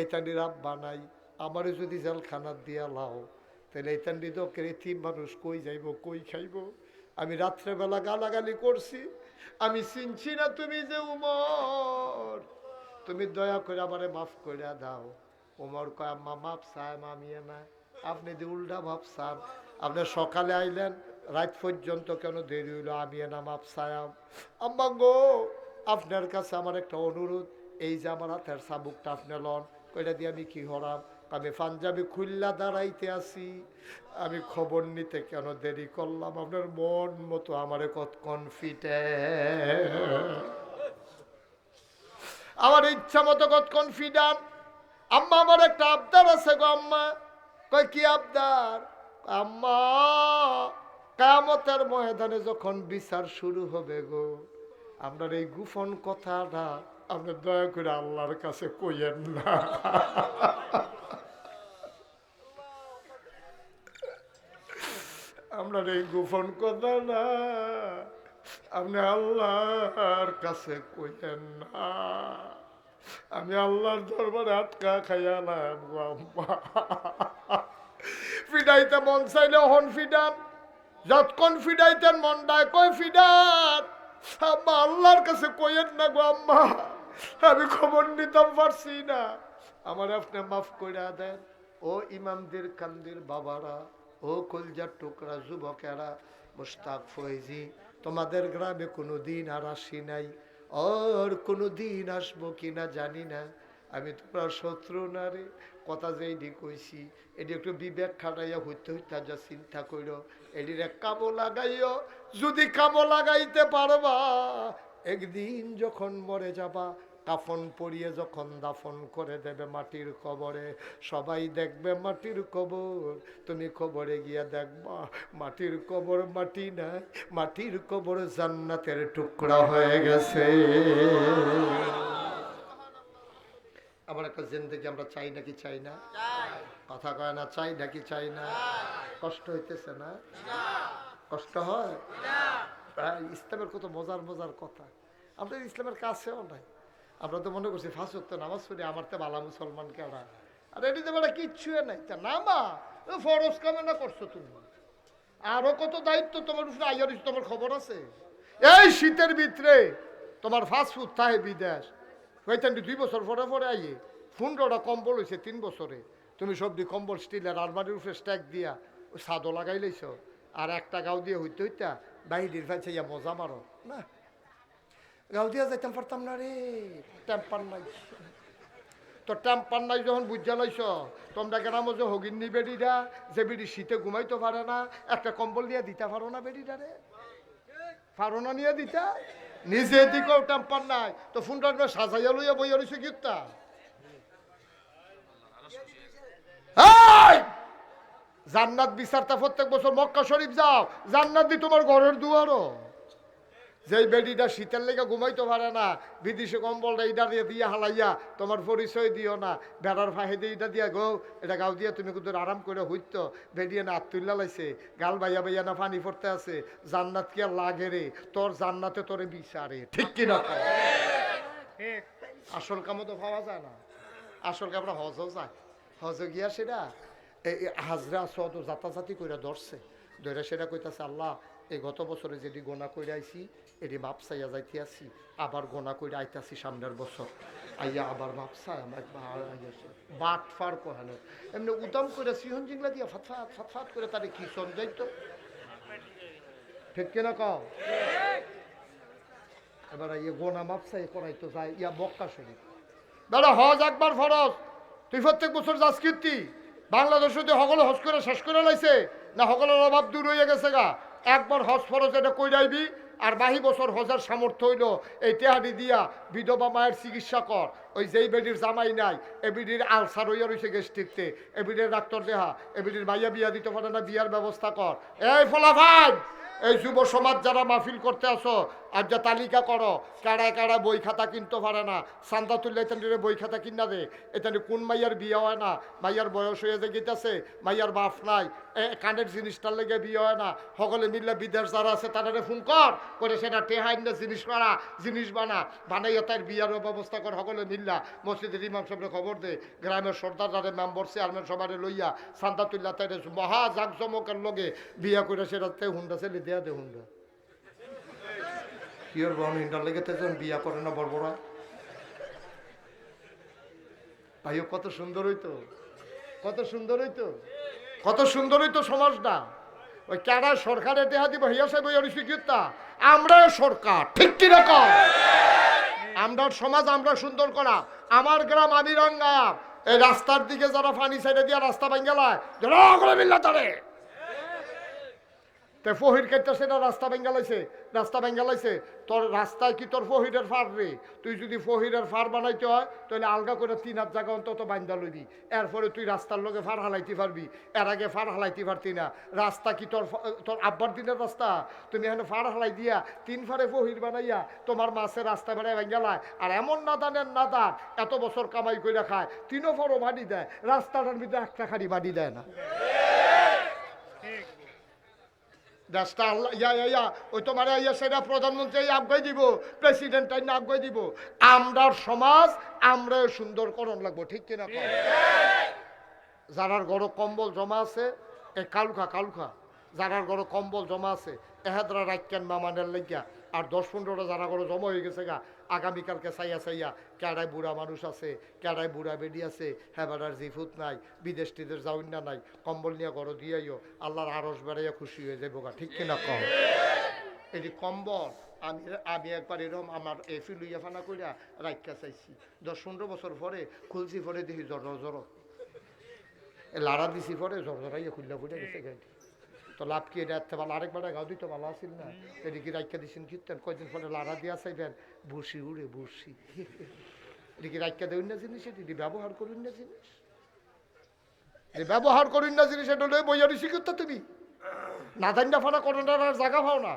এতানি রাব বানাই, আমারে যদি জেলখানার দিয়া লাও তাহলে এতানি তো কৃত্রিম মানুষ কই যাইব, কই খাইব? আমি রাত্রেবেলা গালাগালি করছি, আমি চিনছি না তুমি যে উমর, তুমি দয়া করে আমারে মাফ করে দাও। উমর কয় আম্মা মাপ চায় মামিয়ে না, আপনি যে উল্টা মাপ চান, আপনি সকালে আইলেন রাত পর্যন্ত কেন দেরি হইল, আমি না মাপ চায়াম। আম্মা গো আপনার কাছে আমার একটা অনুরোধ, এই যে আমার হাতের চাবুকটা আপনি লন, কইটা দিয়ে আমি কি হরাম? আমি পাঞ্জাবি খুল্লা দাঁড়াইতে আসি, আমি খবর নিতে কেন দেরি করলাম? আপনার মন মতো আমারে কত কনফিডেন্ট, আমার ইচ্ছা মতো কতক্ষণ ফিডান। আম্মা আমার একটা আবদার আছে গো আম্মা। কয় কি আবদার? আম্মা কিয়ামতের ময়দানে যখন বিচার শুরু হবে গো, আপনার এই গোপন কথাটা আপনি দয়া করে আল্লাহর কাছে কইয়েন না। আপনার এই গোপন কথা না আপনি আল্লাহর কাছে কইয়েন না। আমি আল্লাহর দরবারে আটকা খাইয়ালাম গো আম্মা। ফিডাইতে মন চাইলে হন ফিডান, যতক্ষণ ফিডাইতেন মন ডায় কই ফিডান। আম্মা আল্লাহর কাছে কইয়েন না গো আম্মা, আমি খবর নিতাম পারছি না, আমার আপনি মাফ করে দেন। ও ইমামদের কান্দির বাবারা, ও কলজার টুকরা যুবকেরা, মুশতাক ফয়েজি, তোমাদের গ্রামে কোনো দিন আর আসি নাই, আর কোনো দিন আসবো কিনা জানি না। আমি তোমরা শত্রু না রে, কথা যে এডি কইছি এটি একটু বিবেক খাটাইয়া হইতে হইতে যা চিন্তা কইর, এটির এক কামো লাগাইও। যদি কামো লাগাইতে পারবা, একদিন যখন মরে যাবা, কাফন পরিয়ে যখন দাফন করে দেবে মাটির কবরে, সবাই দেখবে মাটির কবর, তুমি কবরে গিয়া দেখবা মাটির কবর মাটি নাই, মাটির কবর জান্নাতের টুকরা হয়ে গেছে। আবার একটা জিন্দেগি আমরা চাই নাকি চাই না? কথা কয় না, চাই নাকি চাই না? কষ্ট হইতেছে না? কষ্ট হয়? ইসলামের কত মজার মজার কথা, আমাদের ইসলামের কাছেও নাই। আমরা তো মনে করছি 5 ওয়াক্ত নামাজ পড়ি আমার তো ভালো মুসলমান কেডা, আর এটিতে বেলা কিচ্ছু নাই। তা নামা ফরজ কামে না করছো তুমি, আরো কত দায়িত্ব তোমার উপরে আইয়ার, তোমার খবর আছে? এই শীতের ভিতরে তোমার ফাস্ট ফুড থাকে বিদেশ, হইতেন 2 বছর পরে পরে আইয়ে 15টা কম্বল হয়েছে 3 বছরে, তুমি সবজি কম্বল স্টিলের আলমারির উপরে স্ট্যাক দিয়া ছাদও লাগাই লাইছ, আর একটা গাও দিয়ে হইতে হইতা বাহিরের ফাইছে ইয়া মজা মারো না। গাও দিয়া যাইতাম পারতাম না রে, টেম্পার নাই তো। টেম্পার নাই যখন বুঝা লাইছ, তোমরা গ্রামে যে হগিন্নি বেডিরা যে বেডি শীতে ঘুমাইতে পারে না, একটা কম্বল নিয়ে দিতে পারো না বেডিটা রে? পারো না নিয়ে দিতা? নিজে দিকেও টেম্পার নাই তো ফোনটা সাজাইয়া লইয়া বইয়া রয়েছে গীতটা। জান্নাত বিচারটা প্রত্যেক বছর মক্কা শরীফ যাও, জান্নাত দি তোমার ঘরের দুয়ারও। যেই বেডিটা শীতের লেগে ঘুমাইতে পারে না, বিদেশি কম্বলটা এইটা দিয়ে দিয়ে হালাইয়া তোমার পরিচয় দিও না, বেড়ার ফাঁহে দিয়ে এটা দিয়া গো, এটা গাও দিয়া তুমি কিন্তু আরাম করে হইত, বেডিয়ে না আত্মুল্লা লাইছে, গাল বাইয়া বাইয়া না পানি পড়তে আছে, জান্নাত কি আর লাগে রে? তোর জান্নাতে তোরে বিচারে, ঠিক কিনা? আসল কামও তো পাওয়া যায় না, আসল কামরা হজও যায়, হজ গিয়া সেটা হাজরা সদ জাতাজাতি করে ধরছে, ধরে সেটা কইতাছে আল্লাহ এই গত বছরে যেটি গোনা করে আইছি এটি মাপ চাইয়া যাইতে আসি, আবার গোনা করে আইতাছি সামনের বছর, আইয়া আবার মাপ চাই আমার বাট ফার কহানো এমনি উদম করে সিহন জিংলা দিয়া ফাতফাত ফাতফাত করে তারে কি শোন যাইতো, ঠিক কিনা কও? এবার ইয়ে গোনা মাপ চাই করাইতো যায় ইয়া মক্কা শরীফ। দাদা হজ একবার ফরজ, তুই প্রত্যেক বছর যাস কীর্তি, বাংলাদেশ সকলে হজ করে শেষ করে লাইছে না, সকলের অভাব দূর হয়ে গেছে গা, একবার হজ ফরজ এটা কইরাইবি, আর বাহি বছর হজার সামর্থ্য হইল এই টেহারি দিয়া বিধবা মায়ের চিকিৎসা কর। ওই যেই বেডির জামাই নাই, এ বেডির আলসার হইয়া রয়েছে গেস্ট্রিকতে, এ বেডির ডাক্তার দেহা, এ বেডির মাইয়া বিয়া দিতে পারে না, বিয়ার ব্যবস্থা কর। এই ফলাফান এই যুব সমাজ যারা মাহফিল করতে আসো, আর যা তালিকা করো কারা কারা বই খাতা কিনতে পারে না, চান্দা তুললে এখানে বই খাতা কিনা দে, এখানে কোন মাইয়ার বিয়ে হয় না, মাইয়ার বয়স হয়ে যে গেতেছে, মাইয়ার বাপ নাই, কানের জিনিসটার লেগে বিয়ে হয় না, সকলে মিললে বিদেশ যারা আছে তাদের ফোন কর করে সেটা টেহাইন না জিনিস করা জিনিস বানাইয়া তার বিয়ার ব্যবস্থা কর, সকলে মিল্লা মসজিদের ইমাম সাহেবের খবর দে, গ্রামের সর্দার যারা মেম্বর চেয়ারম্যান সবাই লইয়া চান্দা তুললা তাই মহা জাকজমকের লগে বিয়া করে সেটাতে হুন্ডা ছেলে দেয়া দে হুন্ডা কিয়র বন হিন্ডার লেগে বিয়া করে না বড় বড় ভাইও, কত সুন্দর হইতো, কত সুন্দর হইতো, কত সুন্দর হইতো সমাজটা। ওই ক্যাডা সরকারে দেহা দিব হইয়া সাহেব শিক্ষিতা আমরা সরকার, ঠিক কি রকম আমরা সমাজ আমরা সুন্দর করা। আমার গ্রাম আমি রাঙ্গা, এই রাস্তার দিকে যারা পানি সাইডে দিয়া রাস্তা ভাঙ্গালায় মিল্লা তারে তে ফহির কাটতেছে না রাস্তা বেঙ্গালাইছে, রাস্তা বেঙ্গালাইছে। তোর রাস্তায় কি তোর ফহিরের ফার রে? তুই যদি ফহিরের ফার বানাইতে হয় তাহলে আলগা করে 3 হাত জায়গা অন্তত বাইন্দা লইবি, এরপরে তুই রাস্তার লগে ফার হালাইতে পারবি। এর আগে ফার হালাইতে পারতি না। রাস্তা কি তোর তোর আব্বার দিনের রাস্তা? তুমি এখানে ফার হালাই দিয়া 3 ফারে ফহির বানাইয়া তোমার মাছের রাস্তা বানাই বেঙ্গালায়। আর এমন নাদানের নাদান এত বছর কামাই করে খায়, 3 ফারও বাড়ি দেয়, রাস্তাটার ভিতরে একটা খাড়ি বাড়ি দেয় না। দেশটা আল্লাহ ইয়া ওই তোমার ইয়া সেটা প্রধানমন্ত্রী আবগাই দিব, প্রেসিডেন্ট আবগাই দিব। আমরার সমাজ আমরাও সুন্দরকরণ লাগবো, ঠিক কিনা? যারার ঘর কম্বল জমা আছে এ কালুখা যারার ঘর কম্বল জমা আছে এহাদরা রাখকেন মামানের লাগিয়া। আর 10-15টা যারা ঘর জমা হয়ে গেছে গা, আগামীকালকে চাইয়া কেডায় বুড়া মানুষ আছে, কেডায় বুড়া বেডি আছে, হ্যাঁ বেড়ার জিফুত নাই, বিদেশ টিদেশ যাওয়ার না নাই, কম্বল নিয়ে ঘর দিয়াইও আল্লাহর আরস বেড়াইয়া খুশি হয়ে যাবো গা, ঠিক কিনা কম? এটি কম্বল আমি একবার এরকম আমার এফি লইয়া ফানা করিয়া রাখা চাইছি, 10-15 বছর পরে খুলছি, পরে দেখি জ্বর লাড়া দিছি, পরে জ্বরাইয়া খুললা ফুটে গেছে গাড়ি। তো লাভ কি এটা এত ভালো? আরেকবার গাও দিত ভালো আসিল না, এদিকে রাখা দিছেন কীর্তন, কয়দিন পরে লাড়া দিয়া চাইবেন বসি উড়ে বসি। এদিকে রাখা দেউন না জিনিস, এটি ব্যবহার করুন না জিনিস, ব্যবহার করুন না জিনিস, এটা লই বইয়া ঋষি করতে তুমি না ধান্ডা ফানা করোনার আর জায়গা পাও না।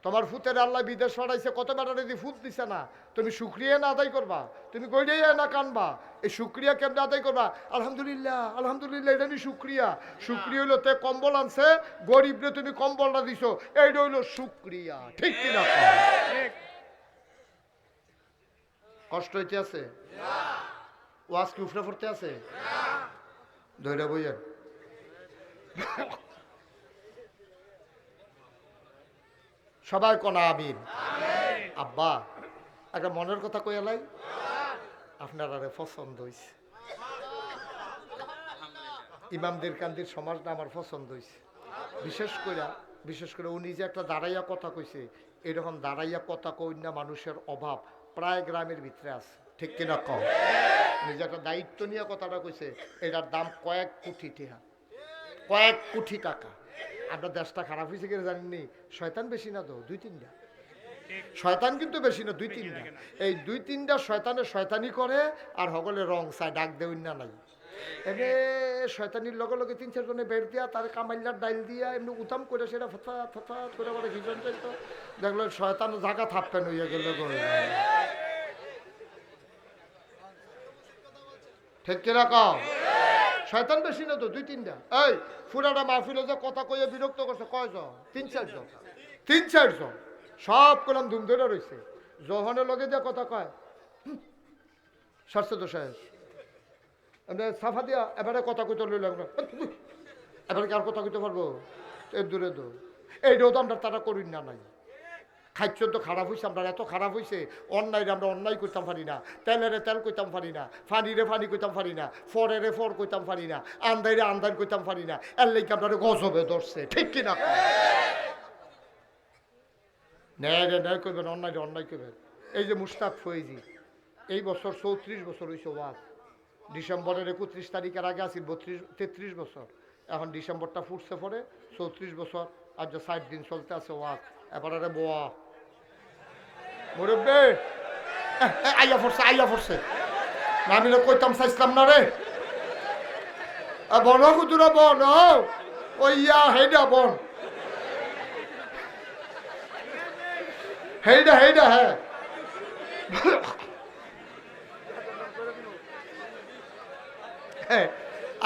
তোমার ফুতের আল্লাহ বিদেশ পাঠাইছে, কত বেটারে দিয়ে ফুট দিছে না, তুমি শুক্রিয়া না আদায় করবা? তুমি গইড়াইয়া না কানবা? এই শুক্রিয়া কেমনে আদায় করবা? আলহামদুলিল্লাহ আলহামদুলিল্লাহ, এটা নি শুক্রিয়া। শুক্রিয়া হইলো তে কম্বল আনছে, গরিবরে তুমি কম্বলটা দিছো, এইটা হইলো শুক্রিয়া, ঠিক কিনা? কষ্ট হইতে আছে? ওয়াজ কি উফরে পড়তে আছে? ধৈর্য বইয়ের সবাই কোনা আমিন। আব্বা একটা মনের কথা কইয়ালাই, আপনার আরে পছন্দ হয়েছে, ইমামদের কান্দির সমাজটা আমার পছন্দ হয়েছে। বিশেষ করে উনি যে একটা দাঁড়াইয়া কথা কইছে, এরকম দাঁড়াইয়া কথা কই না মানুষের অভাব প্রায় গ্রামের ভিতরে আছে, ঠিক কিনা কম? উনি যে একটা দায়িত্ব নিয়ে কথাটা কইছে, এটার দাম কয়েক কোটি টাকা। আপনার দেশটা খারাপ হয়েছে কিনা জানেননি? শয়তান বেশি না তো, 2-3টা শয়তান, কিন্তু বেশি না, 2-3টা। এই 2-3টা শয়তানে শয়তানি করে আর হগলে রং চায়, ডাক দেউন না নাই। এমনি শয়তানির লগে লগে 3-4 জনে বের দিয়া তার কামাইলার ডাইল দিয়া এমনি উতাম করে সেটা ফথা করে বলে ভিজন চাইতো, দেখলো শয়তান জায়গা থাপ্পেন হইয়া গেল। ঠিক কিরকম? শয়তান বেশি না তো, 2-3টা। এই ফুরাটা মাহফিলে যে কথা কইয়া বিরক্ত করছে কয়জন? 3-4 জন। সব কলাম ধুম ধরে রয়েছে, জহনের লগে যে কথা কয় সারছে তো শেষ। সাফা দিয়া এবারে কথা কইতে লইল, এবারে কি আর কথা কইতে পারবো? এর দূরে তো এইটাও তো আমরা তারা করি না নাই। খাদ্য তো খারাপ হয়েছে, আমরা এত খারাপ হয়েছে, অন্যায় আমরা অন্যায় করতাম পারি না, তেলেরে তেল কইতাম পারি না, ফানিরে ফানি কইতাম পারি না, ফরেরে ফর কইতাম পারি না, আন্দাইরে আন্দার কইতাম পারি না, এর লেগে আপনার গজবে ধরছে, ঠিক কিনা? ন্যায় করবেন, অন্যায় করবেন। এই যে মুশতাক ফয়েজি এই বছর 34 বছর হয়েছে ওয়াজ। ডিসেম্বরের 31 তারিখের আগে আসি 33 বছর, এখন ডিসেম্বরটা ফুটছে পরে 34 বছর, আর যে 60 দিন চলতে আছে ওয়াজ। এবারে বোয়া মুরব্বে আইয়া পড়ছে আমি কইতাম চাইছিলাম না রে, বন কুতুরা বন ওই হেইডা বন হেইডা হ্যাঁ।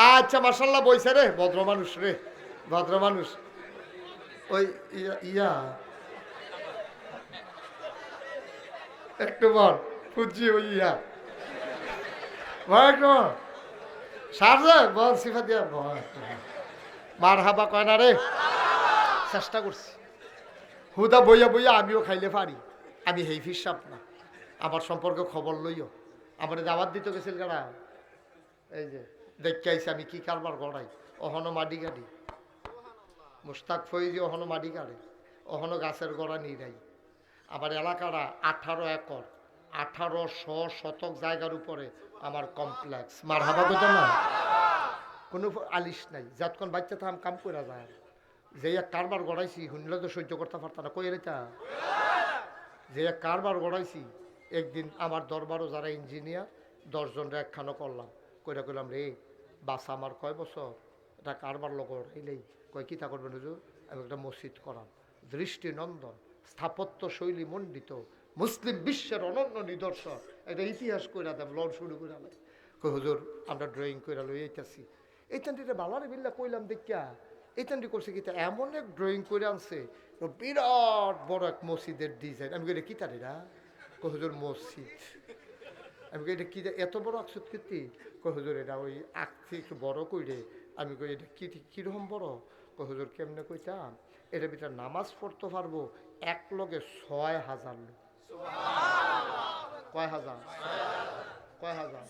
আচ্ছা মাশাল্লাহ বইছে রে, ভদ্র মানুষ। ওই একটু বল খুঁজছি, ওই সার বল সিফা দিয়া মার হাবা কয় না রে, চেষ্টা করছি হুদা বইয়া আমিও খাইলে পারি, আমি হেই ফিসাব না, আমার সম্পর্কে খবর লইও। আমার দাওয়াত দিতে গেছিল কারা, এই যে দেখতে আইসি আমি কি কারবার গড়াই, অহনো মাটি গাড়ি মুশতাক ফয়েজি, অহনো মাটি গাড়ে, অহনো গাছের গড়া নিরাই। আমার এলাকাটা 18 একর 1800 শতক জায়গার উপরে আমার কমপ্লেক্স। মার হাবা কথা না, কোনো আলিশ নাই, যতক্ষণ বাচ্চা থাম কাম করে যায়। যে এক কারবার গড়াইছি শুনলে তো সহ্য করতে পারত না, কই এলিতা যে এক কারবার গড়াইছি। একদিন আমার দরবারও যারা ইঞ্জিনিয়ার 10 জনরা একখানো করলাম, কইরা কইলাম রে বাস আমার কয় বছর এটা কারবার লোক গড়াইলেই কয় কী তা করবেন হুজুর, আমি একটা মসজিদ করাম, দৃষ্টিনন্দন স্থাপত্য শৈলী মণ্ডিত মুসলিম বিশ্বের অনন্য নিদর্শন, একটা ইতিহাস কইরা দেব লড় শুরু করে লাই। কই হুজুর আমরা ড্রয়িং কইরা লই এইতাছি। এইখানটিতে বালারে বিল্লা কইলাম দেখিয়া এইখানটি করছে কি এমন এক ড্রয়িং করে আনছে, বিরাট বড় এক মসজিদের ডিজাইন। আমি কই কি তারিরা, কই হুজুর মসজিদ। আমি কই এটা কি এত বড় আকসুদ কীর্তি, কই হুজুর এটা ওই আঁকছে একটু বড় কইরে। আমি কই এটা কীরকম বড়, কই হুজুর কেমনে কইতাম, এটার ভিতরে নামাজ পড়তে পারবো এক লগে 6,000 লোক। কয় হাজার, কয় হাজার,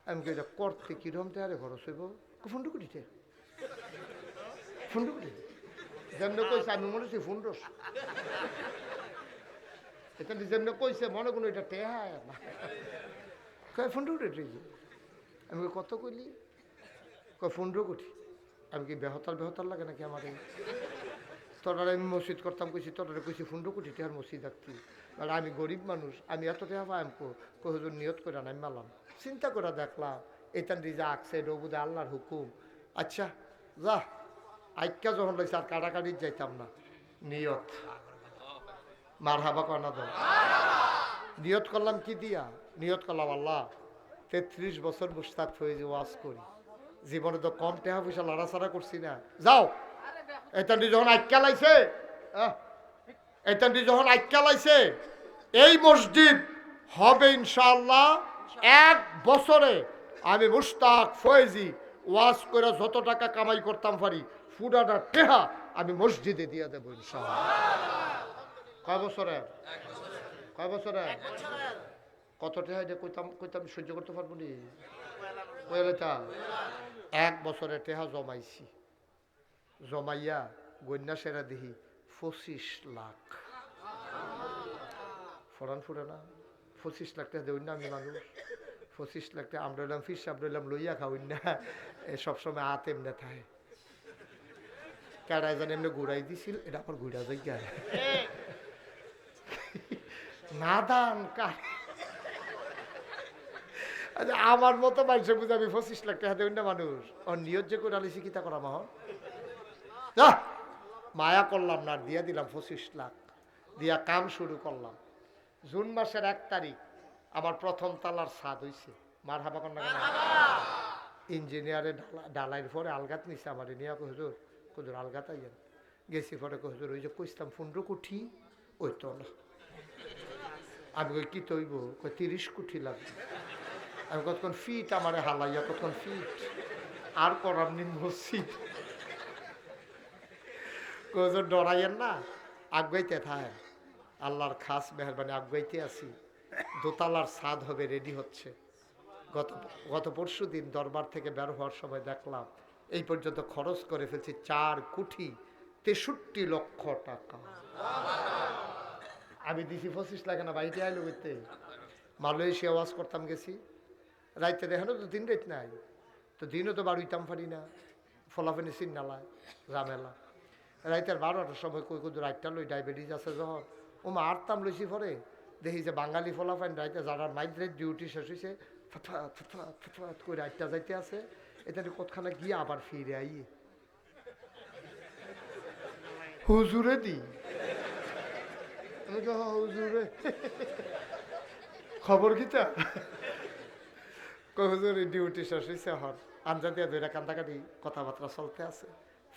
আমি কই এটা করতে কিরকম টারে খরচ হইব, ফুন্ডু কুটিতে ফুন্ডু কুটি যেমন কইছে আমি মনে হচ্ছি ফুন্ডস, এখানে যেমন কইছে মনে কোনো এটা টেহা না, কয় 15 কোটি। আমি কত কইলি, কয় 15 কোটি। আমি কি বেহতাল লাগে নাকি আমার, তোরা আমি মসজিদ করতাম কইছি, তোরা কইছি 15 কোটি টাকার মসজিদ রাখতি, আর আমি গরিব মানুষ আমি এত টাকা পাই, আমি হুজুর নিয়ত করে আমি মারলাম। চিন্তা করে দেখলাম এটান যা আঁকছে এটা বোধহয় আল্লাহর হুকুম। আচ্ছা যা আইকা যখন লাগছে আর কাটাকাটি যাইতাম না, নিয়ত মার হাবা কনা তো নিয়ত করলাম কি দিয়া, নিয়ত করলাম আল্লাহ 33 বছর মুস্তাক হয়ে যে ওয়াজ করি, জীবনে তো কম টাকা পয়সা লড়াছাড়া করছি না। যাও এটানটি যখন আইকা লাইছে, এটানটি যখন আইকা লাইছে, এই মসজিদ হবে ইনশাআল্লাহ 1 বছরে আমি মুস্তাক ফয়েজি ওয়াজ করে যত টাকা কামাই করতাম পারি ফুডাটা টেহা আমি মসজিদে দিয়ে দেবো ইনশাআল্লাহ। কয় বছরে, কয় বছরে, কত টেহা এটা কইতাম কইতাম সহ্য করতে পারবো নি, কয়টা 1 বছরে টেহা জমাইছি, জমাইয়া গন্যা সেরা দেখি 25 লাখ। ফরান ফুরে না 25 লাখ টাকা দেউন না আমি মানুষ, 25 লাখ টাকা আমরা এলাম ফিস সাপ রইলাম লইয়া খাওয়াই না, সবসময় হাত এমনি থাকে কেডায় জানি এমনি ঘুরাই দিছিল, এটা আমার ঘুরা যাই না দান কার আমার মতো মানুষের বুঝে আমি 25 লাখ টাকা দেউন না মানুষ, ও নিয়ত যে করে আলিছি কিতা করা মা মায়া করলাম না, দিয়া দিলাম 25 লাখ দিয়া কাম শুরু করলাম। জুন মাসের 1 তারিখ আমার প্রথম তালার ছাদ হইছে, মার হাবা কন্যা কেন ইঞ্জিনিয়ারে ডালাইয়ের পরে আলগাত নিছে আমার নিয়ে, হুজুর হুজুর আলগাত আইয়েন গেছি পরে হুজুর ওই যে কইতাম 15 কোটি ওই তো না। আমি কই কি তৈব, কই 30 কোটি লাগবে। আমি কতক্ষণ ফিট আমারে হালাইয়া কতক্ষণ ফিট আর করার নিন মসজিদ, হুজুর ডরাইয়েন না আগাইতে থাকে, আল্লাহর খাস মেহরবানি আগাইতে আছি। দোতলার ছাদ হবে, রেডি হচ্ছে। গত পরশু দিন দরবার থেকে বের হওয়ার সময় দেখলাম এই পর্যন্ত খরচ করে ফেলছি 4 কোটি 63 লক্ষ টাকা। আমি দিছি 25 লাখ না, বাড়িতে আইলো করতে মালয়েশিয়া ওয়াজ করতাম গেছি, রাইতে দেখানো তো দিন রাত নাই, তো দিনও তো বাড়িতাম পারি না, ফলাফেনি সিন্নালায় ঝামেলা। রাইতের 12টার সময় কই কই রাতটা লই ডায়াবেটিস আছে যখন ওমা আটতাম লইছি পরে দেখি যে বাঙালি ফলাফাইন রাইতে যারা মাইগ্রেট ডিউটি শেষ হয়েছে ফটফট করে রাতটা যাইতে আছে, এটা কতখানা গিয়ে আবার ফিরে আই হুজুরে দি হুজুরে খবর কিতা হুজুর ডিউটি শেষ হয়েছে হর আঞ্জা দিয়া দুইটা কান্দাকাটি কথাবার্তা চলতে আছে,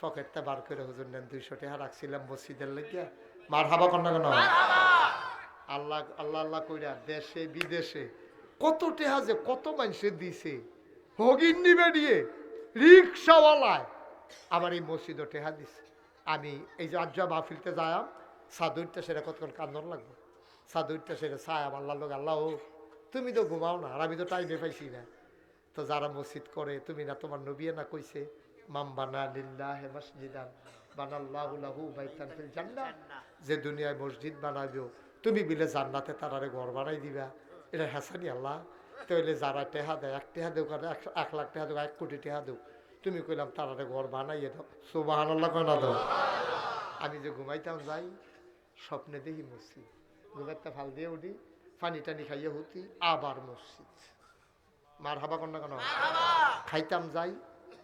পকেটটা বার করে হুজুর নেন 200 টাকা রাখছিলাম মসজিদের লেগিয়া। মার হাবা কন্যা কেন আল্লাহ আল্লাহ আল্লাহ কইরা দেশে বিদেশে কত টেহা যে কত মানুষে দিছে, হগিন্নি বেরিয়ে রিক্সাওয়ালায় আমার এই মসজিদও টেহা দিছে। আমি এই যে আজ্জা মাহফিলতে যাইম সাদুরটা সেটা কতক্ষণ কান্দন লাগবে, সাদুরটা সেটা ছায়াম আল্লাহ লোক আল্লাহ ও তুমি তো ঘুমাও না আর আমি তো টাইমে পাইছি না, তো যারা মসজিদ করে তুমি না তোমার নবিয়ে না কইছে মাম বানা লিল্লাহি মাসজিদান বানাল্লাহু লাহু বাইতান ফিল জান্নাহ, যে দুনিয়ায় মসজিদ বানাইবো তুমি বিলে জান্নাতে তারারে ঘর বানাই দিবা, এটা হাসানি আল্লাহ। তাহলে যারা টেহা দেয় 1 টাকা দেও, 1 লাখ টাকা দেও, 1 কোটি টাকা দেও, তুমি কইলাম তারারে ঘর বানাইয়ে দাও, সুবহানাল্লাহ কয় না দাও। আমি যে ঘুমাইতাম যাই, স্বপ্নে দেখি মসজিদ, ঘুমাইতে ফাল দিয়ে উঠি, পানি টানি খাইয়ে হুতি, আবার মসজিদ। মার হাবা কন্যা কেন খাইতাম যাই,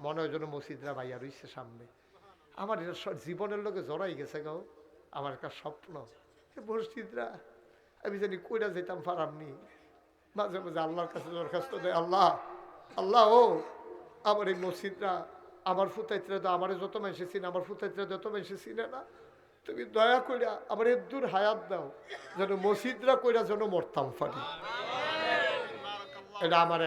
মনে হয় যেন মসজিদরা ভাইয়া রইছে সামনে। আমার এটা জীবনের লোকে জড়াই গেছে গো, আমার একটা স্বপ্ন মসজিদরা, আমি জানি কইরা যেতাম পারামনি। মাঝে মাঝে আল্লাহর কাছে দরখাস্ত দেয়, আল্লাহ আল্লাহ ও আমার এই মসজিদরা, আমার ফুতাইতরা তো আমার যত মানুষে চিনে, আমার ফুতাইতরা যত মানুষে চিনে না, তুমি দয়া কইরা আমার এদুর হায়াত দাও, যেন মসজিদরা কইরা যেন মরতাম পারি। এটা আমার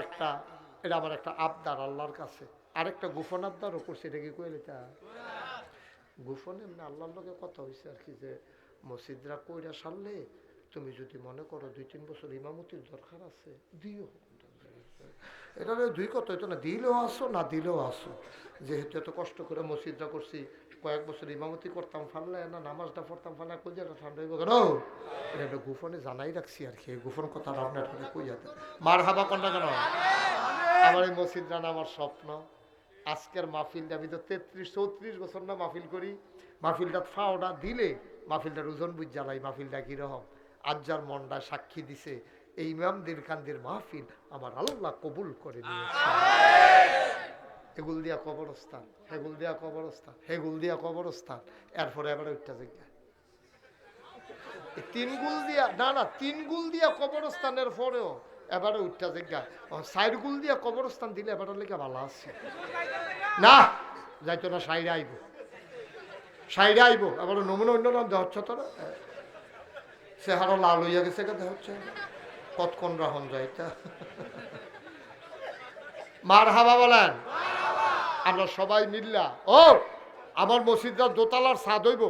একটা আবদার আল্লাহর কাছে। আরেকটা গোপন আবদারও করছে, এটা কি কইলে তা গোপন এমনি আল্লাহর লগে কথা হয়েছে আর কি, যে মসজিদরা কইরা সারলে তুমি যদি মনে করো 2-3 বছর ইমামতির দরকার আছে দিও। এটা 2 কথা হইতো না, দিলেও আসো না দিলেও আসো, যেহেতু এত কষ্ট করে মসজিদরা করছি, কয়েক বছর ইমামতি করতাম ফারলে না, নামাজটা পড়তাম ফারলে কইয়াটা ঠান্ডা হইব কেন, এটা একটা গোপনে জানাই রাখছি আর কি। গোপন কথা আপনার কইয়াতে মার হাবা কন্যা কেন। আমার এই মসজিদরা না আমার স্বপ্ন। আজকের মাহফিলটা আমি তো 33-34 বছর না মাহফিল করি, মাহফিলটা ফাওটা দিলে মাহফিলটার ওজন বুঝ জ্বালাই, মাহফিলটা কিরকম। আজ যার মনটা সাক্ষী দিছে, এই ইমামদের কান্দের মাহফিল আমার আল্লাহ কবুল করে নিয়েছে। হেগুল দিয়া কবরস্থান, হেগুল দিয়া কবরস্থান, হেগুল দিয়া কবরস্থান, এরপরে এবার উঠতে জায়গা 3 গুল দিয়া, না 3 গুল দিয়া কবরস্থানের পরেও এবারে উঠতে জায়গা 4 গুল দিয়া কবরস্থান দিলে এবার লেগে ভালো আছে না, যাইতো না, সাইডে আইব আবার নমুনা অন্য নাম দেওয়া হচ্ছে, তোরা সে হারো লাল হইয়া গেছে দেওয়া হচ্ছে, কতক্ষণ রাহন যাইতা। মার হাবা বলেন। আমরা সবাই মিল্লা ও আমার মসজিদরা দোতলার ছাদ হইব।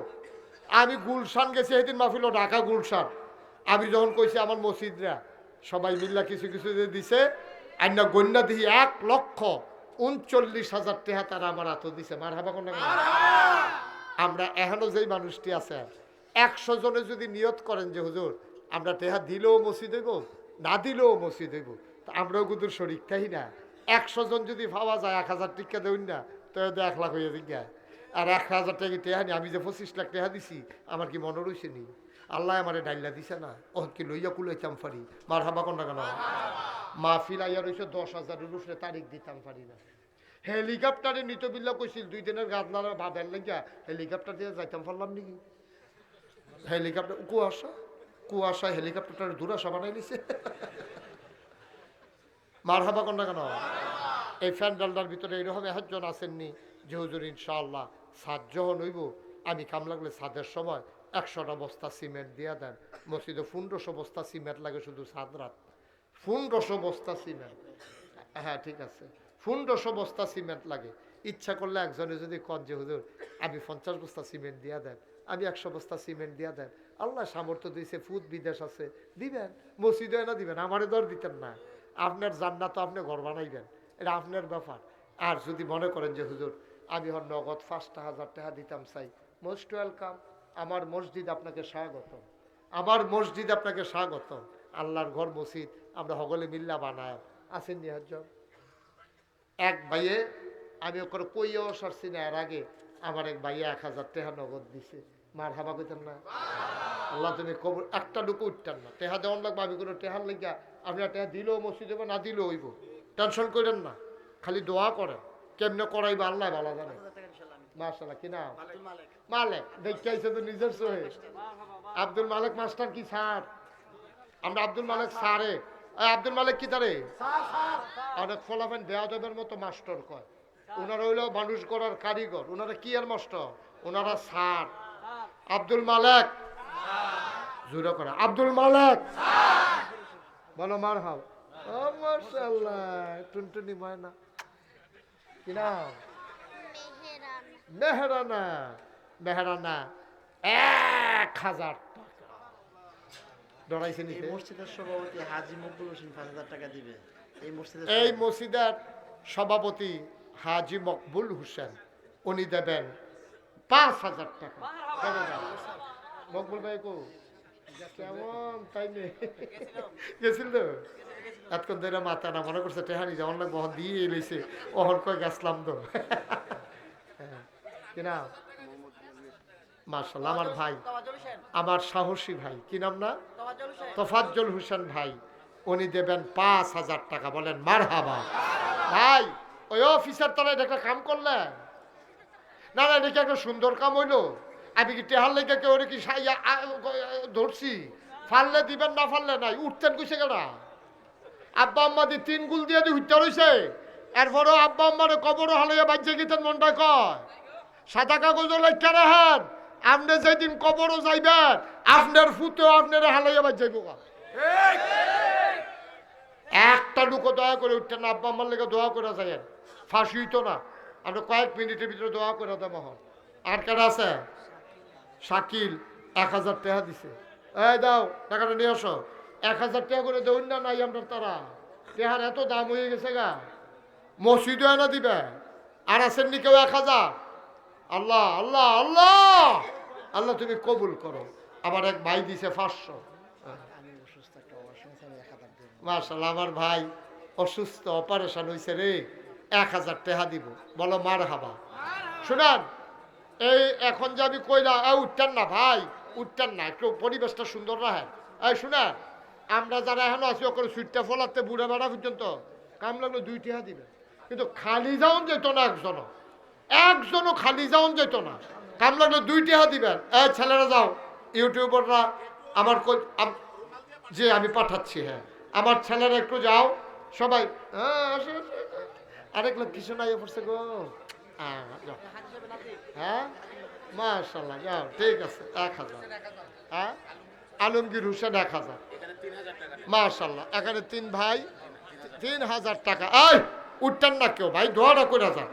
আমি গুলশান গেছি সেদিন মাহফিল, ঢাকা গুলশান। আমি যখন কইছি আমার মসজিদরা সবাই মিল্লা কিছু কিছু দিছে, আইনা গন্যা দিহি 1,39,000 টাকা তারা আমার হাত দিছে। মার হাবা কোন, আমরা এখনো যেই মানুষটি আছে 100 জনে যদি নিয়ত করেন যে হুজুর আমরা টেহা দিলেও মসজিদ হইব না দিলেও মসজিদ হইব, তা আমরাও কিন্তু শরিক থাকি না। 100 জন যদি ভাবা যায় 1000 টিকা দেউন না, তো 1 লাখ হয়ে জিজ্ঞা। আর 1000 টাকা টেহা নি, আমি যে 25 লাখ টেহা দিছি আমার কি মনে রয়েছে নি? আল্লাহ আমারে ডাইলা দিছে না, ও কি লইয়া কুলাইতাম পারি। মার হাবা কোন কেন। মাহফিল আইয়া রয়েছে 10,000-এর উপরে, তারিখ দিতাম পারি না। হেলিকপ্টারে নিত বিল্লা কইছিল 2 দিনের গাদলার ভাবের লাগিয়া হেলিকপ্টার দিয়ে যাইতাম পারলাম নাকি। হেলিকপ্টার কুয়াশা হেলিকপ্টারটার দুরাশা বানাই দিছে। মার হাবা কন্যা কেন। এই ফ্যান্ডালটার ভিতরে এইরকম একজন আসেননি যে হুজুর ইনশাআল্লাহ ছাদ যখন হইব আমি কাম লাগলে ছাদের সময় 100টা বস্তা সিমেন্ট দিয়া দেন। মসজিদে 1500 বস্তা সিমেন্ট লাগে শুধু ছাদ রাত, 1500 বস্তা সিমেন্ট। হ্যাঁ ঠিক আছে, 1500 বস্তা সিমেন্ট লাগে। ইচ্ছা করলে একজনে যদি কন যে হুজুর আমি 50 বস্তা সিমেন্ট দিয়া দেন, আমি 100 বস্তা সিমেন্ট দিয়া দেন, আল্লাহ সামর্থ্য দিয়েছে, ফুদ বিদেশ আছে, দিবেন। মসজিদে না দিবেন, আমারে দর দিতেন না। আপনার জান্নাত আপনি ঘর বানাইবেন, এটা আপনার ব্যাপার। আর যদি মনে করেন যে হুজুর আমি হন নগদ 5,000 টাকা দিতাম চাই, মোস্ট ওয়েলকাম। আমার মসজিদ আপনাকে স্বাগত, আমার মসজিদ আপনাকে স্বাগত। আল্লাহর ঘর মসজিদ আমরা সকলে মিল্লা বানায় আসেন নিহাজন। এক ভাইয়ে আমি ওকে কইয়াও সারছি না, এর আগে আমার এক ভাইয়ে 1000 টাকা নগদ দিছে। মার হাবা কইতেন না। আল্লাহ তুমি কবর একটা লুকো উঠতেন না, টেহা দেওয়ান লাগবে। আমি কোনো টেহার লেগা আপনার টেহা দিলেও মসজিদ হইব, না দিলেও হইব, টেনশন করেন না, খালি দোয়া করেন। কেমনে করাইবা আল্লাহ ভালো জানে। মাশাআল্লাহ কি নাম? মালেক। দেখতে আইছে তো নিজের সহে। আব্দুল মালেক মাস্টার কি স্যার? আমরা আব্দুল মালেক স্যারে। আব্দুল মালেক কি তারে অনেক ফলাফেন বেয়াদবের মতো মাস্টার কয়। ওনারা হইল মানুষ গড়ার কারিগর, ওনারা কি আর মাস্টার, ওনারা স্যার। আব্দুল মালেক জুড়ে করে, আব্দুল মালেক বলো মার হাও। মাশাআল্লাহ টুনটুনি ময়না কি নাম? মেহরানা। মেহরানা 1000 টাকা ডরাইছে নিতে। মসজিদের সভাপতি হাজী মকবুল হোসেন 5000 টাকা দিবে। এই মসজিদের সভাপতি হাজী মকবুল হোসেন উনি দেবেন 5000 টাকা। মকবুল ভাই কো কেমন তাই গেছিল তো এতক্ষণ ধরে মাথা না মনে করছে টেহানি যেমন লাগবে ওহন দিয়ে এলেছে ওহন কয় গেছলাম তো কিনা মার্শাল্লাহ আমার ভাই আমার সাহসী ভাই কি নাম না তোফাজ্জল হোসেন ভাই উনি দেবেন 5,000 টাকা বলেন মারহাবা ভাই ওই অফিসার তলায় একটা কাম করলেন না না এটা কি একটা সুন্দর কাম হইলো আমি কি টেহার লেগে কেউ কি ধরছি ফাললে দিবেন না ফাললে নাই উঠতেন কইছে কেনা আব্বা আম্মা দি 3 গুল দিয়ে উঠতে রইছে এরপরও আব্বা আম্মারে কবরও হালাইয়া বাজ্যে গেতেন মনটা কয় সাদা কাগজ লেখা রাখেন আপনি যেদিন কবরও যাইবেন আপনার ফুতেও আপনার হালাইয়া বাজ যাইব একটা লুকো দয়া করে উঠতেন আব্বা আম্মার লেগে দোয়া করে যাইয়েন ফাঁসি হইতো না আপনি কয়েক মিনিটের ভিতরে দোয়া করে দেবো হন আর কারা আছে শাকিল 1000 টাকা দিছে এই দাও টাকাটা নিয়ে আসো 1000 টাকা করে দেউন না নাই আপনার তারা টেহার এত দাম হয়ে গেছে গা মসজিদও এনে দিবে আর আসেননি কেউ 1000 আল্লাহ আল্লাহ আল্লাহ আল্লাহ তুমি কবুল করো আমার এক ভাই দিছে 500 মাশাআল্লাহ আমার ভাই অসুস্থ অপারেশন হয়েছে রে 1000 টাকা দিব বলো মারহাবা শুনান এই এখন যে আমি কইলা উঠতেন না ভাই উঠতেন না একটু পরিবেশটা সুন্দর রাখেন এই শুনেন আমরা যারা এখন আছি ওখানে সুইটটা ফলাতে বুড়া বেড়া পর্যন্ত কাম লাগলো 2 টাকা দিবে কিন্তু খালি যাওন যেত না একজনও খালি যাওন যেত না কাম লাগলো 2 টাকা দিবেন এই ছেলেরা যাও ইউটিউবাররা আমার যে আমি পাঠাচ্ছি হ্যাঁ আমার ছেলেরা একটু যাও সবাই আরেক লোক কিছু নাই পড়ছে গো হ্যাঁ মাশাআল্লাহ যাও ঠিক আছে 1000 হ্যাঁ আলমগীর হোসেন 1000 মাশাআল্লাহ এখানে 3 ভাই 3000 টাকা এই উঠতেন না কেউ ভাই দোয়াটা করে যান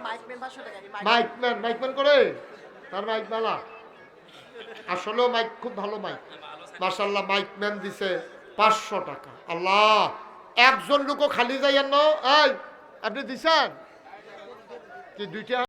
মাইকম্যান করে তার মাইক বালা আসলেও মাইক খুব ভালো মাইক মাশাআল্লাহ মাইকম্যান দিছে 500 টাকা আল্লাহ একজন লোকও খালি যাইয়েন না এই আপনি দিছেন কি 2টা